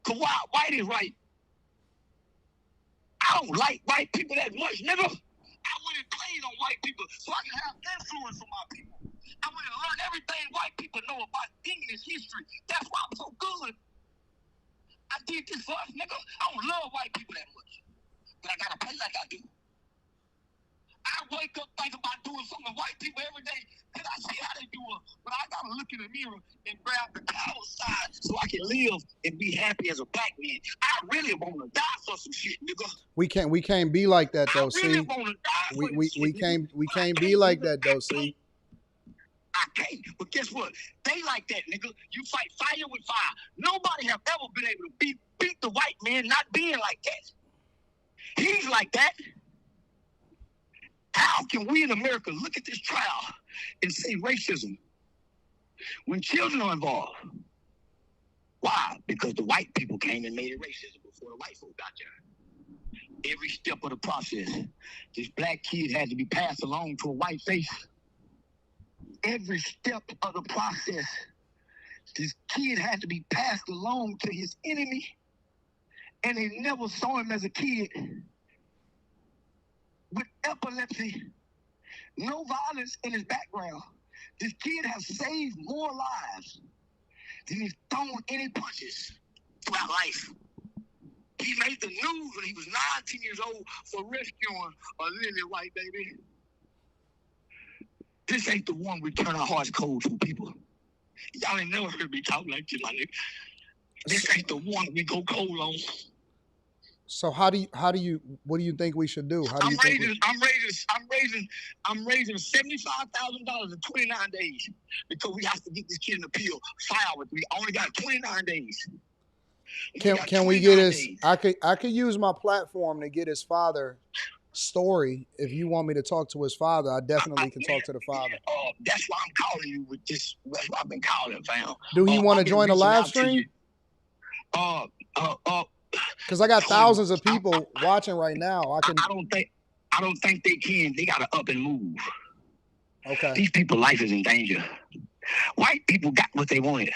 Because white is right. I don't like white people that much, nigga. I went and played on white people so I can have influence on my people. I went and learned everything white people know about English history. That's why I'm so good. I did this for us, nigga. I don't love white people that much. But I gotta play like I do. I wake up thinking about doing something to white people every day because I see how they do it. But I gotta look look in the mirror and grab the coward side so I can live and be happy as a black man. I really want to die for some shit, nigga. We can't be like that though. I really See, want to die for this shit, we nigga. can't be like that though. See. I can't. But guess what? They like that, nigga. You fight fire with fire. Nobody have ever been able to beat the white man not being like that. He's like that. How can we in America look at this trial and say racism when children are involved? Why? Because the white people came and made it racism before the white folk got there. Every step of the process, this black kid had to be passed along to a white face. Every step of the process, this kid had to be passed along to his enemy, and they never saw him as a kid with epilepsy, no violence in his background. This kid has saved more lives than he's thrown any punches throughout life. He made the news when he was 19 years old for rescuing a lily white baby. This ain't the one we turn our hearts cold to, people. Y'all ain't never heard me talk like this, my nigga. This ain't the one we go cold on. So what do you think we should do? I'm raising $75,000 in 29 days because we have to get this kid an appeal filed with me. I only got 29 days. Can we get his? I could use my platform to get his father story. If you want me to talk to his father, I definitely can talk to the father. That's why I'm calling you with this. That's why I've been calling, fam. Do he want to join the live stream? Because I got thousands of people watching right now. I don't think they can. They gotta up and move. Okay. These people's life is in danger. White people got what they wanted.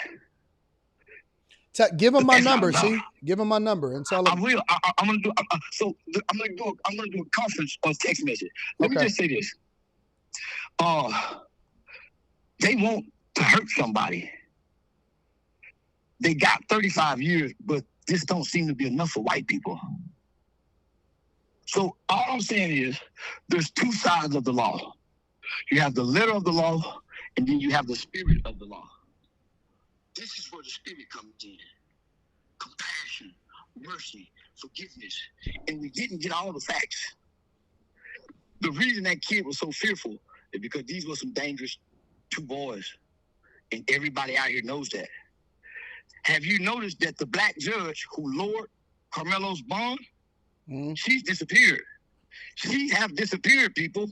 Give him my number. See, give him my number and tell him. I will. I'm gonna do. I'm gonna do a conference or text message. Let me just say this. They want to hurt somebody. They got 35 years, but this don't seem to be enough for white people. So all I'm saying is there's two sides of the law. You have the letter of the law, and then you have the spirit of the law. This is where the spirit comes in. Compassion, mercy, forgiveness. And we didn't get all the facts. The reason that kid was so fearful is because these were some dangerous two boys. And everybody out here knows that. Have you noticed that the black judge who lowered Karmelo's bond, she's disappeared. She have disappeared, people.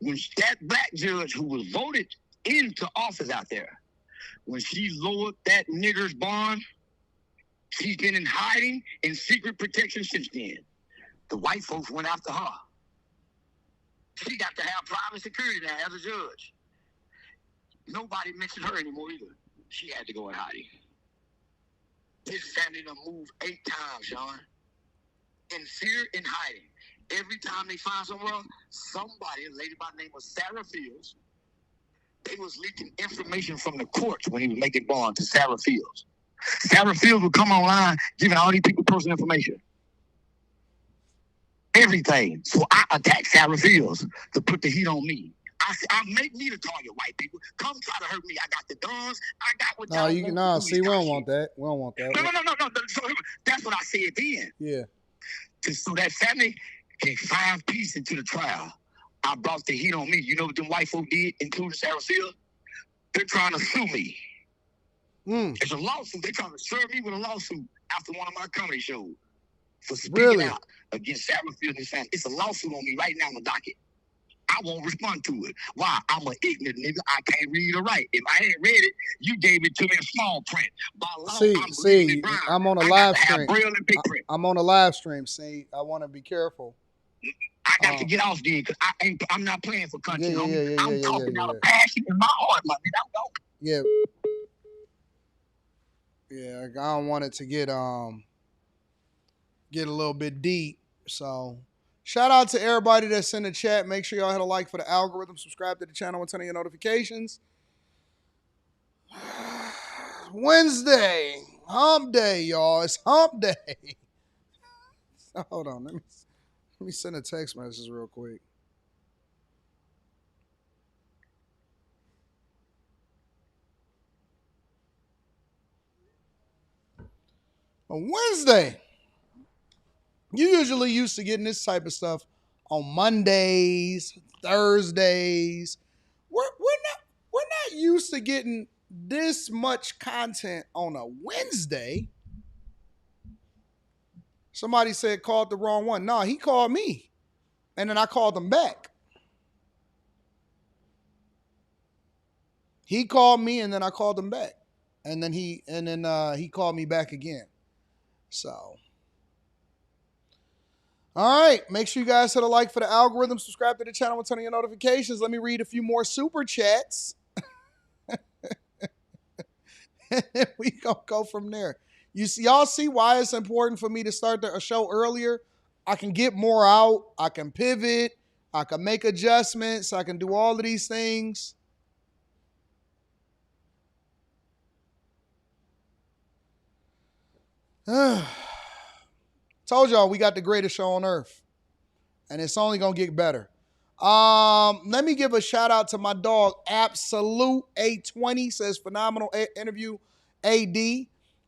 When that black judge who was voted into office out there, when she lowered that nigger's bond, she's been in hiding in secret protection since then. The white folks went after her. She got to have private security now as a judge. Nobody mentioned her anymore either. She had to go in hiding. This family done moved 8 times, Shaun. In fear and hiding. Every time they find somewhere, somebody, a lady by the name of Sarah Fields, they was leaking information from the courts when he was making bond to Sarah Fields. Sarah Fields would come online giving all these people personal information. Everything. So I attacked Sarah Fields to put the heat on me. I make me the target, white people. Come try to hurt me. I got the guns. I got what y'all want. No, see, we don't want that. We don't want that. No. So that's what I said then. Yeah. So that family can find peace into the trial. I brought the heat on me. You know what them white folk did, including Sarah Fields? They're trying to sue me. It's a lawsuit. They're trying to serve me with a lawsuit after one of my comedy shows for speaking out against Sarah Fields and his family. It's a lawsuit on me right now on the docket. I won't respond to it. Why? I'm an ignorant nigga. I can't read or write. If I ain't read it, you gave it to me in small print. By law, I'm on a live stream. I'm on a live stream. See, I want to be careful. I got to get off there because I'm not playing for country. I'm talking out of passion in my heart, my nigga. Yeah, I don't want it to get a little bit deep. So shout out to everybody that's in the chat. Make sure y'all hit a like for the algorithm. Subscribe to the channel and turn on your notifications. Wednesday, hump day, y'all. It's hump day. Hold on, let me send a text message real quick. On Wednesday, you usually used to getting this type of stuff on Mondays, Thursdays. We're not used to getting this much content on a Wednesday. Somebody said called the wrong one. No, he called me, and then I called him back. He called me, and then I called him back, and then he called me back again. So. All right, make sure you guys hit a like for the algorithm, subscribe to the channel, and turn on your notifications. Let me read a few more super chats. And then we gonna go from there. Y'all see why it's important for me to start a show earlier? I can get more out. I can pivot. I can make adjustments. I can do all of these things. Told y'all we got the greatest show on earth. And it's only going to get better. Let me give a shout out to my dog, Absolute 820, says phenomenal interview, AD.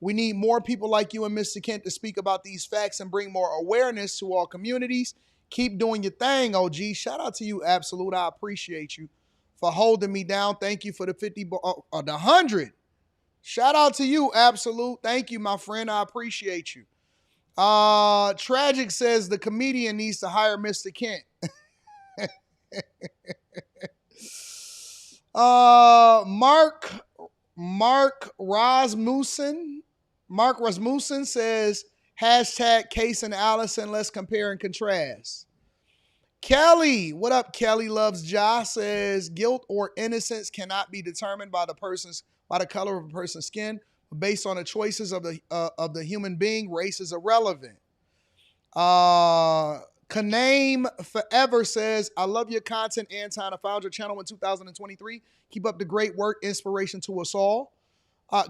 We need more people like you and Mr. Kent to speak about these facts and bring more awareness to all communities. Keep doing your thing, OG. Shout out to you, Absolute. I appreciate you for holding me down. Thank you for the 50, the 100. Shout out to you, Absolute. Thank you, my friend. I appreciate you. Tragic says the comedian needs to hire Mr. Kent. Mark Rasmussen says hashtag Case and Allison. Let's compare and contrast. Kelly, what up? Kelly loves Ja says guilt or innocence cannot be determined by the color of a person's skin. Based on the choices of the human being, race is irrelevant. Kaname Forever says, I love your content, Anton. I found your channel in 2023. Keep up the great work. Inspiration to us all.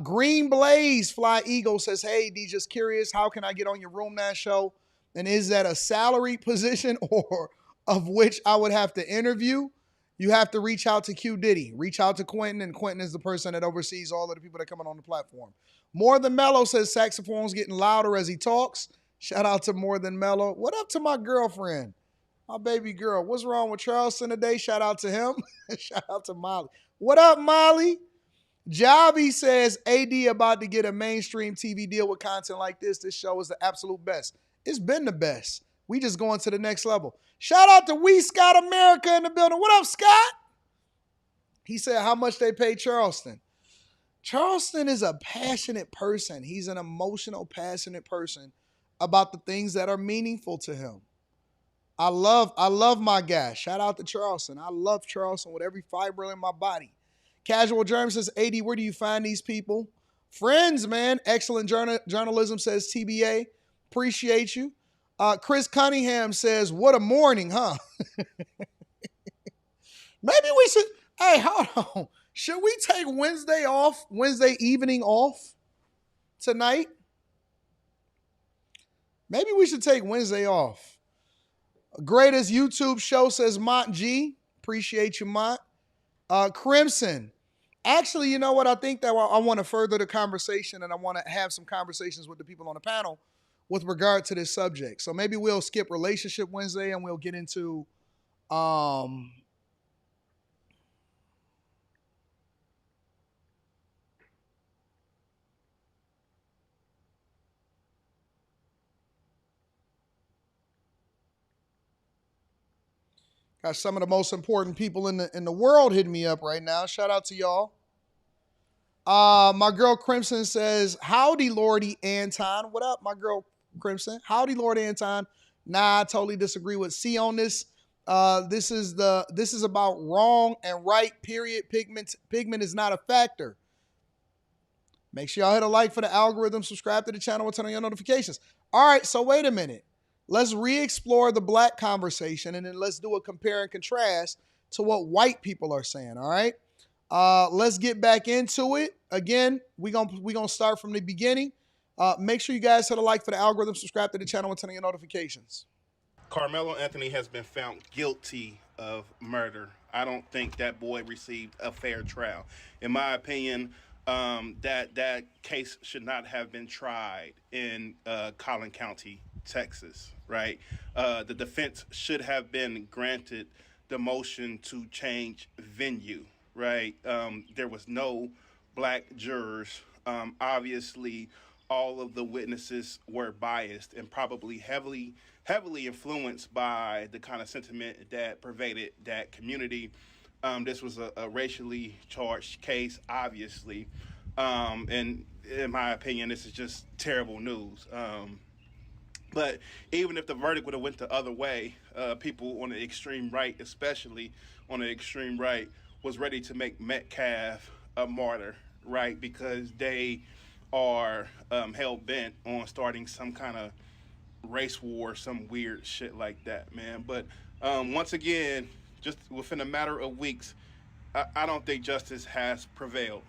Green Blaze Fly Eagle says, hey, D, just curious, how can I get on your Room 9 show? And is that a salary position or of which I would have to interview? You have to reach out to Q Diddy. Reach out to Quentin, and Quentin is the person that oversees all of the people that come on the platform. More Than Mellow says saxophone's getting louder as he talks. Shout out to More Than Mellow. What up to my girlfriend? My baby girl. What's wrong with Charleston today? Shout out to him. Shout out to Molly. What up, Molly? Javi says AD about to get a mainstream TV deal with content like this. This show is the absolute best. It's been the best. We just going to the next level. Shout out to We Scott America in the building. What up, Scott? He said how much they pay Charleston. Charleston is a passionate person. He's an emotional, passionate person about the things that are meaningful to him. I love my guy. Shout out to Charleston. I love Charleston with every fiber in my body. Casual Germ says, AD, where do you find these people? Friends, man. Excellent journalism, says TBA. Appreciate you. Chris Cunningham says, what a morning, huh? Maybe we should, hey, hold on. Should we take Wednesday evening off tonight? Maybe we should take Wednesday off. Greatest YouTube show, says Mont G. Appreciate you, Mont. Crimson. Actually, you know what? I think that I want to further the conversation, and I want to have some conversations with the people on the panel with regard to this subject. So maybe we'll skip Relationship Wednesday and we'll get into got some of the most important people in the world hitting me up right now. Shout out to y'all. My girl Crimson says, howdy, Lordy Anton. What up, my girl Crimson? Howdy, Lord Anton. Nah, I totally disagree with C on this. This is about wrong and right, period. Pigment is not a factor. Make sure y'all hit a like for the algorithm, subscribe to the channel, and turn on your notifications. All right, so wait a minute. Let's re-explore the black conversation, and then let's do a compare and contrast to what white people are saying, all right? Let's get back into it. Again, we're gonna start from the beginning. Make sure you guys hit a like for the algorithm, subscribe to the channel, and turn on your notifications. Karmelo Anthony has been found guilty of murder. I don't think that boy received a fair trial. In my opinion, that case should not have been tried in Collin County, Texas, right? The defense should have been granted the motion to change venue, right? There was no black jurors. Obviously, all of the witnesses were biased and probably heavily influenced by the kind of sentiment that pervaded that community. This was a racially charged case, obviously, and in my opinion, this is just terrible news. But even if the verdict would have went the other way, people on the extreme right, especially on the extreme right, was ready to make Metcalf a martyr, right? Because they are hell bent on starting some kind of race war, some weird shit like that, man. But once again, just within a matter of weeks, I don't think justice has prevailed.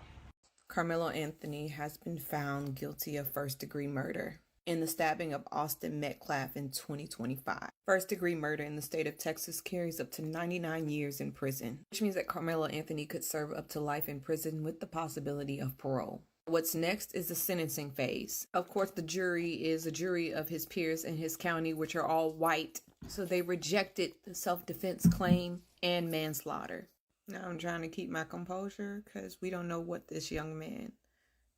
Karmelo Anthony has been found guilty of first-degree murder in the stabbing of Austin Metcalf in 2025. First-degree murder in the state of Texas carries up to 99 years in prison, which means that Karmelo Anthony could serve up to life in prison with the possibility of parole. What's next is the sentencing phase. Of course, the jury is a jury of his peers in his county, which are all white, so they rejected the self-defense claim and manslaughter. Now I'm trying to keep my composure because we don't know what this young man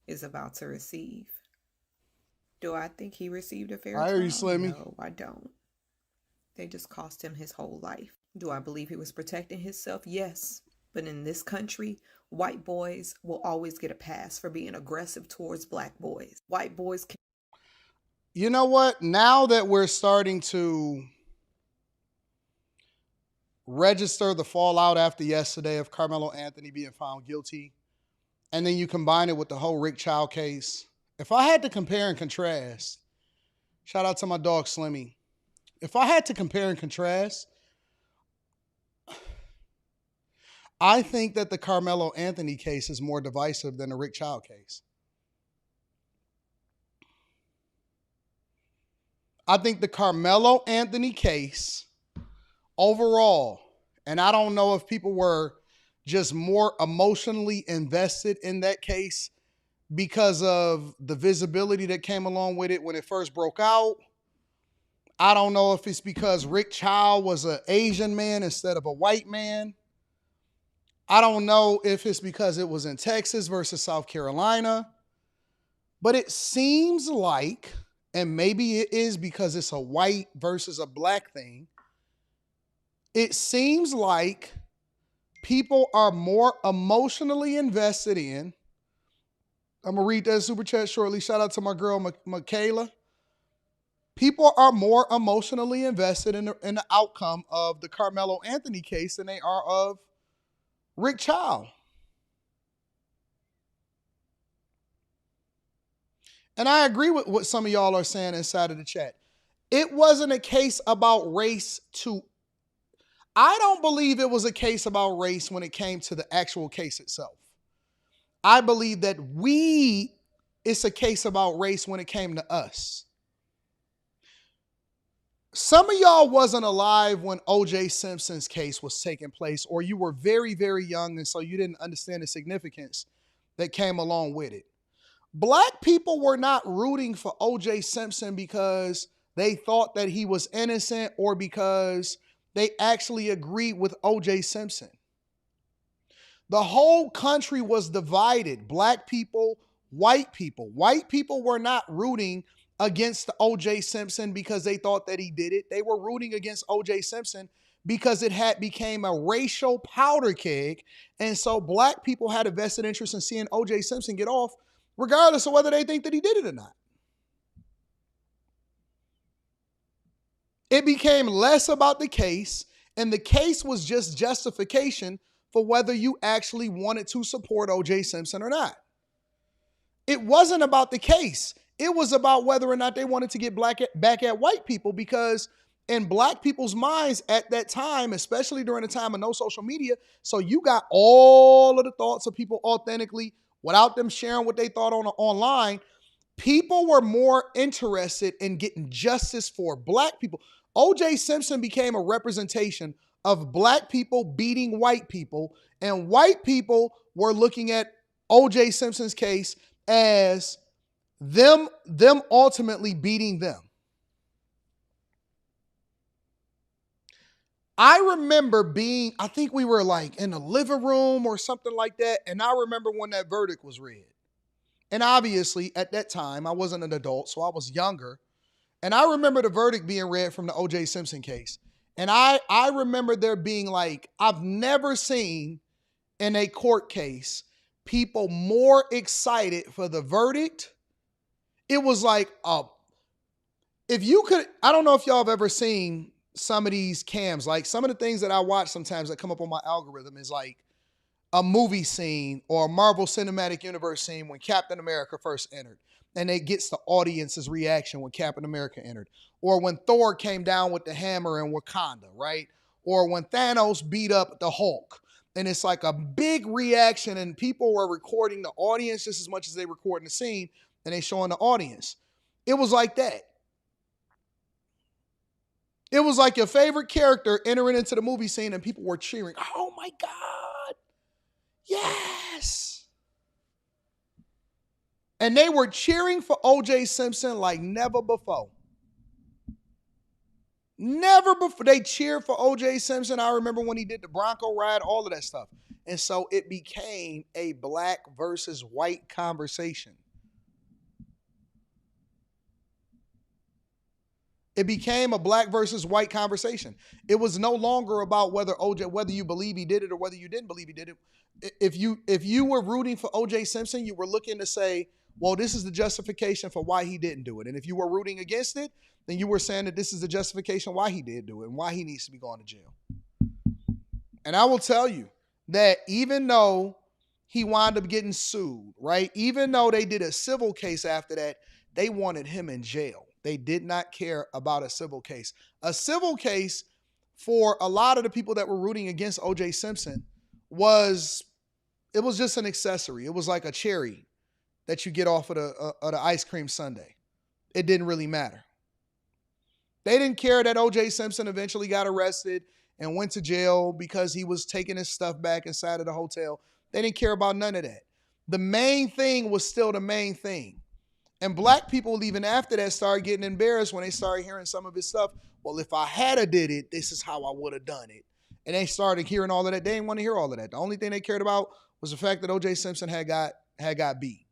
is about to receive. Do I think he received a fair trial? I hear you, Slimmy. No, I don't. They just cost him his whole life. Do I believe he was protecting himself? Yes. But in this country, white boys will always get a pass for being aggressive towards black boys. White boys can... You know what? Now that we're starting to register the fallout after yesterday of Karmelo Anthony being found guilty, and then you combine it with the whole Rick Chow case, if I had to compare and contrast, shout out to my dog Slimmy, if I had to compare and contrast, I think that the Karmelo Anthony case is more divisive than the Rick Chow case. I think the Karmelo Anthony case overall, and I don't know if people were just more emotionally invested in that case because of the visibility that came along with it when it first broke out. I don't know if it's because Rick Chow was an Asian man instead of a white man. I don't know if it's because it was in Texas versus South Carolina. But it seems like, and maybe it is because it's a white versus a black thing, it seems like people are more emotionally invested in. I'm going to read that super chat shortly. Shout out to my girl, Michaela. People are more emotionally invested in the outcome of the Karmelo Anthony case than they are of Rick Chow. And I agree with what some of y'all are saying inside of the chat. It wasn't a case about race I don't believe it was a case about race when it came to the actual case itself. I believe that it's a case about race when it came to us. Some of y'all wasn't alive when O.J. Simpson's case was taking place, or you were very, very young, and so you didn't understand the significance that came along with it. Black people were not rooting for O.J. Simpson because they thought that he was innocent or because they actually agreed with O.J. Simpson. The whole country was divided. Black people, white people. White people were not rooting against O.J. Simpson because they thought that he did it. They were rooting against O.J. Simpson because it had became a racial powder keg. And so black people had a vested interest in seeing O.J. Simpson get off, regardless of whether they think that he did it or not. It became less about the case, and the case was just justification for whether you actually wanted to support O.J. Simpson or not. It wasn't about the case. It was about whether or not they wanted to get back at white people, because in black people's minds at that time, especially during the time of no social media, so you got all of the thoughts of people authentically without them sharing what they thought online. People were more interested in getting justice for black people. O.J. Simpson became a representation of black people beating white people, and white people were looking at O.J. Simpson's case as them ultimately beating them. I remember I think we were like in the living room or something like that, and I remember when that verdict was read. And obviously, at that time, I wasn't an adult, so I was younger. And I remember the verdict being read from the O.J. Simpson case. And I remember there being like, I've never seen in a court case people more excited for the verdict. It was like, if you could, I don't know if y'all have ever seen some of these cams. Like some of the things that I watch sometimes that come up on my algorithm is like a movie scene or a Marvel Cinematic Universe scene when Captain America first entered. And it gets the audience's reaction when Captain America entered. Or when Thor came down with the hammer in Wakanda, right? Or when Thanos beat up the Hulk. And it's like a big reaction, and people were recording the audience just as much as they recording the scene, and they showing the audience. It was like that. It was like your favorite character entering into the movie scene, and people were cheering. Oh my God. Yes. And they were cheering for O.J. Simpson like never before. Never before. They cheered for O.J. Simpson. I remember when he did the Bronco ride, all of that stuff. And so it became a black versus white conversation. It became a black versus white conversation. It was no longer about whether you believe he did it or whether you didn't believe he did it. If you were rooting for O.J. Simpson, you were looking to say, well, this is the justification for why he didn't do it. And if you were rooting against it, then you were saying that this is the justification why he did do it and why he needs to be going to jail. And I will tell you that even though he wound up getting sued, right? Even though they did a civil case after that, they wanted him in jail. They did not care about a civil case. A civil case for a lot of the people that were rooting against O.J. Simpson was just an accessory. It was like a cherry that you get off of the ice cream sundae. It didn't really matter. They didn't care that O.J. Simpson eventually got arrested and went to jail because he was taking his stuff back inside of the hotel. They didn't care about none of that. The main thing was still the main thing. And black people, even after that, started getting embarrassed when they started hearing some of his stuff. Well, if I had a did it, this is how I would have done it. And they started hearing all of that. They didn't want to hear all of that. The only thing they cared about was the fact that O.J. Simpson had got beat.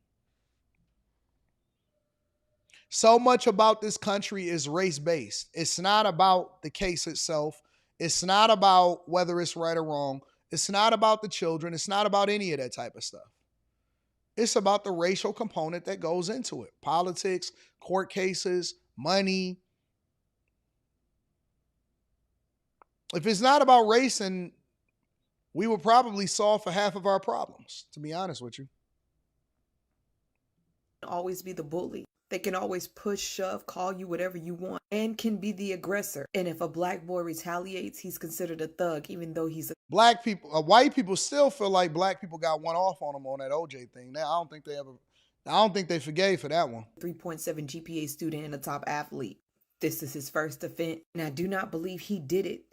So much about this country is race-based. It's not about the case itself. It's not about whether it's right or wrong. It's not about the children. It's not about any of that type of stuff. It's about the racial component that goes into it. Politics, court cases, money. If it's not about race, then we would probably solve for half of our problems, to be honest with you. Always be the bully. They can always push, shove, call you whatever you want, and can be the aggressor. And if a black boy retaliates, he's considered a thug, even though he's a black people. White people still feel like black people got one off on them on that OJ thing. Now I don't think they forgave for that one. 3.7 GPA student and a top athlete. This is his first offense, and I do not believe he did it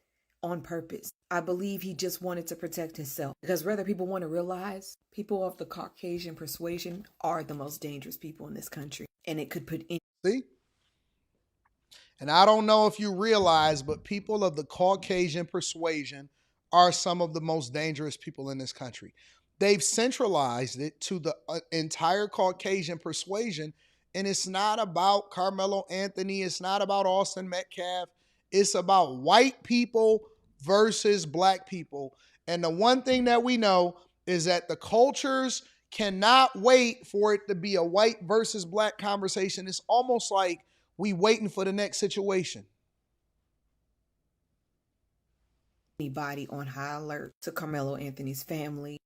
on purpose. I believe he just wanted to protect himself, because whether people want to realize, people of the Caucasian persuasion are the most dangerous people in this country, and it could put in. See? And I don't know if you realize, but people of the Caucasian persuasion are some of the most dangerous people in this country. They've centralized it to the entire Caucasian persuasion, and it's not about Karmelo Anthony. It's not about Austin Metcalf. It's about white people versus black people. And the one thing that we know is that the cultures cannot wait for it to be a white versus black conversation. It's almost like we waiting for the next situation. Anybody on high alert. To Karmelo Anthony's family,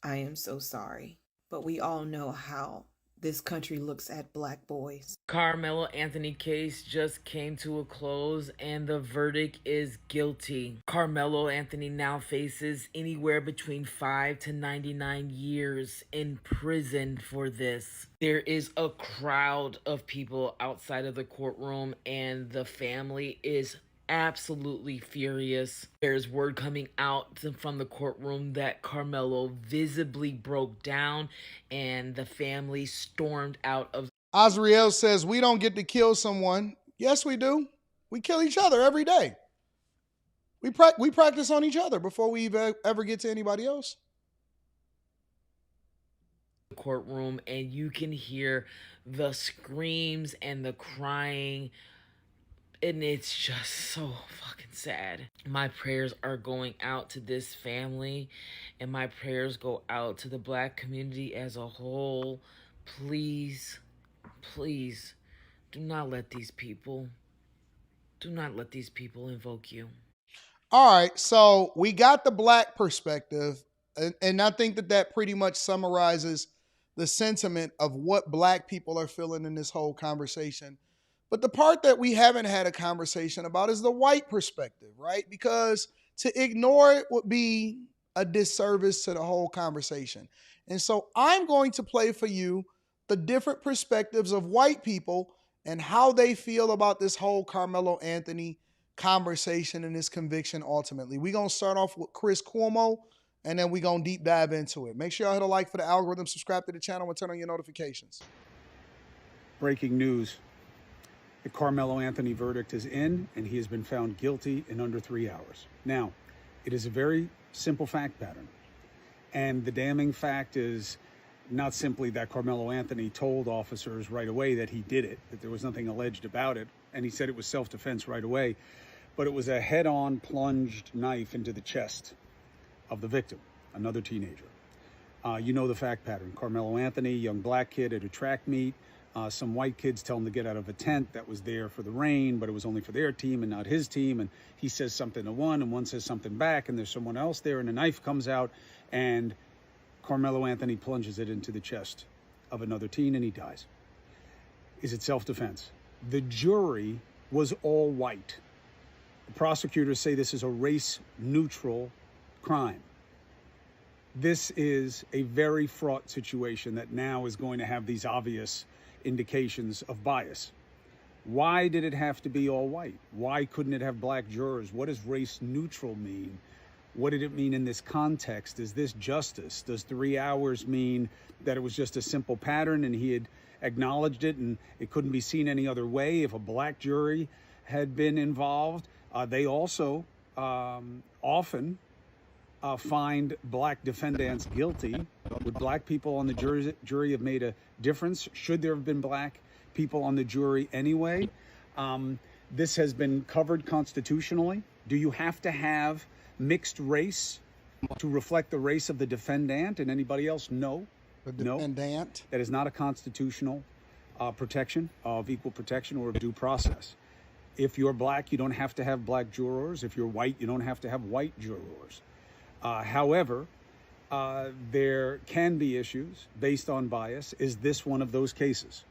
I am so sorry. But we all know how this country looks at black boys. Karmelo Anthony case just came to a close and the verdict is guilty. Karmelo Anthony now faces anywhere between 5 to 99 years in prison for this. There is a crowd of people outside of the courtroom and the family is absolutely furious. There's word coming out from the courtroom that Karmelo visibly broke down and the family stormed out of. Azriel says, we don't get to kill someone. Yes, we do. We kill each other every day. We practice on each other before we ever get to anybody else. The courtroom, and you can hear the screams and the crying, and it's just so fucking sad. My prayers are going out to this family, and my prayers go out to the Black community as a whole. Please, please, do not let these people invoke you. All right, so we got the Black perspective, and I think that pretty much summarizes the sentiment of what Black people are feeling in this whole conversation. But the part that we haven't had a conversation about is the white perspective, right? Because to ignore it would be a disservice to the whole conversation. And so I'm going to play for you the different perspectives of white people and how they feel about this whole Karmelo Anthony conversation and this conviction ultimately. We're going to start off with Chris Cuomo, and then we're going to deep dive into it. Make sure y'all hit a like for the algorithm, subscribe to the channel, and turn on your notifications. Breaking news. The Karmelo Anthony verdict is in, and he has been found guilty in under 3 hours. Now, it is a very simple fact pattern. And the damning fact is not simply that Karmelo Anthony told officers right away that he did it, that there was nothing alleged about it, and he said it was self-defense right away, but it was a head-on plunged knife into the chest of the victim, another teenager. You know the fact pattern. Karmelo Anthony, young Black kid at a track meet. Some white kids tell him to get out of a tent that was there for the rain, but it was only for their team and not his team. And he says something to one, and one says something back, and there's someone else there, and a knife comes out, and Karmelo Anthony plunges it into the chest of another teen, and he dies. Is it self-defense? The jury was all white. The prosecutors say this is a race-neutral crime. This is a very fraught situation that now is going to have these obvious indications of bias. Why did it have to be all white? Why couldn't it have Black jurors? What does race neutral mean? What did it mean in this context? Is this justice? Does 3 hours mean that it was just a simple pattern and he had acknowledged it and it couldn't be seen any other way? If a Black jury had been involved, they also often find Black defendants guilty. Would Black people on the jury have made a difference? Should there have been Black people on the jury anyway? This has been covered constitutionally. Do you have to have mixed race to reflect the race of the defendant and anybody else? No. The defendant? No. That is not a constitutional protection of equal protection or of due process. If you're Black, you don't have to have Black jurors. If you're white, you don't have to have white jurors. However, there can be issues based on bias. Is this one of those cases?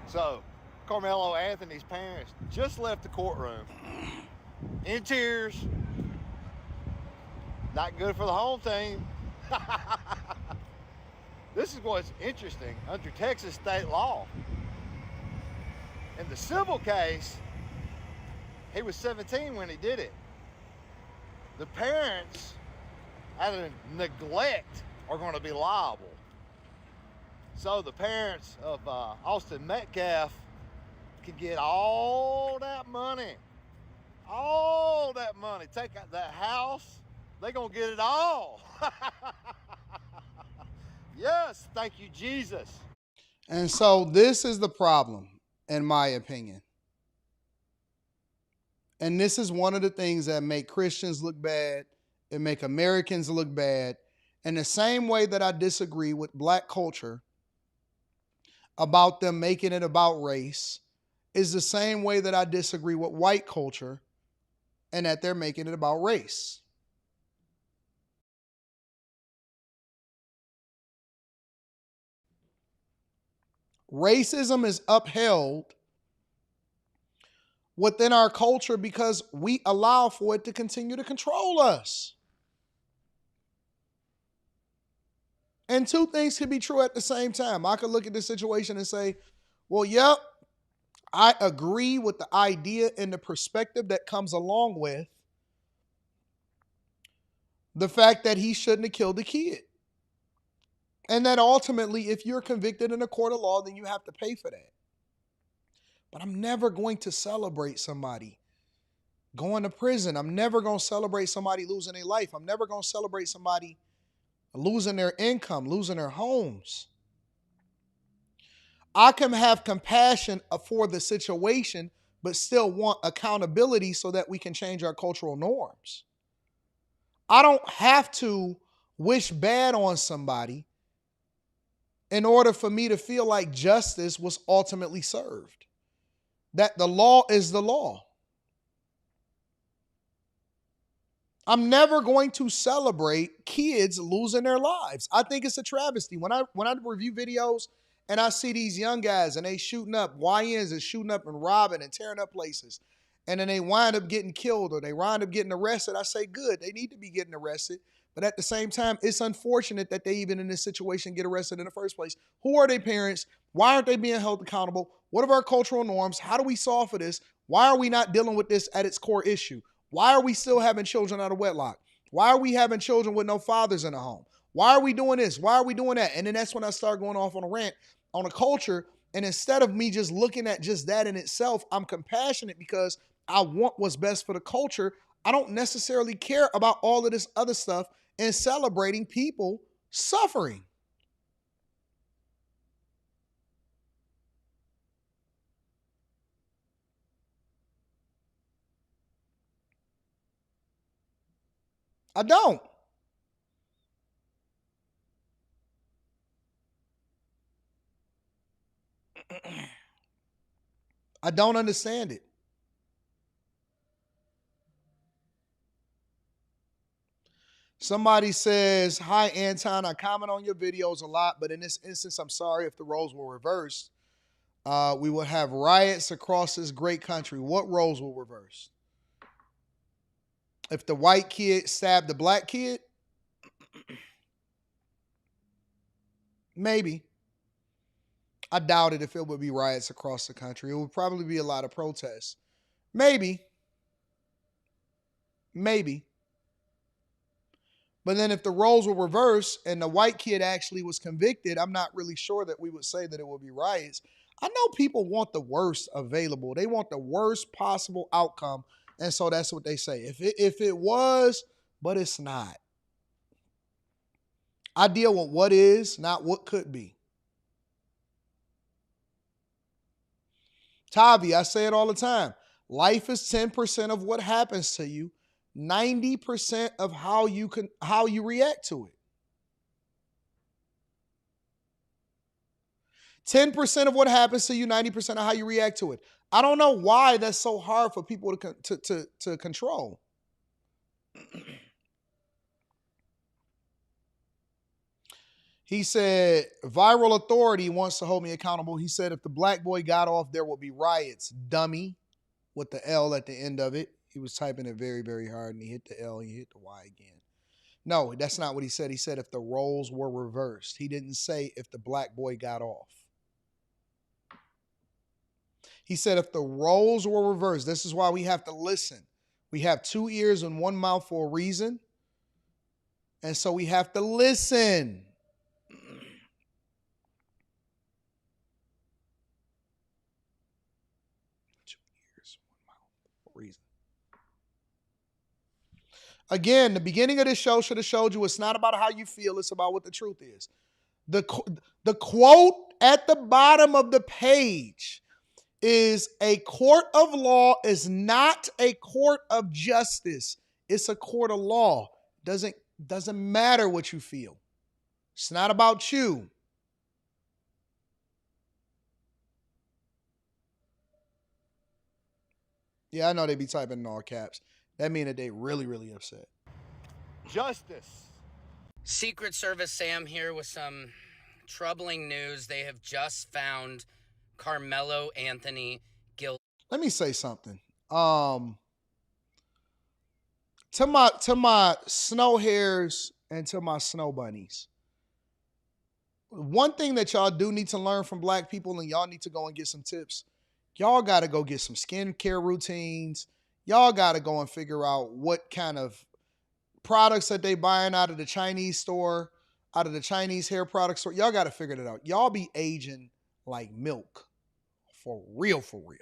So, Karmelo Anthony's parents just left the courtroom in tears. Not good for the home team. This is what's interesting. Under Texas state law, in the civil case, he was 17 when he did it. The parents, out of neglect, are going to be liable. So the parents of Austin Metcalf can get all that money. All that money. Take out that house. They're going to get it all. Yes, thank you, Jesus. And so this is the problem, in my opinion. And this is one of the things that make Christians look bad. It make Americans look bad. In the same way that I disagree with Black culture about them making it about race, is the same way that I disagree with white culture and that they're making it about race. Racism is upheld within our culture because we allow for it to continue to control us. And two things can be true at the same time. I could look at this situation and say, well, yep, I agree with the idea and the perspective that comes along with the fact that he shouldn't have killed the kid. And that ultimately, if you're convicted in a court of law, then you have to pay for that. But I'm never going to celebrate somebody going to prison. I'm never going to celebrate somebody losing their life. I'm never going to celebrate somebody losing their income, losing their homes. I can have compassion for the situation, but still want accountability so that we can change our cultural norms. I don't have to wish bad on somebody in order for me to feel like justice was ultimately served. That the law is the law. I'm never going to celebrate kids losing their lives. I think it's a travesty. When I review videos and I see these young guys and they shooting up, YNs and shooting up and robbing and tearing up places, and then they wind up getting killed or they wind up getting arrested, I say, good, they need to be getting arrested. But at the same time, it's unfortunate that they even in this situation get arrested in the first place. Who are their parents? Why aren't they being held accountable? What are our cultural norms? How do we solve for this? Why are we not dealing with this at its core issue? Why are we still having children out of wedlock? Why are we having children with no fathers in the home? Why are we doing this? Why are we doing that? And then that's when I start going off on a rant on a culture. And instead of me just looking at just that in itself, I'm compassionate because I want what's best for the culture. I don't necessarily care about all of this other stuff and celebrating people suffering. I don't. I don't understand it. Somebody says, hi, Anton. I comment on your videos a lot, but in this instance, I'm sorry if the roles were reversed. We would have riots across this great country. What roles were reversed? If the white kid stabbed the black kid? Maybe. I doubt it if it would be riots across the country. It would probably be a lot of protests. Maybe. Maybe. But then if the roles were reversed and the white kid actually was convicted, I'm not really sure that we would say that it would be riots. I know people want the worst available. They want the worst possible outcome. And so that's what they say. If it was, but it's not. I deal with what is, not what could be. Tavi, I say it all the time. Life is 10% of what happens to you, 90% of how you react to it. 10% of what happens to you, 90% of how you react to it. I don't know why that's so hard for people to control. He said, viral authority wants to hold me accountable. He said, if the black boy got off, there will be riots. Dummy, with the L at the end of it. He was typing it very, very hard, and he hit the L, and he hit the Y again. No, that's not what he said. He said if the roles were reversed. He didn't say if the black boy got off. He said if the roles were reversed. This is why we have to listen. We have 2 ears and 1 mouth for a reason. And so we have to listen. 2 ears, 1 mouth for a reason. Again, the beginning of this show should have showed you it's not about how you feel. It's about what the truth is. The quote at the bottom of the page is a court of law is not a court of justice. It's a court of law. Doesn't matter what you feel. It's not about you. Yeah, I know they be typing in all caps. That means that they really, really upset. Justice. Secret Service Sam here with some troubling news. They have just found Karmelo Anthony guilty. Let me say something. To my snow hares and to my snow bunnies. One thing that y'all do need to learn from black people, and y'all need to go and get some tips, Y'all got to go get some skincare routines. Y'all got to go and figure out what kind of products that they buying out of the Chinese store, out of the Chinese hair product store. Y'all got to figure it out. Y'all be aging like milk. For real, for real.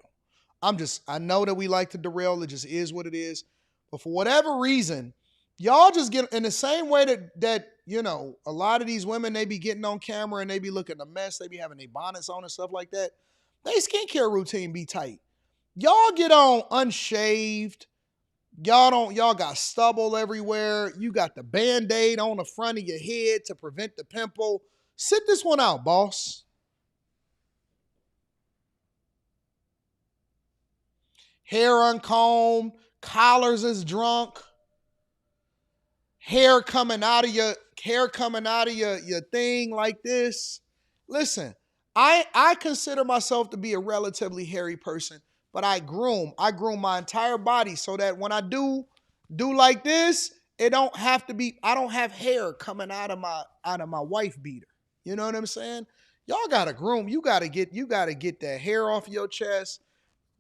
I know that we like to derail. It just is what it is. But for whatever reason, y'all just get in the same way that a lot of these women, they be getting on camera and they be looking a mess. They be having their bonnets on and stuff like that. They skincare routine be tight. Y'all get on unshaved. Y'all got stubble everywhere. You got the Band-Aid on the front of your head to prevent the pimple. Sit this one out, boss. Hair uncombed, collars is drunk, hair coming out of your thing like this. Listen, I consider myself to be a relatively hairy person, but I groom my entire body so that when I do like this, it don't have to be, I don't have hair coming out of my wife beater. You know what I'm saying? Y'all gotta groom. You gotta get that hair off your chest.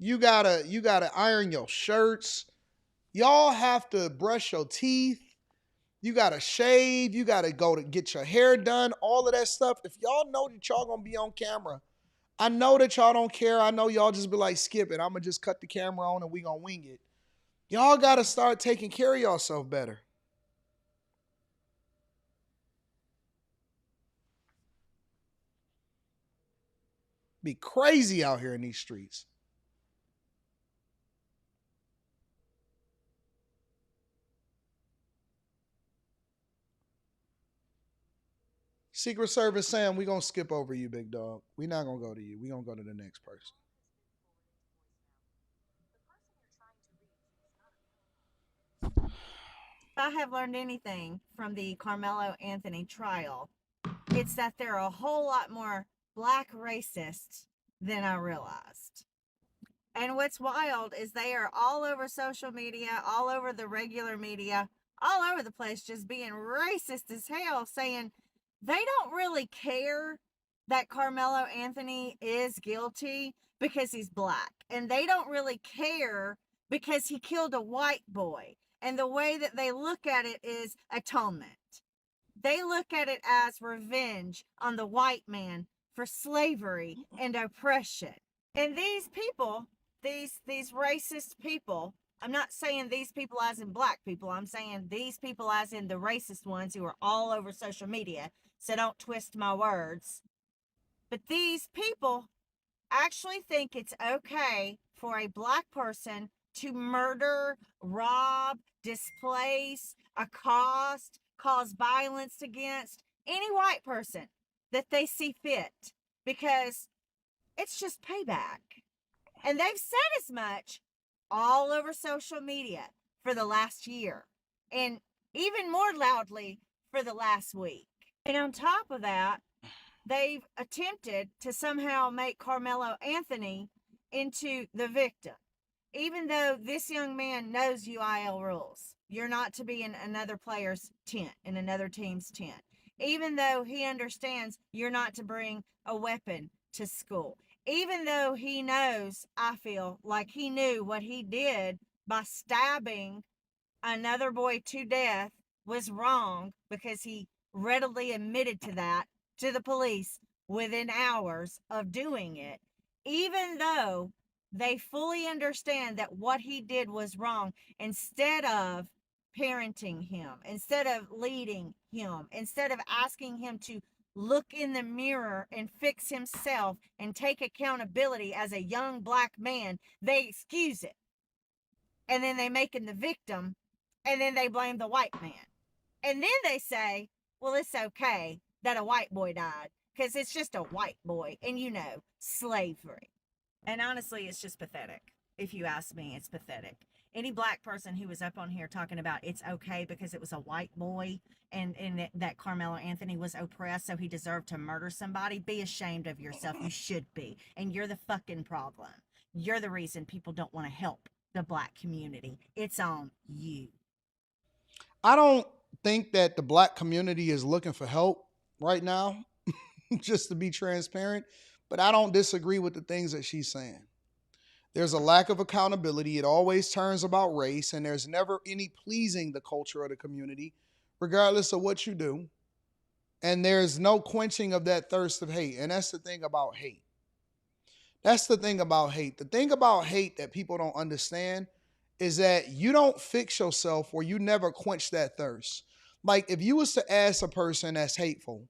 You gotta iron your shirts. Y'all have to brush your teeth. You gotta shave. You gotta go to get your hair done. All of that stuff. If y'all know that y'all gonna be on camera, I know that y'all don't care. I know y'all just be like, skip it. I'm gonna just cut the camera on and we gonna wing it. Y'all gotta start taking care of yourself better. Be crazy out here in these streets. Secret Service Sam, we gonna skip over you, big dog. We not gonna go to you. We gonna go to the next person. If I have learned anything from the Karmelo Anthony trial, it's that there are a whole lot more black racists than I realized. And what's wild is they are all over social media, all over the regular media, all over the place, just being racist as hell, saying they don't really care that Karmelo Anthony is guilty because he's black. And they don't really care because he killed a white boy. And the way that they look at it is atonement. They look at it as revenge on the white man for slavery and oppression. And these people, these racist people, I'm not saying these people as in black people, I'm saying these people as in the racist ones who are all over social media, so don't twist my words. But these people actually think it's okay for a black person to murder, rob, displace, accost, cause violence against any white person that they see fit because it's just payback. And they've said as much all over social media for the last year and even more loudly for the last week. And on top of that, they've attempted to somehow make Karmelo Anthony into the victim. Even though this young man knows UIL rules, you're not to be in another player's tent, in another team's tent. Even though he understands you're not to bring a weapon to school. Even though he knows, I feel like he knew what he did by stabbing another boy to death was wrong because he readily admitted to that to the police within hours of doing it. Even though they fully understand that what he did was wrong, instead of parenting him, instead of leading him, instead of asking him to look in the mirror and fix himself and take accountability as a young black man, they excuse it. And then they make him the victim, and then they blame the white man. And then they say, well, it's okay that a white boy died because it's just a white boy and, slavery. And honestly, it's just pathetic. If you ask me, it's pathetic. Any black person who was up on here talking about it's okay because it was a white boy and that Karmelo Anthony was oppressed, so he deserved to murder somebody, be ashamed of yourself. You should be. And you're the fucking problem. You're the reason people don't want to help the black community. It's on you. I don't think that the black community is looking for help right now, just to be transparent. But I don't disagree with the things that she's saying. There's a lack of accountability. It always turns about race, and there's never any pleasing the culture of the community, regardless of what you do. And there's no quenching of that thirst of hate. And that's the thing about hate. That's the thing about hate. The thing about hate that people don't understand is that you don't fix yourself or you never quench that thirst. Like if you was to ask a person that's hateful,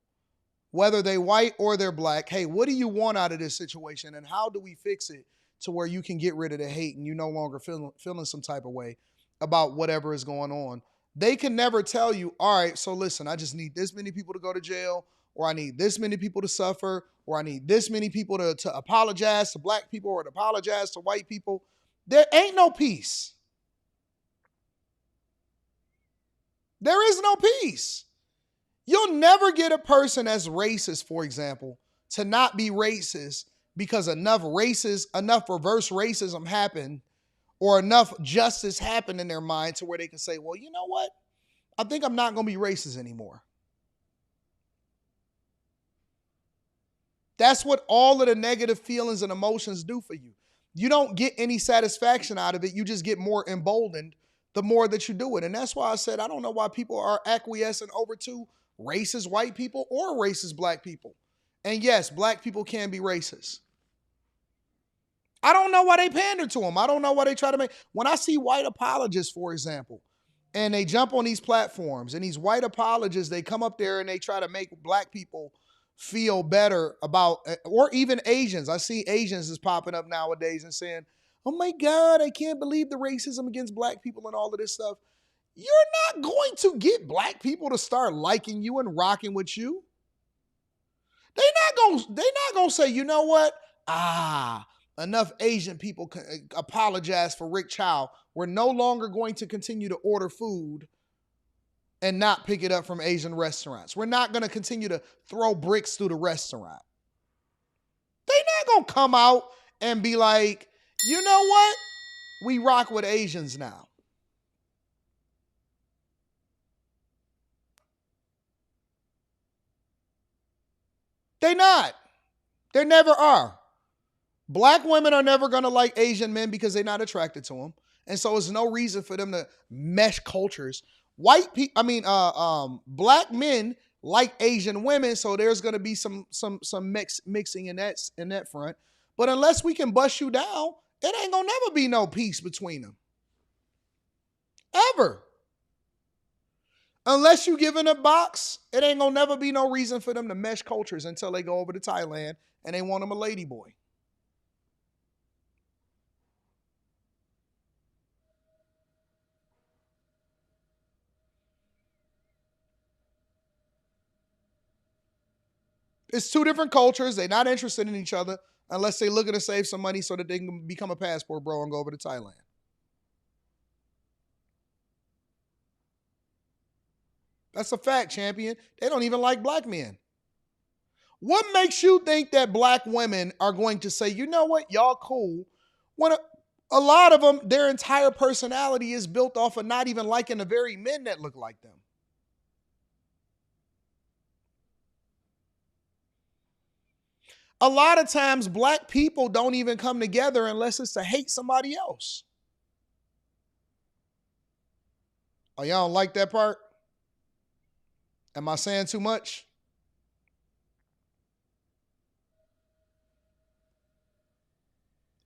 whether they white or they're black, hey, what do you want out of this situation and how do we fix it to where you can get rid of the hate and you no longer feeling some type of way about whatever is going on? They can never tell you, all right, so listen, I just need this many people to go to jail, or I need this many people to suffer, or I need this many people to apologize to black people or to apologize to white people. There ain't no peace. There is no peace. You'll never get a person that's racist, for example, to not be racist because enough reverse racism happened or enough justice happened in their mind to where they can say, well, you know what? I think I'm not going to be racist anymore. That's what all of the negative feelings and emotions do for you. You don't get any satisfaction out of it. You just get more emboldened the more that you do it. And that's why I said, I don't know why people are acquiescing over to racist white people or racist black people. And yes, black people can be racist. I don't know why they pander to them. I don't know why they try to make. When I see white apologists, for example, and they jump on these platforms and these white apologists, they come up there and they try to make black people feel better about, or even Asians. I see Asians is popping up nowadays and saying, oh my God, I can't believe the racism against black people and all of this stuff. You're not going to get black people to start liking you and rocking with you. They're not gonna say, you know what? Enough Asian people apologize for Rick Chow. We're no longer going to continue to order food and not pick it up from Asian restaurants. We're not going to continue to throw bricks through the restaurant. They're not going to come out and be like, you know what? We rock with Asians now. They not. They never are. Black women are never going to like Asian men because they're not attracted to them. And so there's no reason for them to mesh cultures. Black men like Asian women, so there's going to be some mixing in that front. But unless we can bust you down, it ain't going to never be no peace between them. Ever. Unless you give in a box, it ain't going to never be no reason for them to mesh cultures until they go over to Thailand and they want them a lady boy. It's two different cultures. They're not interested in each other unless they're looking to save some money so that they can become a passport bro and go over to Thailand. That's a fact, champion. They don't even like black men. What makes you think that black women are going to say, you know what, y'all cool, when a lot of them, their entire personality is built off of not even liking the very men that look like them? A lot of times, black people don't even come together unless it's to hate somebody else. Oh, y'all don't like that part? Am I saying too much?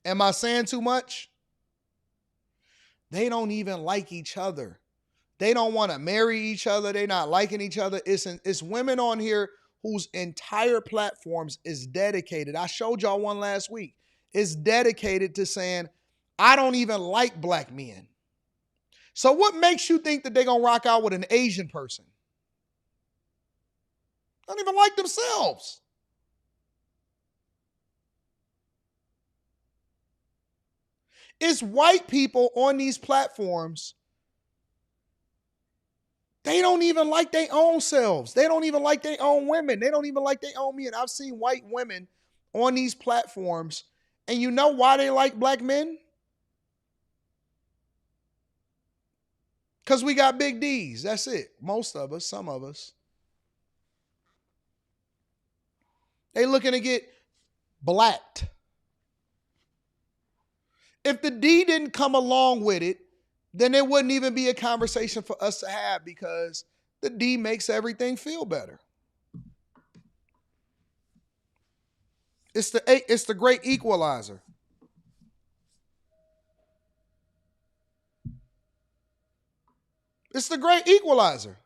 Am I saying too much? They don't even like each other. They don't want to marry each other. They're not liking each other. It's women on here whose entire platforms is dedicated. I showed y'all one last week. It's dedicated to saying, I don't even like black men. So what makes you think that they're going to rock out with an Asian person? They don't even like themselves. It's white people on these platforms. They don't even like their own selves. They don't even like their own women. They don't even like their own men. I've seen white women on these platforms, and you know why they like black men? Because we got big D's. That's it. Most of us, some of us. They looking to get blacked. If the D didn't come along with it, then it wouldn't even be a conversation for us to have because the D makes everything feel better. It's the great equalizer. It's the great equalizer.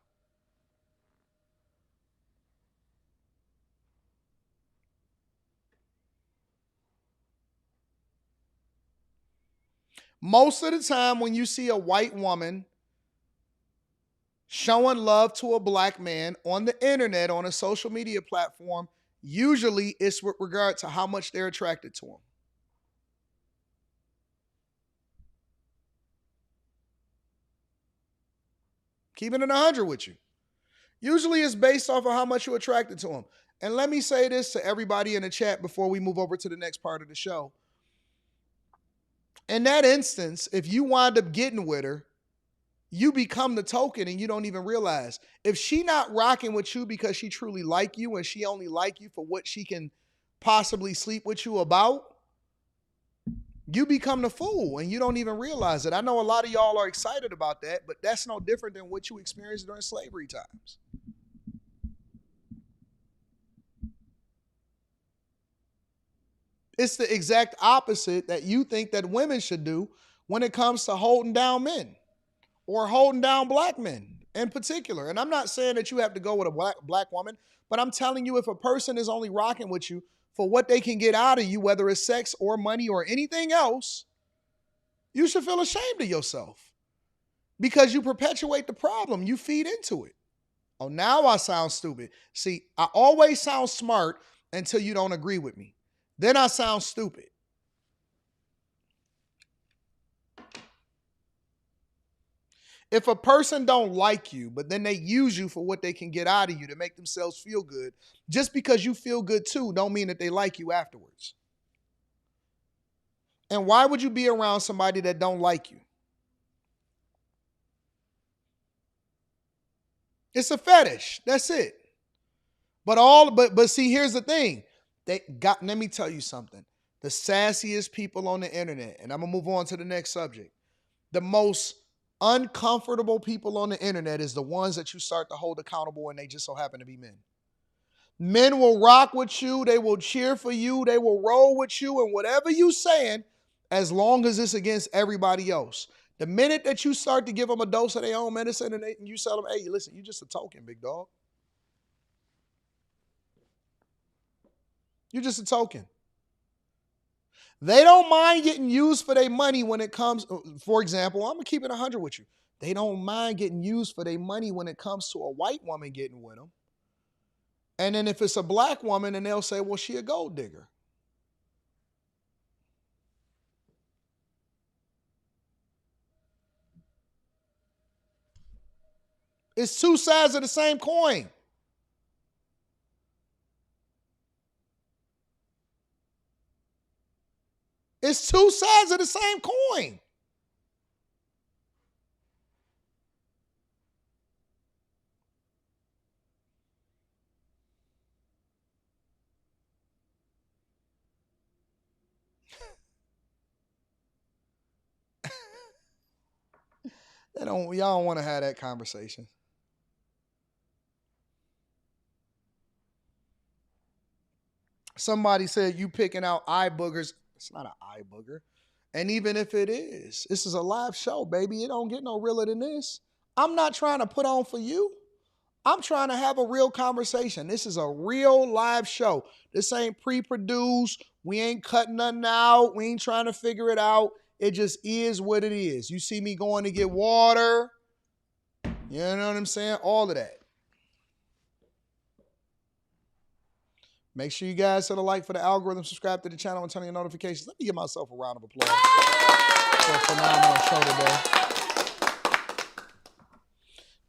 Most of the time when you see a white woman showing love to a black man on the internet, on a social media platform, usually it's with regard to how much they're attracted to him. Keeping it 100 with you. Usually it's based off of how much you're attracted to him. And let me say this to everybody in the chat before we move over to the next part of the show. In that instance, if you wind up getting with her, you become the token and you don't even realize. If she not rocking with you because she truly like you and she only like you for what she can possibly sleep with you about, you become the fool and you don't even realize it. I know a lot of y'all are excited about that, but that's no different than what you experienced during slavery times. It's the exact opposite that you think that women should do when it comes to holding down men or holding down black men in particular. And I'm not saying that you have to go with a black woman, but I'm telling you, if a person is only rocking with you for what they can get out of you, whether it's sex or money or anything else, you should feel ashamed of yourself because you perpetuate the problem. You feed into it. Oh, now I sound stupid. See, I always sound smart until you don't agree with me. Then I sound stupid. If a person don't like you, but then they use you for what they can get out of you to make themselves feel good, just because you feel good too, don't mean that they like you afterwards. And why would you be around somebody that don't like you? It's a fetish. That's it. But see, here's the thing. Let me tell you something. The sassiest people on the internet, and I'm gonna move on to the next subject. The most uncomfortable people on the internet is the ones that you start to hold accountable and they just so happen to be men. Men will rock with you. They will cheer for you. They will roll with you and whatever you saying, as long as it's against everybody else. The minute that you start to give them a dose of their own medicine and you tell them, hey, listen, you just a token, big dog. You're just a token. They don't mind getting used for their money when it comes, for example, I'm going to keep it 100 with you. They don't mind getting used for their money when it comes to a white woman getting with them. And then if it's a black woman, and they'll say, well, she a gold digger. It's two sides of the same coin. It's two sides of the same coin. Y'all don't want to have that conversation. Somebody said you picking out eye boogers. It's not an eye booger. And even if it is, this is a live show, baby. It don't get no realer than this. I'm not trying to put on for you. I'm trying to have a real conversation. This is a real live show. This ain't pre-produced. We ain't cutting nothing out. We ain't trying to figure it out. It just is what it is. You see me going to get water. You know what I'm saying? All of that. Make sure you guys hit a like for the algorithm, subscribe to the channel, and turn on your notifications. Let me give myself a round of applause for a phenomenal show today.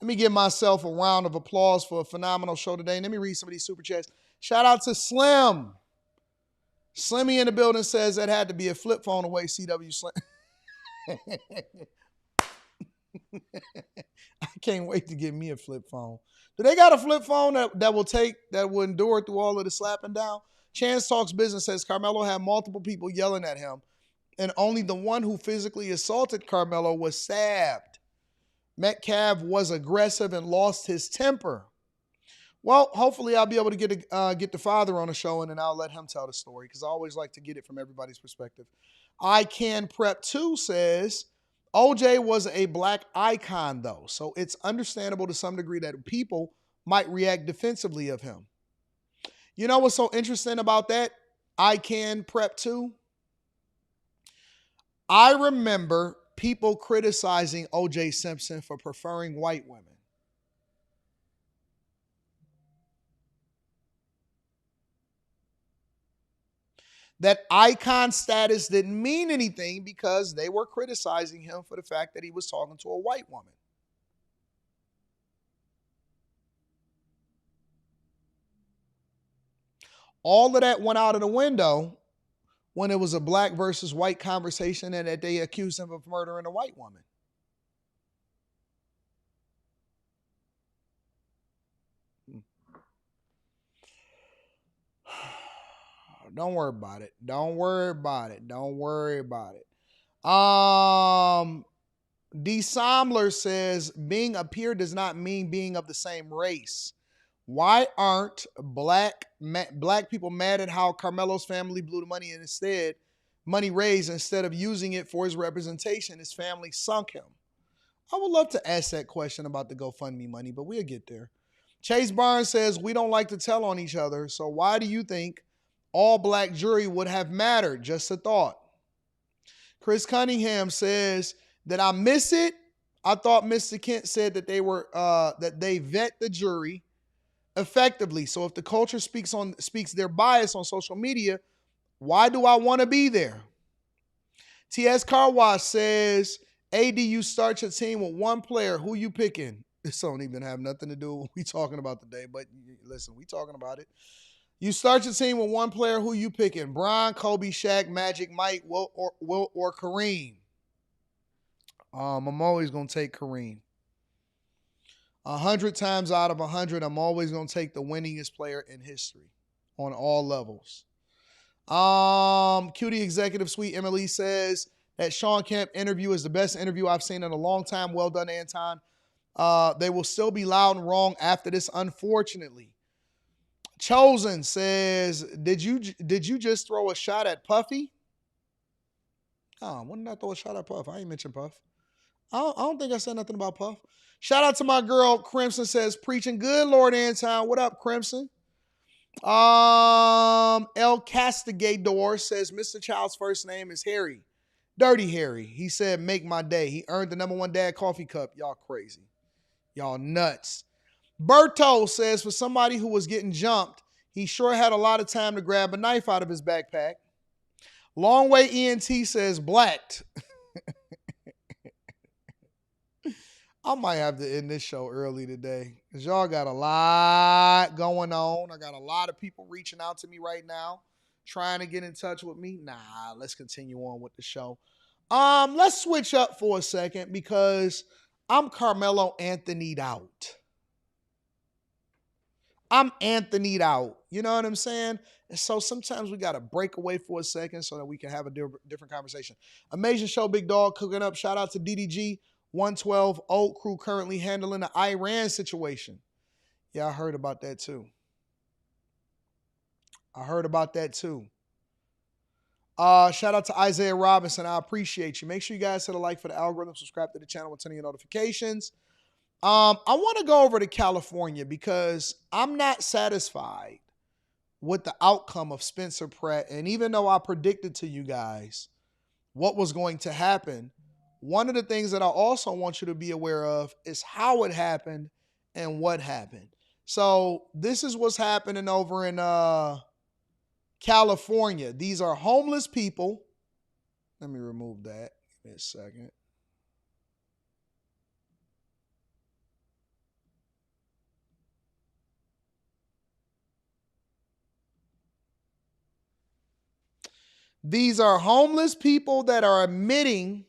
Let me give myself a round of applause for a phenomenal show today. Let me read some of these super chats. Shout out to Slim. Slimmy in the building says that had to be a flip phone away, CW Slim. I can't wait to get me a flip phone. Do they got a flip phone that will endure through all of the slapping down? Chance Talks Business says Karmelo had multiple people yelling at him and only the one who physically assaulted Karmelo was stabbed. Metcalf was aggressive and lost his temper. Well, hopefully I'll be able to get the father on the show, and then I'll let him tell the story, because I always like to get it from everybody's perspective. I Can Prep 2 says, OJ was a black icon, though, so it's understandable to some degree that people might react defensively of him. You know what's so interesting about that? I Can Prep 2? I remember people criticizing OJ Simpson for preferring white women. That icon status didn't mean anything because they were criticizing him for the fact that he was talking to a white woman. All of that went out of the window when it was a black versus white conversation and that they accused him of murdering a white woman. Don't worry about it. Don't worry about it. Don't worry about it. D. Somler says, being a peer does not mean being of the same race. Why aren't black people mad at how Carmelo's family blew the money and instead, money raised, instead of using it for his representation? His family sunk him. I would love to ask that question about the GoFundMe money, but we'll get there. Chase Barnes says, we don't like to tell on each other, so why do you think all black jury would have mattered? Just a thought. Chris Cunningham says, did I miss it? I thought Mr. Kent said that they vet the jury effectively. So if the culture speaks their bias on social media, why do I want to be there? T.S. Carwash says, AD, you start your team with one player. Who you picking? This don't even have nothing to do with what we talking about today, but listen, we talking about it. You start your team with one player. Who you picking? Bron, Kobe, Shaq, Magic, Mike, Wilt, or Kareem? I'm always going to take Kareem. 100 times out of 100, I'm always going to take the winningest player in history on all levels. Cutie Executive Suite Emily says that Shaun Kent interview is the best interview I've seen in a long time. Well done, Anton. They will still be loud and wrong after this, unfortunately. Chosen says, did you just throw a shot at Puffy? Oh, when did I throw a shot at Puff? I ain't mentioned Puff. I don't think I said nothing about Puff. Shout out to my girl, Crimson says, preaching good, Lord Anton. What up, Crimson? El Castigador says, Mr. Child's first name is Harry. Dirty Harry. He said, make my day. He earned the #1 dad coffee cup. Y'all crazy. Y'all nuts. Berto says, for somebody who was getting jumped, he sure had a lot of time to grab a knife out of his backpack. Long Way ENT says, blacked. I might have to end this show early today because y'all got a lot going on. I got a lot of people reaching out to me right now, trying to get in touch with me. Nah, let's continue on with the show. Let's switch up for a second because I'm Karmelo Anthony'd out. I'm Anthony'd out. You know what I'm saying? And so sometimes we got to break away for a second so that we can have a different conversation. Amazing show, Big Dog, cooking up. Shout out to DDG 112 Old Crew currently handling the Iran situation. Yeah, I heard about that too. Shout out to Isaiah Robinson. I appreciate you. Make sure you guys hit a like for the algorithm. Subscribe to the channel with turning your notifications. I want to go over to California because I'm not satisfied with the outcome of Spencer Pratt. And even though I predicted to you guys what was going to happen, one of the things that I also want you to be aware of is how it happened and what happened. So this is what's happening over in California. These are homeless people. Let me remove that. Give me a second. These are homeless people that are admitting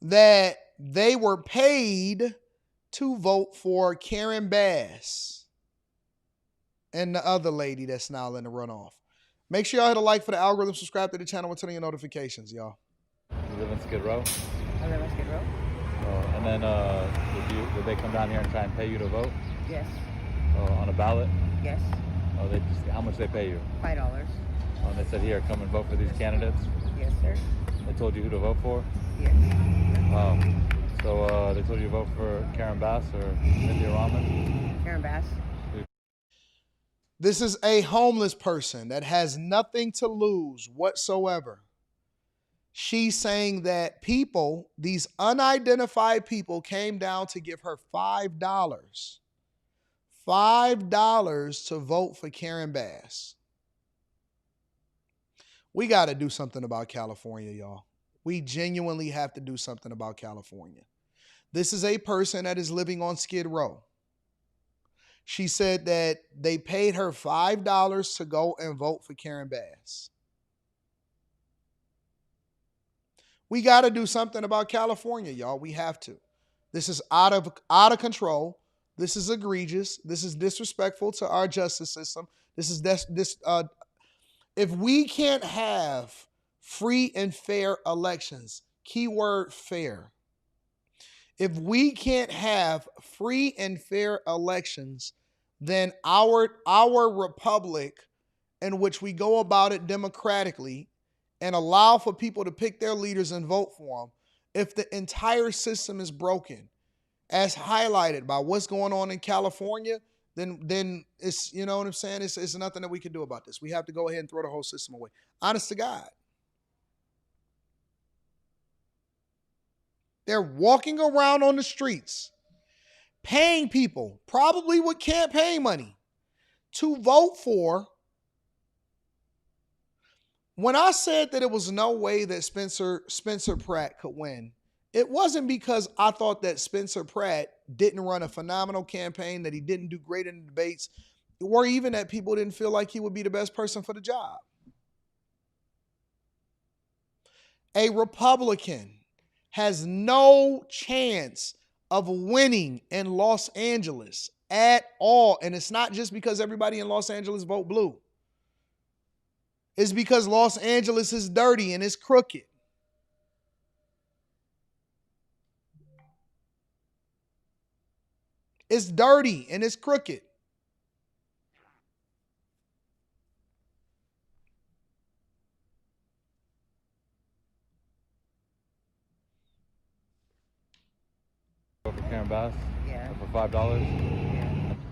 that they were paid to vote for Karen Bass and the other lady that's now in the runoff. Make sure y'all hit a like for the algorithm, subscribe to the channel, and turn on your notifications, y'all. You live in Skid Row? I live in Skid Row. Oh, and then did they come down here and try and pay you to vote? Yes. Oh, on a ballot? Yes. Oh, how much they pay you? $5. Oh, and they said, here, come and vote for these candidates? Yes, sir. They told you who to vote for? Yes. So they told you to vote for Karen Bass or Cynthia Rahman? Karen Bass. This is a homeless person that has nothing to lose whatsoever. She's saying that people, these unidentified people, came down to give her $5. $5 to vote for Karen Bass. We got to do something about California, y'all. We genuinely have to do something about California. This is a person that is living on Skid Row. She said that they paid her $5 to go and vote for Karen Bass. We got to do something about California, y'all. We have to. This is out of control. This is egregious. This is disrespectful to our justice system. If we can't have free and fair elections, keyword fair. If we can't have free and fair elections, then our republic, in which we go about it democratically and allow for people to pick their leaders and vote for them, if the entire system is broken, as highlighted by what's going on in California, then it's, you know what I'm saying? It's nothing that we can do about this. We have to go ahead and throw the whole system away. Honest to God. They're walking around on the streets, paying people, probably with campaign money, to vote for. When I said that it was no way that Spencer Pratt could win, it wasn't because I thought that Spencer Pratt didn't run a phenomenal campaign, that he didn't do great in the debates, or even that people didn't feel like he would be the best person for the job. A Republican has no chance of winning in Los Angeles at all. And it's not just because everybody in Los Angeles vote blue. It's because Los Angeles is dirty and it's crooked. It's dirty and it's crooked. For Karen Bass? Yeah. For $5?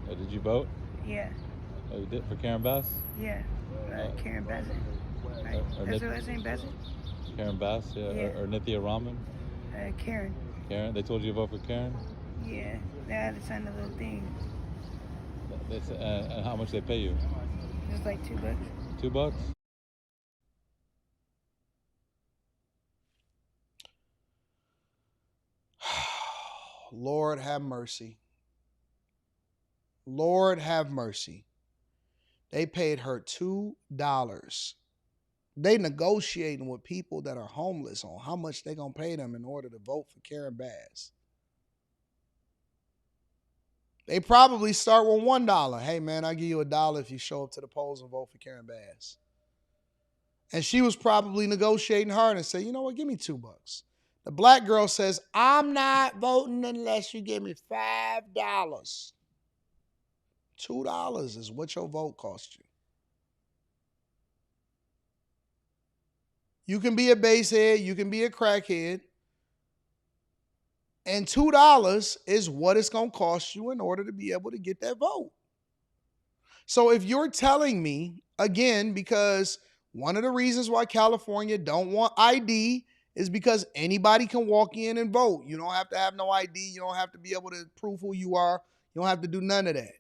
Yeah. Did you vote? Yeah. Oh, you did for Karen Bass? Yeah. Karen Bassett. Right. That's her last name, Bassett? Karen Bass, yeah. Yeah. Or Nithya Rahman? Karen. Karen? They told you to vote for Karen? Yeah. They had to sign a little thing. And how much they pay you? It's like $2. $2? Lord have mercy. Lord have mercy. They paid her $2. They negotiating with people that are homeless on how much they gonna pay them in order to vote for Karen Bass. They probably start with $1. Hey man, I'll give you $1 if you show up to the polls and vote for Karen Bass. And she was probably negotiating hard and said, you know what, give me $2. The black girl says, I'm not voting unless you give me $5. $2 is what your vote cost you. You can be a basehead, you can be a crackhead, and $2 is what it's going to cost you in order to be able to get that vote. So if you're telling me, again, because one of the reasons why California don't want ID is because anybody can walk in and vote. You don't have to have no ID. You don't have to be able to prove who you are. You don't have to do none of that.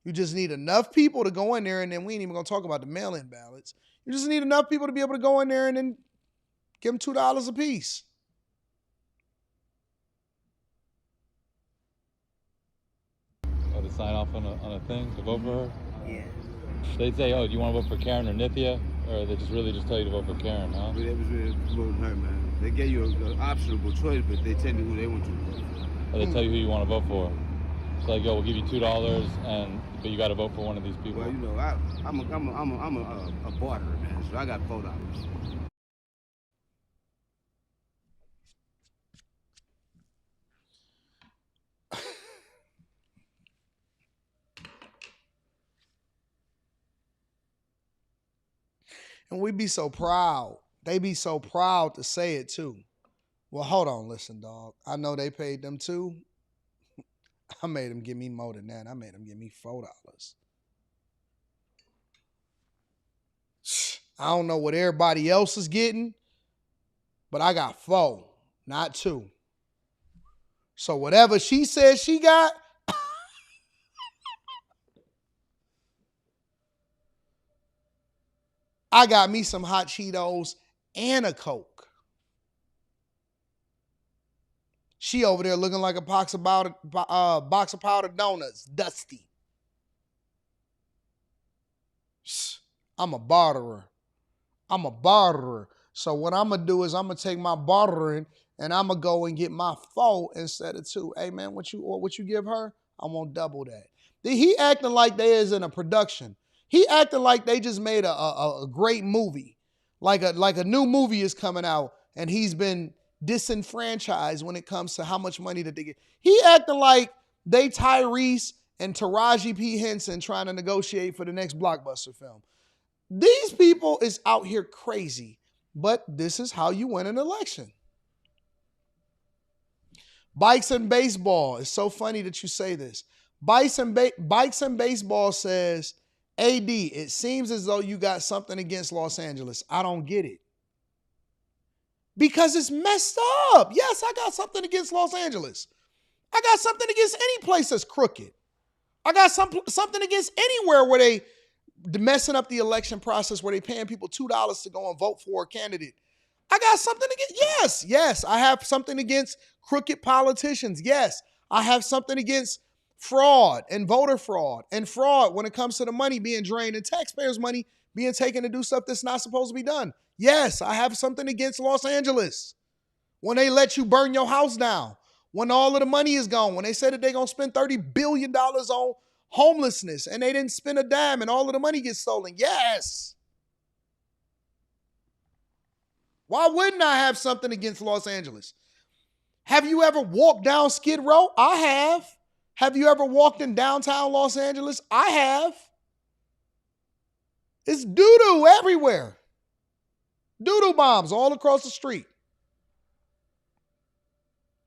You just need enough people to go in there, and then we ain't even going to talk about the mail-in ballots. You just need enough people to be able to go in there and then give them $2 a piece. Oh, to sign off on a thing to vote for her? Yeah. They say, oh, do you want to vote for Karen or Nithya? Or they just really just tell you to vote for Karen, huh? They was really voting her, man. They gave you an optional choice, but they tell you who they want you to vote for. Or they tell you who you want to vote for. So like, yo, we'll give you $2 and but you got to vote for one of these people. Well, you know, I'm a barterer, man, so I got $4. And we be so proud. They be so proud to say it too. Well, hold on, listen, dog. I know they paid them too. I made them give me more than that. I made them give me $4. I don't know what everybody else is getting, but I got 4, not 2. So whatever she says she got, I got me some hot Cheetos and a Coke. She over there looking like a box of powdered donuts, dusty. I'm a barterer. So what I'm going to do is I'm going to take my bartering and I'm going to go and get my 4 instead of 2. Hey, man, what you give her? I want double that. He acting like they is in a production. He acting like they just made a great movie. Like a new movie is coming out and he's been disenfranchised when it comes to how much money that they get. He acting like they Tyrese and Taraji P. Henson trying to negotiate for the next blockbuster film. These people is out here crazy, but this is how you win an election. Bikes and baseball. It's so funny that you say this. Bikes and baseball says, AD, it seems as though you got something against Los Angeles. I don't get it. Because it's messed up. Yes, I got something against Los Angeles. I got something against any place that's crooked. I got something against anywhere where they messing up the election process, where they paying people $2 to go and vote for a candidate. I got something against, yes, I have something against crooked politicians. Yes, I have something against fraud and voter fraud and fraud when it comes to the money being drained and taxpayers' money being taken to do stuff that's not supposed to be done. Yes, I have something against Los Angeles when they let you burn your house down, when all of the money is gone, when they said that they're going to spend $30 billion on homelessness and they didn't spend a dime and all of the money gets stolen. Yes. Why wouldn't I have something against Los Angeles? Have you ever walked down Skid Row? I have. Have you ever walked in downtown Los Angeles? I have. It's doo-doo everywhere. Doo-doo bombs all across the street.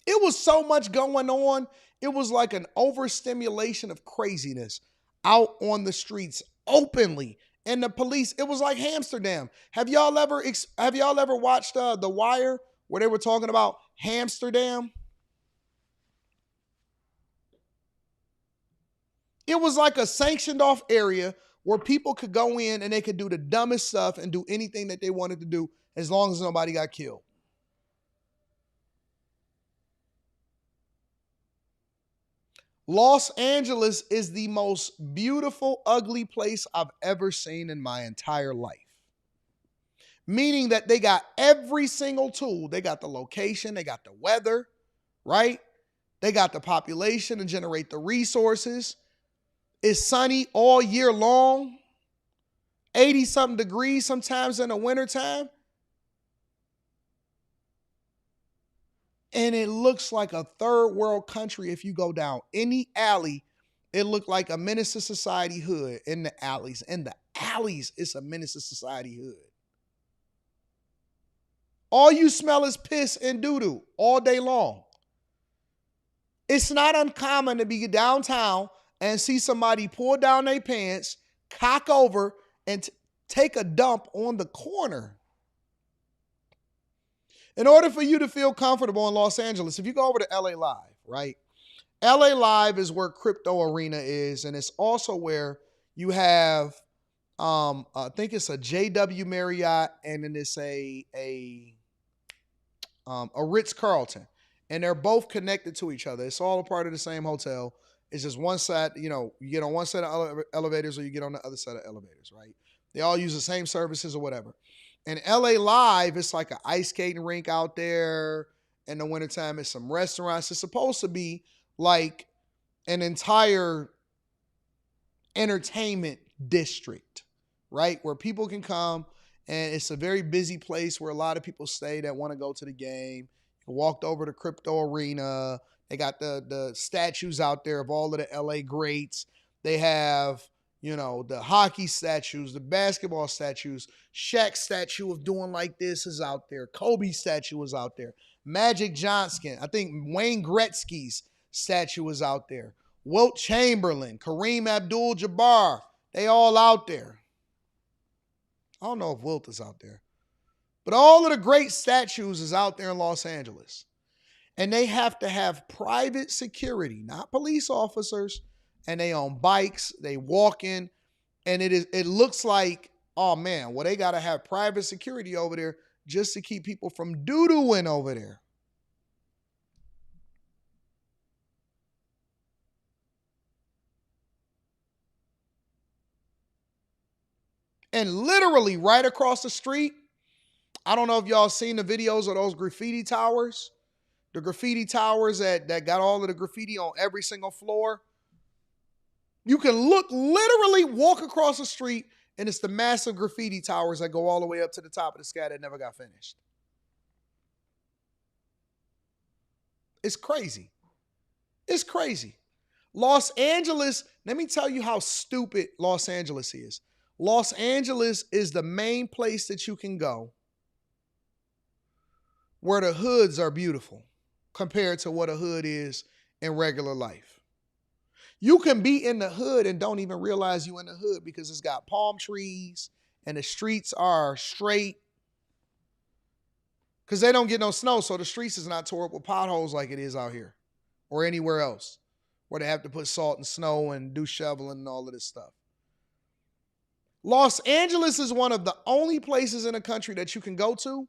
It was so much going on. It was like an overstimulation of craziness out on the streets openly. And the police, it was like Amsterdam. Have y'all ever watched The Wire, where they were talking about Amsterdam? It was like a sanctioned off area where people could go in and they could do the dumbest stuff and do anything that they wanted to do as long as nobody got killed. Los Angeles is the most beautiful, ugly place I've ever seen in my entire life. Meaning that they got every single tool. They got the location, they got the weather, right? They got the population to generate the resources. It's sunny all year long, 80-something degrees sometimes in the wintertime. And it looks like a third world country if you go down any alley. It looked like a menace to society hood in the alleys. In the alleys, it's a menace to society hood. All you smell is piss and doo-doo all day long. It's not uncommon to be downtown and see somebody pull down their pants, cock over, and take a dump on the corner. In order for you to feel comfortable in Los Angeles, if you go over to LA Live, right? LA Live is where Crypto Arena is, and it's also where you have, I think it's a JW Marriott, and then it's a Ritz-Carlton. And they're both connected to each other. It's all a part of the same hotel. It's just one side, you get on one set of elevators or you get on the other side of elevators, right? They all use the same services or whatever. And LA Live, it's like an ice skating rink out there. In the wintertime, it's some restaurants. It's supposed to be like an entire entertainment district, right? Where people can come, and it's a very busy place where a lot of people stay that want to go to the game. You walked over to Crypto Arena. They got the statues out there of all of the LA greats. They have, you know, the hockey statues, the basketball statues. Shaq's statue of doing like this is out there. Kobe's statue is out there. Magic Johnson. I think Wayne Gretzky's statue is out there. Wilt Chamberlain, Kareem Abdul-Jabbar. They all out there. I don't know if Wilt is out there. But all of the great statues is out there in Los Angeles. And they have to have private security, not police officers. And they on bikes, they walking, and it looks like, oh man, well, they got to have private security over there just to keep people from doo-dooing over there. And literally right across the street, I don't know if y'all seen the videos of those graffiti towers, the graffiti towers that got all of the graffiti on every single floor. You can literally walk across the street, and it's the massive graffiti towers that go all the way up to the top of the sky that never got finished. It's crazy. It's crazy. Los Angeles, let me tell you how stupid Los Angeles is. Los Angeles is the main place that you can go where the hoods are beautiful compared to what a hood is in regular life. You can be in the hood and don't even realize you in the hood because it's got palm trees and the streets are straight because they don't get no snow, so the streets is not tore up with potholes like it is out here or anywhere else where they have to put salt and snow and do shoveling and all of this stuff. Los Angeles is one of the only places in the country that you can go to,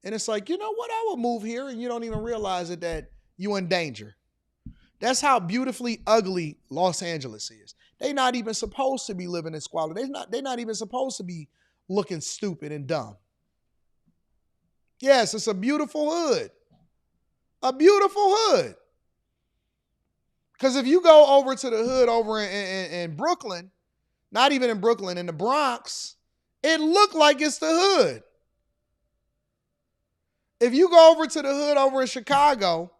and it's like, you know what, I would move here, and you don't even realize it that you're in danger. That's how beautifully ugly Los Angeles is. They're not even supposed to be living in squalor. They're not even supposed to be looking stupid and dumb. Yes, it's a beautiful hood. A beautiful hood. Because if you go over to the hood over in Brooklyn, not even in Brooklyn, in the Bronx, it looked like it's the hood. If you go over to the hood over in Chicago,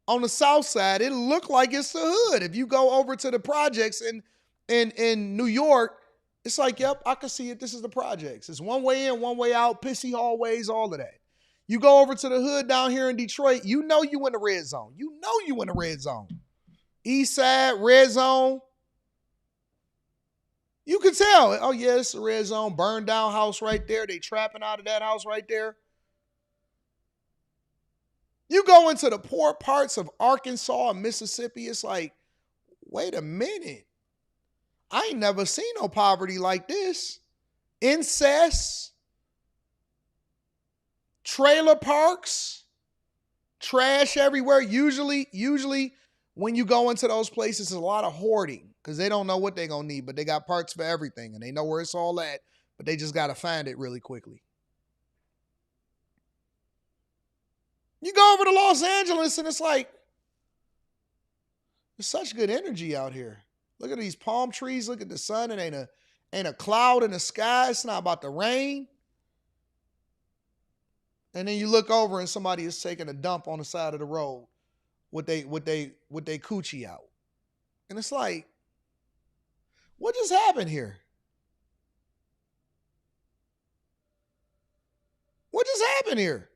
on the south side, it looked like it's the hood. If you go over to the projects in New York, it's like, yep, I can see it. This is the projects. It's one way in, one way out, pissy hallways, all of that. You go over to the hood down here in Detroit, you know you in the red zone. You know you in the red zone. East side, red zone. You can tell. Oh, yeah, it's a red zone. Burned down house right there. They trapping out of that house right there. You go into the poor parts of Arkansas and Mississippi, it's like, wait a minute. I ain't never seen no poverty like this. Incest, trailer parks, trash everywhere. Usually when you go into those places, there's a lot of hoarding because they don't know what they're going to need, but they got parts for everything and they know where it's all at, but they just got to find it really quickly. You go over to Los Angeles and it's like, there's such good energy out here. Look at these palm trees. Look at the sun. It ain't a cloud in the sky. It's not about to rain. And then you look over and somebody is taking a dump on the side of the road with they coochie out. And it's like, what just happened here? What just happened here?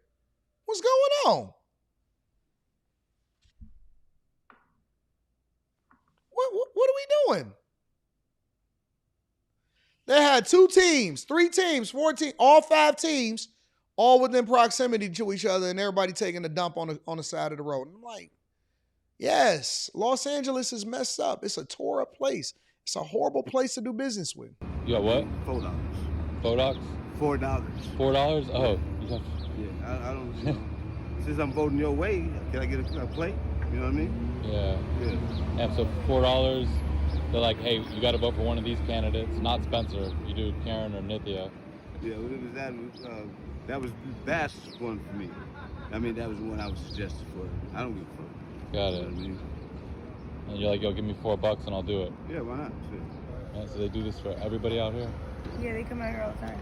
What's going on? What are we doing? They had 2 teams, 3 teams, 4 teams, all 5 teams, all within proximity to each other, and everybody taking a dump on the side of the road. And I'm like, yes, Los Angeles is messed up. It's a tore up place. It's a horrible place to do business with. You got what? $4. $4? $4. $4? Oh. Yeah, I don't, you know, since I'm voting your way, can I get a plate? You know what I mean? Yeah. And so $4, they're like, hey, you got to vote for one of these candidates, not Spencer. You do Karen or Nithya. Yeah, that was the best one for me. I mean, that was the one I was suggested for. I don't give a fuck. Got it. You know what I mean? And you're like, yo, give me $4 and I'll do it. Yeah, why not? Yeah, so they do this for everybody out here? Yeah, they come out here all the time.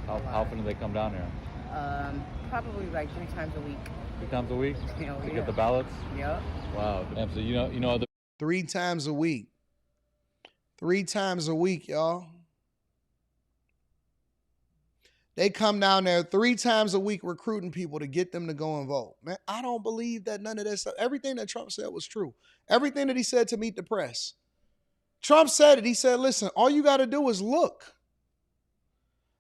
How often do they come down here? Probably like 3 times a week. 3 times a week? Hell To yeah. get the ballots? Yep. Wow. Damn, so you know other 3 times a week. 3 times a week, y'all. They come down there 3 times a week recruiting people to get them to go and vote. Man, I don't believe that none of that stuff. Everything that Trump said was true. Everything that he said to meet the press. Trump said it. He said, listen, all you got to do is look.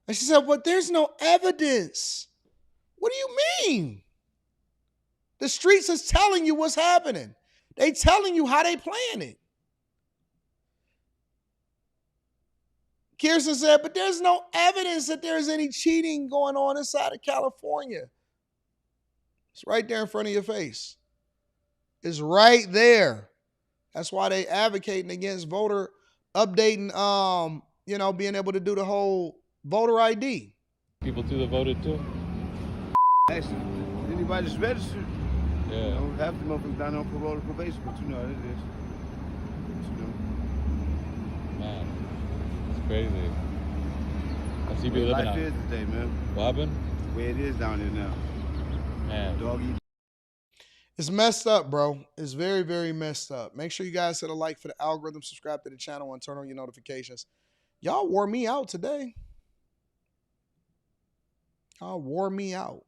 And she said, but there's no evidence. What do you mean? The streets is telling you what's happening. They telling you how they plan it. Kirsten said, but there's no evidence that there's any cheating going on inside of California. It's right there in front of your face. It's right there. That's why they advocating against voter updating, being able to do the whole voter ID. people too that voted too? Actually, anybody that's registered, Yeah. you know, half the motherfuckers down on parole or probation, but you know how it is. You know. Man, it's crazy. I see The people way living life out. is today, man. What happened? The way it is down there now. Man. Dog eat. It's messed up, bro. It's very, very messed up. Make sure you guys hit a like for the algorithm, subscribe to the channel, and turn on your notifications. Y'all wore me out today. Y'all wore me out.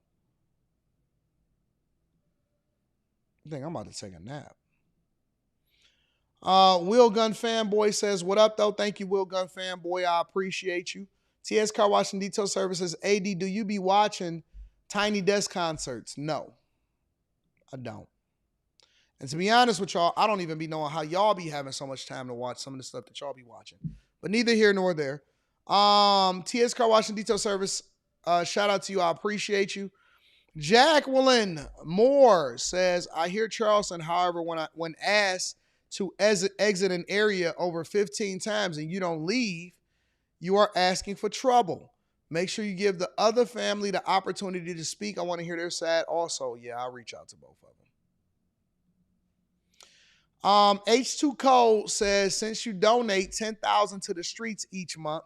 I think I'm about to take a nap. Wheel Gun Fanboy says, what up, though? Thank you, Wheel Gun Fanboy. I appreciate you. TS Car Wash and Detail Services. AD, do you be watching Tiny Desk concerts? No, I don't. And to be honest with y'all, I don't even be knowing how y'all be having so much time to watch some of the stuff that y'all be watching. But neither here nor there. TS Car Wash and Detail Service, shout out to you. I appreciate you. Jacqueline Moore says, I hear Charleston, however, when asked to exit an area over 15 times and you don't leave, you are asking for trouble. Make sure you give the other family the opportunity to speak. I want to hear their side also. Yeah, I'll reach out to both of them. H2 Cole says, since you donate $10,000 to the streets each month,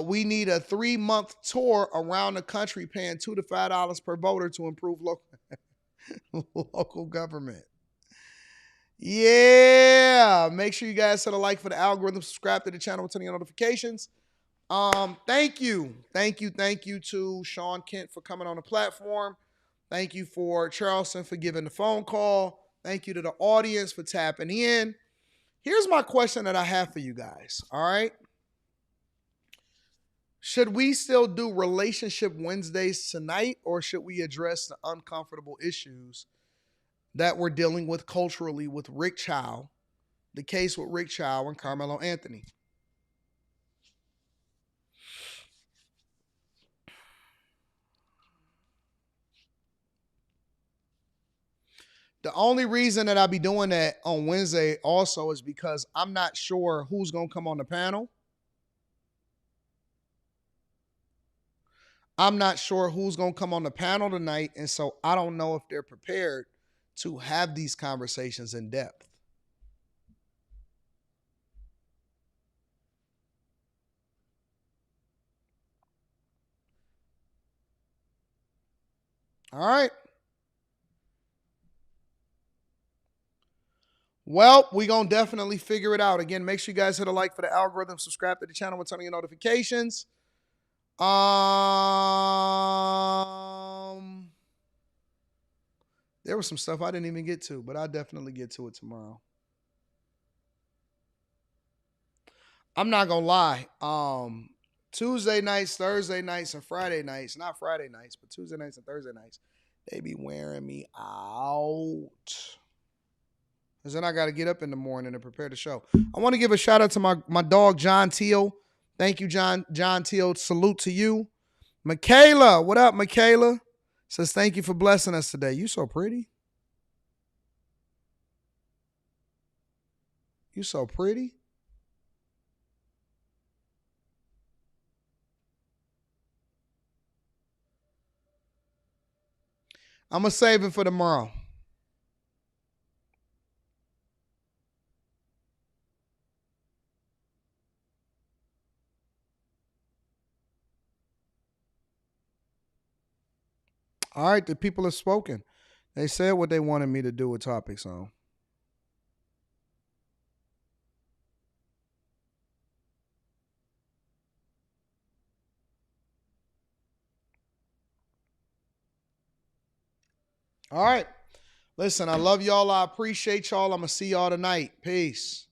we need a 3-month tour around the country paying $2 to $5 per voter to improve local government. Yeah. Make sure you guys hit a like for the algorithm, subscribe to the channel, and turn on your notifications. Thank you to Shaun Kent for coming on the platform. Thank you for Charleston for giving the phone call. Thank you to the audience for tapping in. Here's my question that I have for you guys. All right. Should we still do Relationship Wednesdays tonight, or should we address the uncomfortable issues that we're dealing with culturally with Rick Chow, the case with Rick Chow and Karmelo Anthony? The only reason that I'll be doing that on Wednesday also is because I'm not sure who's going to come on the panel. I'm not sure who's going to come on the panel tonight, and so I don't know if they're prepared to have these conversations in depth. All right. Well, we're going to definitely figure it out. Again, make sure you guys hit a like for the algorithm, subscribe to the channel, and turn on your notifications. There was some stuff I didn't even get to, but I'll definitely get to it tomorrow. I'm not going to lie. Tuesday nights, Thursday nights, and Friday nights, not Friday nights, but Tuesday nights and Thursday nights, they be wearing me out. Because then I got to get up in the morning and prepare the show. I want to give a shout out to my dog, John Teal. Thank you, John Teal. Salute to you. Michaela, what up, Michaela? Says, thank you for blessing us today. You so pretty. You so pretty. I'm going to save it for tomorrow. All right, the people have spoken. They said what they wanted me to do with topics on. All right. Listen, I love y'all. I appreciate y'all. I'm going to see y'all tonight. Peace.